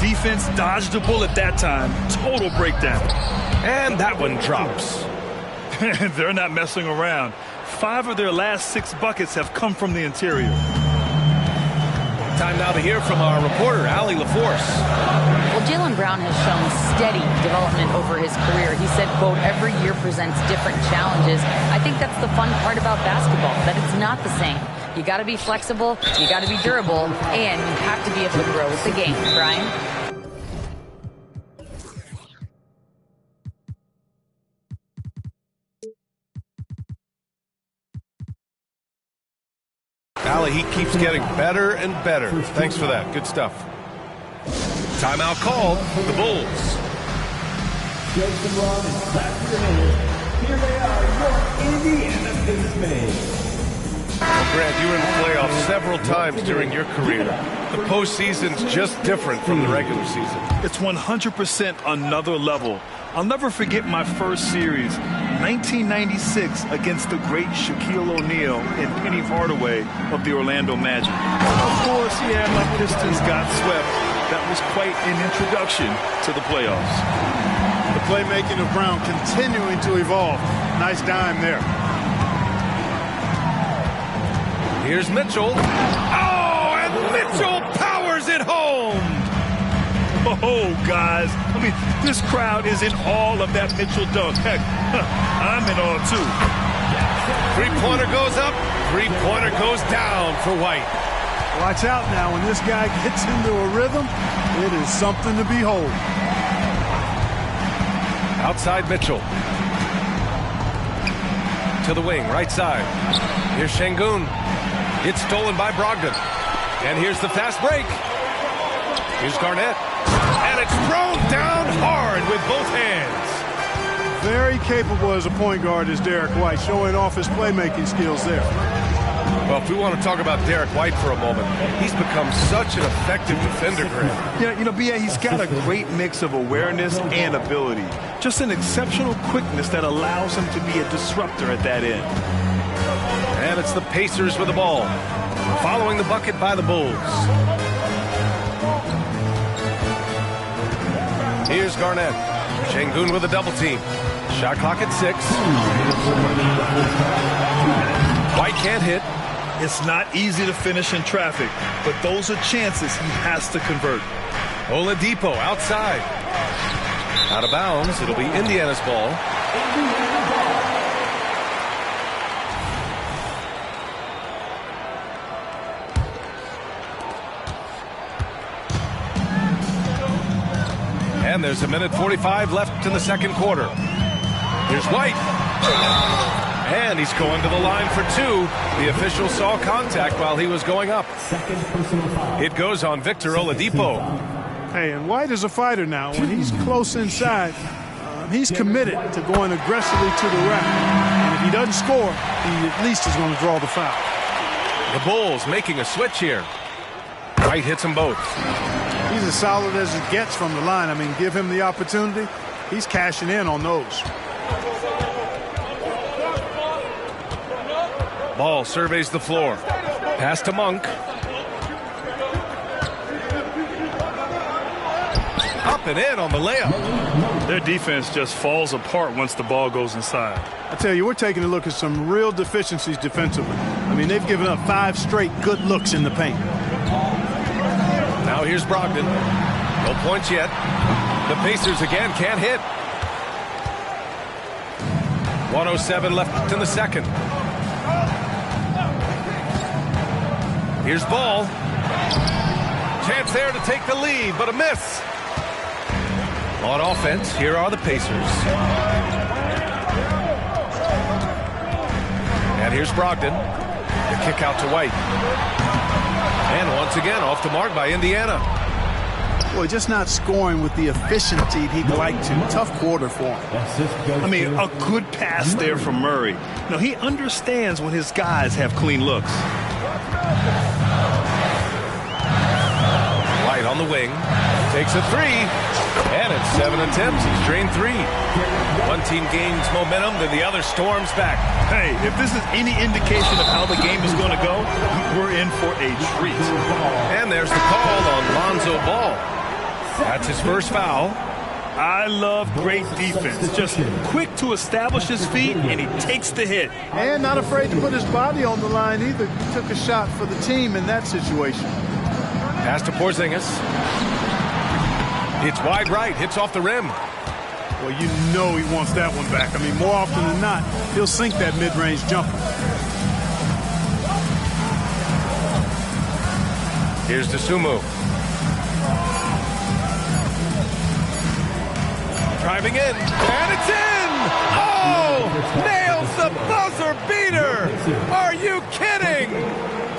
[SPEAKER 13] Defense dodged the bullet that time. Total breakdown.
[SPEAKER 12] And that one drops.
[SPEAKER 13] They're not messing around. 5 of their last 6 buckets have come from the interior.
[SPEAKER 12] Time now to hear from our reporter, Allie LaForce.
[SPEAKER 15] Well, Jaylen Brown has shown steady development over his career. He said, quote, every year presents different challenges. I think that's the fun part about basketball, that it's not the same. You got to be flexible, you got to be durable, and you have to be able to grow with the game. Brian?
[SPEAKER 12] Allie, he keeps getting better and better. Thanks for that. Good stuff. Timeout called. The Bulls.
[SPEAKER 6] Jason Ross is back to the minute. Here they are, your Indiana Pacers.
[SPEAKER 12] Well, Grant, you were in the playoffs several times during your career. The postseason's just different from the regular season.
[SPEAKER 13] It's 100% another level. I'll never forget my first series, 1996, against the great Shaquille O'Neal and Penny Hardaway of the Orlando Magic. Of course, yeah, my Pistons got swept. That was quite an introduction to the playoffs.
[SPEAKER 14] The playmaking of Brown continuing to evolve. Nice dime there.
[SPEAKER 12] Here's Mitchell. Oh, and Mitchell powers it home.
[SPEAKER 13] Oh, guys. I mean, this crowd is in awe of that Mitchell dunk. Heck, I'm in awe, too.
[SPEAKER 12] Three-pointer goes up. Three-pointer goes down for White.
[SPEAKER 14] Watch out now. When this guy gets into a rhythm, it is something to behold.
[SPEAKER 12] Outside Mitchell. To the wing, right side. Here's Şengün. It's stolen by Brogdon. And here's the fast break. Here's Garnett. And it's thrown down hard with both hands.
[SPEAKER 14] Very capable as a point guard is Derek White, showing off his playmaking skills there.
[SPEAKER 12] Well, if we want to talk about Derek White for a moment, he's become such an effective defender, Grant.
[SPEAKER 13] Yeah, you know, B.A., he's got a great mix of awareness and ability. Just an exceptional quickness that allows him to be a disruptor at that end.
[SPEAKER 12] And it's the Pacers with the ball, following the bucket by the Bulls. Here's Garnett. Şengün with a double team. Shot clock at 6. White can't hit.
[SPEAKER 13] It's not easy to finish in traffic, but those are chances he has to convert.
[SPEAKER 12] Oladipo outside. Out of bounds. It'll be Indiana's ball. And there's a minute 45 left in the second quarter. Here's White. And he's going to the line for 2. The official saw contact while he was going up. It goes on Victor Oladipo.
[SPEAKER 14] Hey, and White is a fighter now. When he's close inside, he's committed to going aggressively to the rack. And if he doesn't score, he at least is going to draw the foul.
[SPEAKER 12] The Bulls making a switch here. White hits them both.
[SPEAKER 14] He's as solid as it gets from the line. I mean, give him the opportunity. He's cashing in on those.
[SPEAKER 12] Ball surveys the floor. Pass to Monk. Up and in on the layup.
[SPEAKER 13] Their defense just falls apart once the ball goes inside.
[SPEAKER 14] I tell you, we're taking a look at some real deficiencies defensively. I mean, they've given up 5 straight good looks in the paint.
[SPEAKER 12] Now here's Brogdon. No points yet. The Pacers again can't hit. 1:07 left in the second. Here's Ball. Chance there to take the lead, but a miss. On offense, here are the Pacers. And here's Brogdon. The kick out to White. And once again, off the mark by Indiana.
[SPEAKER 14] Boy, just not scoring with the efficiency he'd like to. Tough quarter for him.
[SPEAKER 13] I mean, a good pass there from Murray. Now, he understands when his guys have clean looks.
[SPEAKER 12] White on the wing. Takes a 3. And in 7 attempts, he's drained 3. One team gains momentum, then the other storms back.
[SPEAKER 13] Hey, if this is any indication of how the game is going to go, we're in for a treat.
[SPEAKER 12] And there's the call on Lonzo Ball. That's his first foul.
[SPEAKER 13] I love great defense. Just quick to establish his feet, and he takes the hit.
[SPEAKER 14] And not afraid to put his body on the line either. He took a shot for the team in that situation.
[SPEAKER 12] Pass to Porzingis. It's wide right, hits off the rim.
[SPEAKER 14] Well, you know he wants that one back. I mean, more often than not, he'll sink that mid-range jumper.
[SPEAKER 12] Here's Dosunmu. Driving in, and it's in! Oh! Nails the buzzer beater! Are you kidding?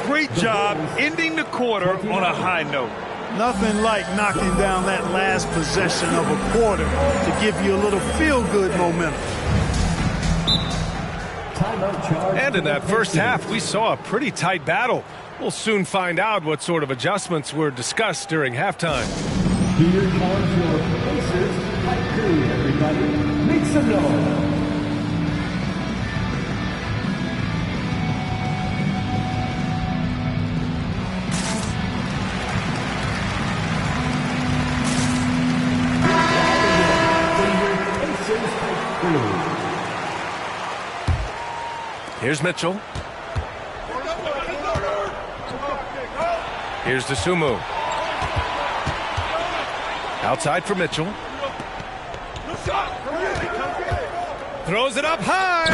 [SPEAKER 13] Great job ending the quarter on a high note.
[SPEAKER 14] Nothing like knocking down that last possession of a quarter to give you a little feel-good momentum.
[SPEAKER 12] And in that first half, we saw a pretty tight battle. We'll soon find out what sort of adjustments were discussed during halftime.
[SPEAKER 6] Here comes your Pacers hype crew, everybody. Make some noise.
[SPEAKER 12] Here's Mitchell. Here's Dosunmu. Outside for Mitchell. Throws it up high.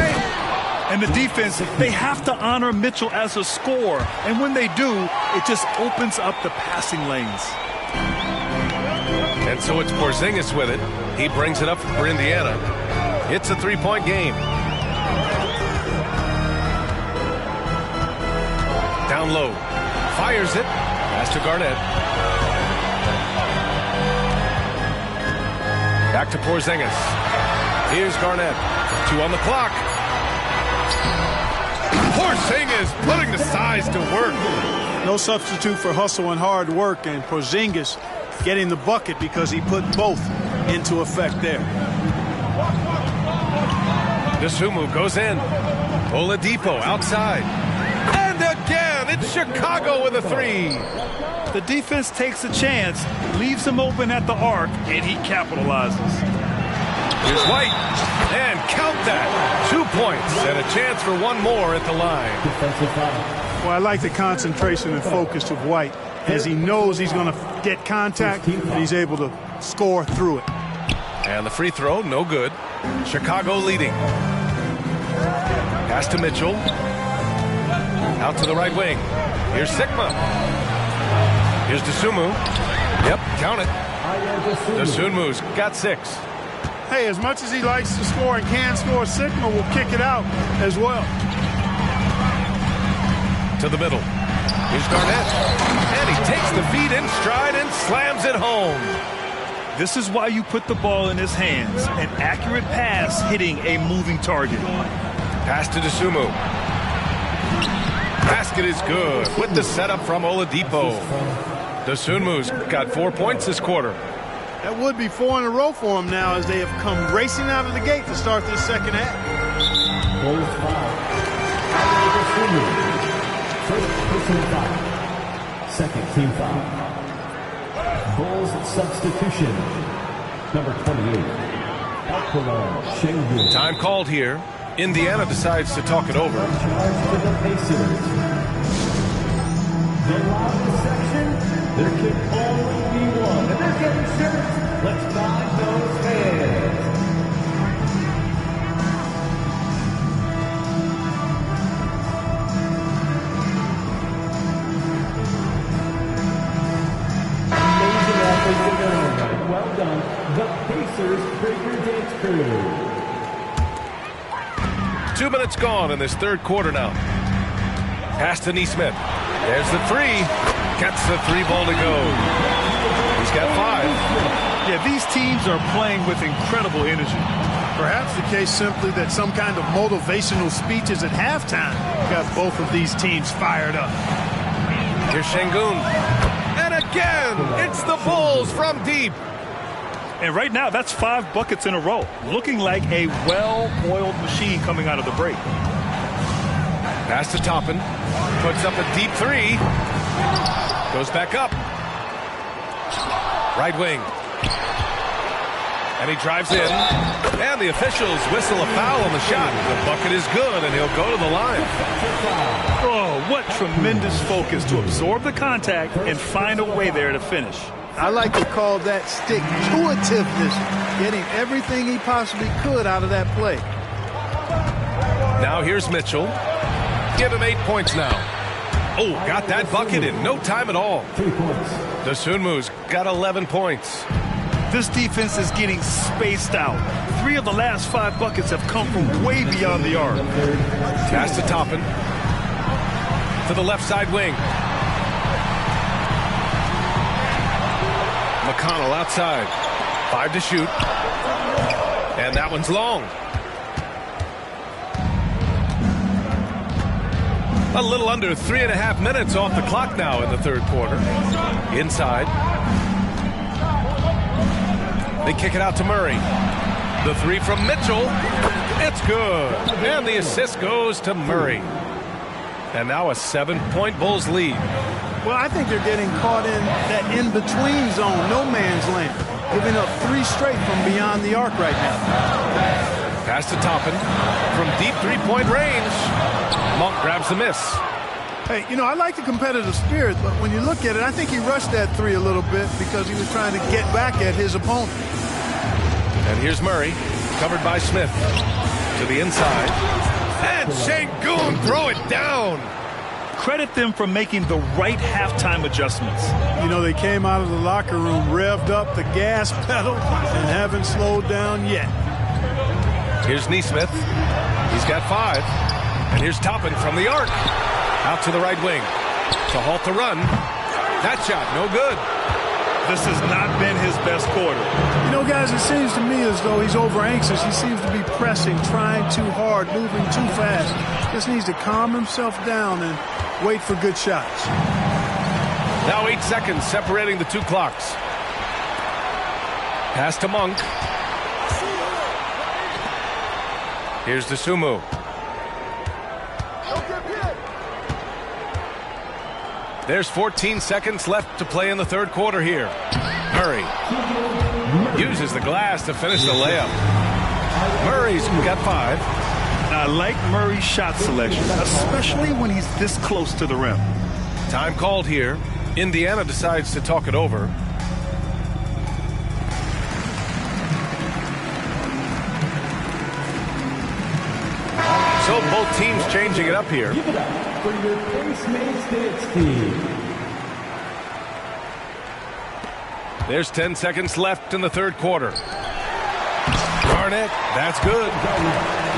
[SPEAKER 13] And the defense, they have to honor Mitchell as a scorer. And when they do, it just opens up the passing lanes.
[SPEAKER 12] And so it's Porzingis with it. He brings it up for Indiana. It's a three-point game. Down low. Fires it. Pass to Garnett. Back to Porzingis. Here's Garnett. 2 on the clock. Porzingis putting the size to work.
[SPEAKER 14] No substitute for hustle and hard work, and Porzingis getting the bucket because he put both into effect there.
[SPEAKER 12] Dosunmu goes in. Oladipo outside. And again, it's Chicago with a 3.
[SPEAKER 13] The defense takes a chance, leaves him open at the arc, and he capitalizes.
[SPEAKER 12] Here's White. And count that. 2 points and a chance for one more at the line.
[SPEAKER 14] Well, I like the concentration and focus of White as he knows he's going to get contact and he's able to score through it.
[SPEAKER 12] And the free throw, no good. Chicago leading. Pass to Mitchell. Out to the right wing. Here's Sigma. Here's Dosunmu. Yep, count it. Dosunmu's got 6.
[SPEAKER 14] Hey, as much as he likes to score and can score, Sigma will kick it out as well.
[SPEAKER 12] To the middle. Here's Garnett. And he takes the feed in stride and slams it home.
[SPEAKER 13] This is why you put the ball in his hands. An accurate pass hitting a moving target.
[SPEAKER 12] Pass to Dosunmu. Basket is good with the setup from Oladipo. Dosunmu's got 4 points this quarter.
[SPEAKER 14] That would be 4 in a row for him now as they have come racing out of the gate to start this second half.
[SPEAKER 6] Bulls foul. First personal foul. Second team foul. Bulls substitution. Number 28. Alperen Sengun.
[SPEAKER 12] Time called here. Indiana decides to talk it over.
[SPEAKER 6] The Pacers. The loudest section, there can only be one. And they're getting shirts. Let's buy those fans. Amazing athletes in their own right. Well done. The Pacers Breaker Dance Crew.
[SPEAKER 12] 2 minutes gone in this third quarter now. Pass to Nesmith. There's the 3. Gets the 3 ball to go. He's got 5.
[SPEAKER 13] Yeah, these teams are playing with incredible energy.
[SPEAKER 14] Perhaps the case simply that some kind of motivational speeches at halftime got both of these teams fired up.
[SPEAKER 12] Here's Sengun. And again, it's the Bulls from deep.
[SPEAKER 13] And right now, that's 5 buckets in a row. Looking like a well-oiled machine coming out of the break.
[SPEAKER 12] Pass to Toppin. Puts up a deep 3. Goes back up. Right wing. And he drives in. And the officials whistle a foul on the shot. The bucket is good, and he'll go to the line.
[SPEAKER 13] Oh, what tremendous focus to absorb the contact and find a way there to finish.
[SPEAKER 14] I like to call that stick-to-itiveness, getting everything he possibly could out of that play.
[SPEAKER 12] Now here's Mitchell. Give him 8 points now. Oh, got that bucket in no time at all. Dosunmu's got 11 points.
[SPEAKER 13] This defense is getting spaced out. 3 of the last 5 buckets have come from way beyond the arc.
[SPEAKER 12] Pass to Toppin. To the left side wing. McConnell outside. 5 to shoot. And that one's long. A little under 3.5 minutes off the clock now in the third quarter. Inside. They kick it out to Murray. The 3 from Mitchell. It's good. And the assist goes to Murray. And now a 7-point Bulls lead.
[SPEAKER 14] Well, I think they're getting caught in that in-between zone, no man's land. Giving up 3 straight from beyond the arc right now.
[SPEAKER 12] Pass to Toppin from deep 3-point range. Monk grabs the miss.
[SPEAKER 14] Hey, you know, I like the competitive spirit, but when you look at it, I think he rushed that 3 a little bit because he was trying to get back at his opponent.
[SPEAKER 12] And here's Murray, covered by Smith. To the inside. And Sengun throw it down.
[SPEAKER 13] Credit them for making the right halftime adjustments.
[SPEAKER 14] You know, they came out of the locker room, revved up the gas pedal, and haven't slowed down yet.
[SPEAKER 12] Here's Nesmith. He's got 5. And here's Toppin from the arc. Out to the right wing. To halt the run. That shot, no good.
[SPEAKER 13] This has not been his best quarter.
[SPEAKER 14] You know, guys, it seems to me as though he's over anxious. He seems to be pressing, trying too hard, moving too fast. Just needs to calm himself down and wait for good shots.
[SPEAKER 12] Now 8 seconds separating the 2 clocks. Pass to Monk. Here's Dosunmu. There's 14 seconds left to play in the third quarter here. Murray uses the glass to finish the layup. Murray's got 5.
[SPEAKER 13] I like Murray's shot selection, especially when he's this close to the rim.
[SPEAKER 12] Time called here. Indiana decides to talk it over. So both teams changing it up here.
[SPEAKER 6] Give it up for your Face Mates Dance team.
[SPEAKER 12] There's 10 seconds left in the third quarter. Garnett, that's good.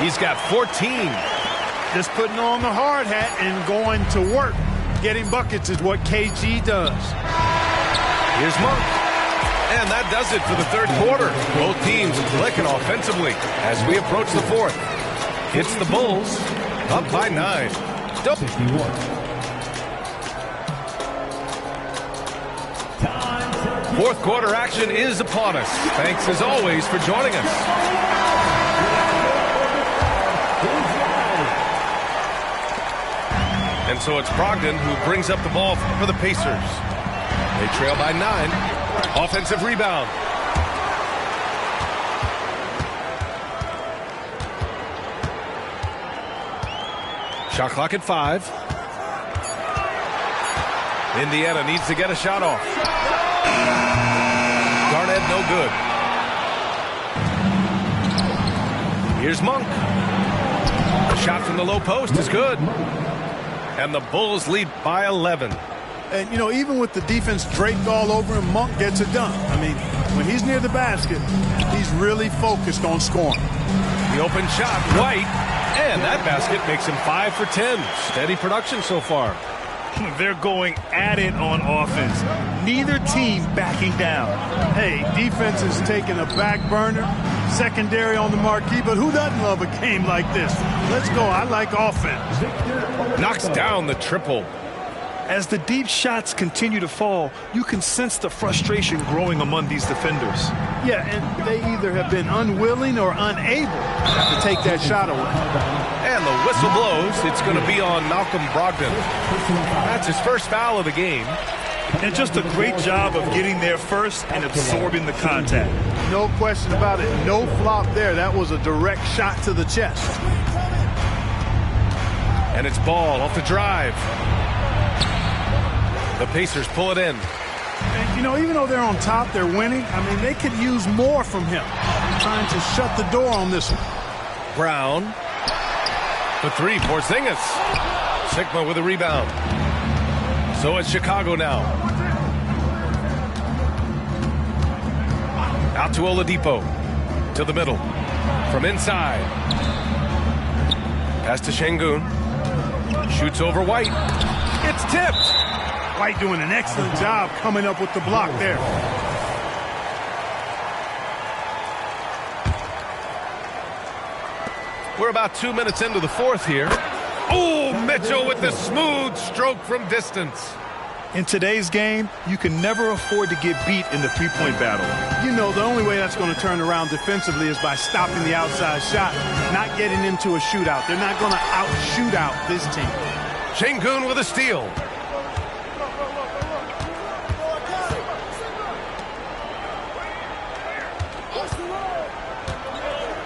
[SPEAKER 12] He's got 14.
[SPEAKER 14] Just putting on the hard hat and going to work. Getting buckets is what KG does.
[SPEAKER 12] Here's Monk. And that does it for the third quarter. Both teams clicking offensively as we approach the fourth. It's the Bulls up by 9. Fourth quarter action is upon us. Thanks as always for joining us. And so it's Brogdon who brings up the ball for the Pacers. They trail by 9. Offensive rebound. Shot clock at 5. Indiana needs to get a shot off. Garnett no good. Here's Monk. A shot from the low post is good. And the Bulls lead by 11.
[SPEAKER 14] And, you know, even with the defense draped all over him, Monk gets it done. I mean, when he's near the basket, he's really focused on scoring.
[SPEAKER 12] The open shot, White. And that basket makes him 5 for 10. Steady production so far.
[SPEAKER 13] They're going at it on offense. Neither team backing down.
[SPEAKER 14] Hey, defense is taking a back burner. Secondary on the marquee, but who doesn't love a game like this? Let's go. I like offense.
[SPEAKER 12] Knocks down the triple.
[SPEAKER 13] As the deep shots continue to fall, you can sense the frustration growing among these defenders.
[SPEAKER 14] Yeah, and they either have been unwilling or unable to take that shot away.
[SPEAKER 12] And the whistle blows. It's going to be on Malcolm Brogdon. That's his first foul of the game.
[SPEAKER 13] And just a great job of getting there first and absorbing the contact.
[SPEAKER 14] No question about it. No flop there. That was a direct shot to the chest.
[SPEAKER 12] And it's Ball off the drive. The Pacers pull it in.
[SPEAKER 14] And, you know, even though they're on top, they're winning. I mean, they could use more from him. Trying to shut the door on this one.
[SPEAKER 12] Brown. The three, Porzingis. Sigma with a rebound. So it's Chicago now. Out to Oladipo. To the middle. From inside. Pass to Şengün. Shoots over White. It's tipped.
[SPEAKER 14] White doing an excellent job coming up with the block there.
[SPEAKER 12] We're about 2 minutes into the fourth here. Oh, Mitchell with the smooth stroke from distance.
[SPEAKER 13] In today's game, you can never afford to get beat in the three-point battle.
[SPEAKER 14] You know, the only way that's going to turn around defensively is by stopping the outside shot, not getting into a shootout. They're not going to out-shoot out this team.
[SPEAKER 12] Şengün with a steal.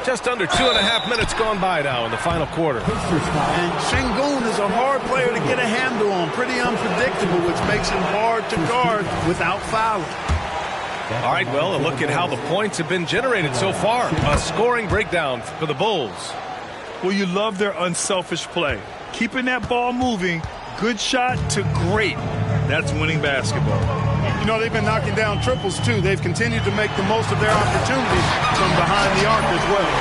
[SPEAKER 12] Just under 2.5 minutes gone by now in the final quarter.
[SPEAKER 14] And Şengün is a hard player to get a handle on, pretty unpredictable, which makes him hard to guard without fouling.
[SPEAKER 12] All right, well, a look at how the points have been generated so far. A scoring breakdown for the Bulls.
[SPEAKER 13] Well, you love their unselfish play. Keeping that ball moving, good shot to great. That's winning basketball.
[SPEAKER 14] You know, they've been knocking down triples, too. They've continued to make the most of their opportunities from behind the arc as well.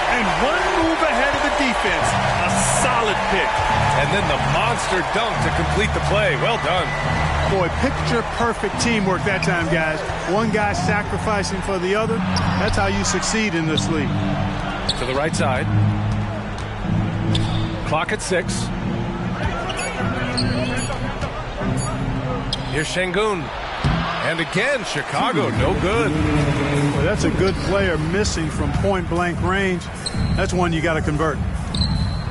[SPEAKER 13] And one move ahead of the defense. A solid pick.
[SPEAKER 12] And then the monster dunk to complete the play. Well done.
[SPEAKER 14] Boy, picture-perfect teamwork that time, guys. One guy sacrificing for the other. That's how you succeed in this league.
[SPEAKER 12] To the right side. Clock at 6. Here's Şengün. And again, Chicago, no good.
[SPEAKER 14] Well, that's a good player missing from point-blank range. That's one you got to convert.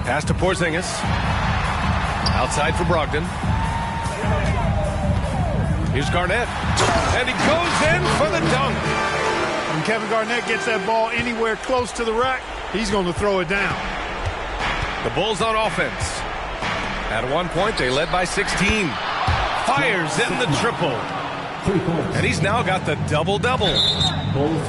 [SPEAKER 12] Pass to Porzingis. Outside for Brogdon. Here's Garnett. And he goes in for the dunk.
[SPEAKER 14] When Kevin Garnett gets that ball anywhere close to the rack, he's going to throw it down.
[SPEAKER 12] The Bulls on offense. At one point, they led by 16. Fires in the triple. And he's now got the double-double.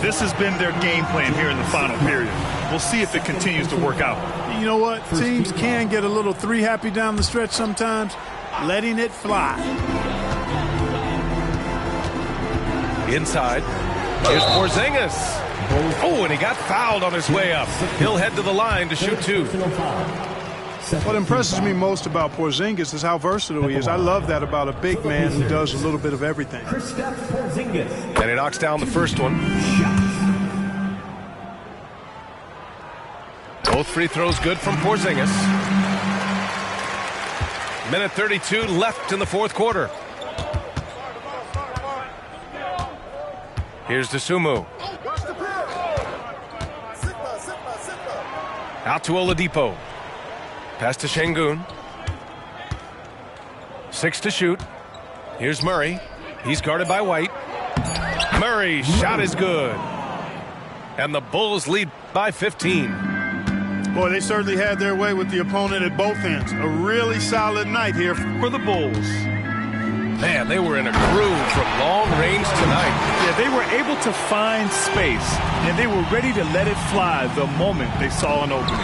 [SPEAKER 13] This has been their game plan here in the final period. We'll see if it continues to work out.
[SPEAKER 14] You know what? Teams can get a little three-happy down the stretch sometimes. Letting it fly.
[SPEAKER 12] Inside. Here's Porzingis. Oh, and he got fouled on his way up. He'll head to the line to shoot 2.
[SPEAKER 14] What impresses me most about Porzingis is how versatile he is. I love that about a big man who does a little bit of everything.
[SPEAKER 12] And he knocks down the first one. Both free throws good from Porzingis. Minute 32 left in the fourth quarter. Here's Dosunmu. Out to Oladipo. Pass to Şengün. 6 to shoot. Here's Murray. He's guarded by White. Murray, shot is good. And the Bulls lead by 15.
[SPEAKER 14] Boy, they certainly had their way with the opponent at both ends. A really solid night here for the Bulls.
[SPEAKER 12] Man, they were in a groove from long range tonight.
[SPEAKER 13] Yeah, they were able to find space, and they were ready to let it fly the moment they saw an opening.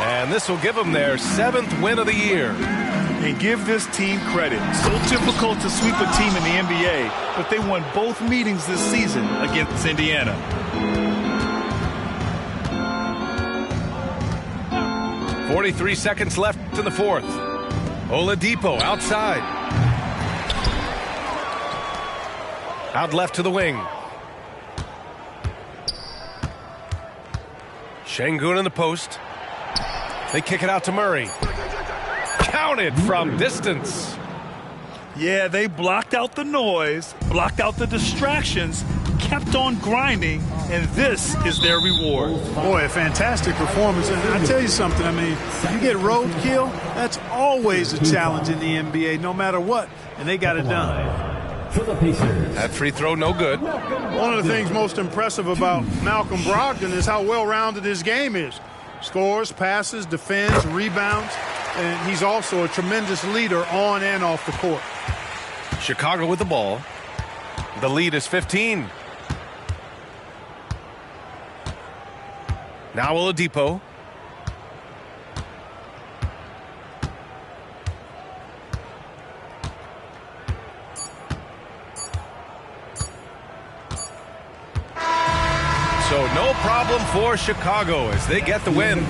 [SPEAKER 12] And this will give them their 7th win of the year.
[SPEAKER 13] And give this team credit. So difficult to sweep a team in the NBA, but they won both meetings this season against Indiana.
[SPEAKER 12] .43 seconds left in the fourth. Oladipo outside. Out left to the wing. Şengün in the post. They kick it out to Murray. Counted from distance.
[SPEAKER 13] Yeah, they blocked out the noise, blocked out the distractions, kept on grinding, and this is their reward.
[SPEAKER 14] Boy, a fantastic performance. And I tell you something, I mean, you get roadkill, that's always a challenge in the NBA, no matter what, and they got it done.
[SPEAKER 12] That free throw, no good.
[SPEAKER 14] One of the things most impressive about Malcolm Brogdon is how well-rounded his game is. Scores, passes, defends, rebounds, and he's also a tremendous leader on and off the court.
[SPEAKER 12] Chicago with the ball. The lead is 15. Now Oladipo. So no problem for Chicago as they get the win.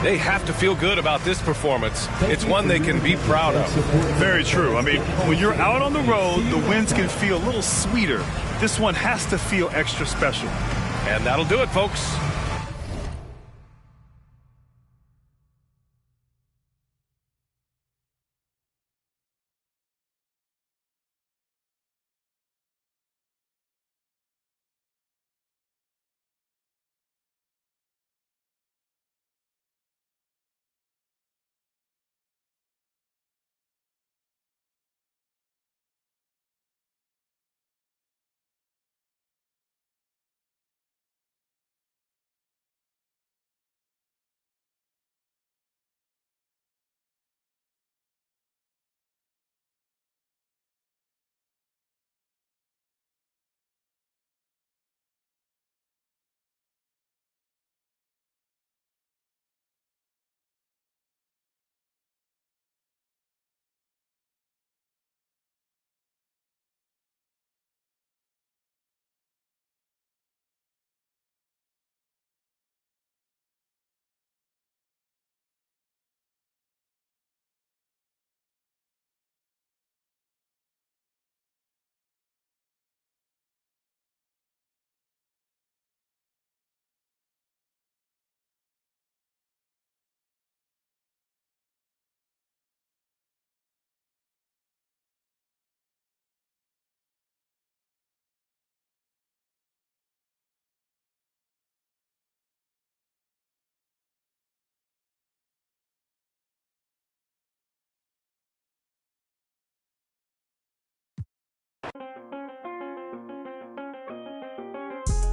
[SPEAKER 12] They have to feel good about this performance. It's one they can be proud of.
[SPEAKER 13] Very true. I mean, when you're out on the road, the wins can feel a little sweeter. This one has to feel extra special.
[SPEAKER 12] And that'll do it, folks.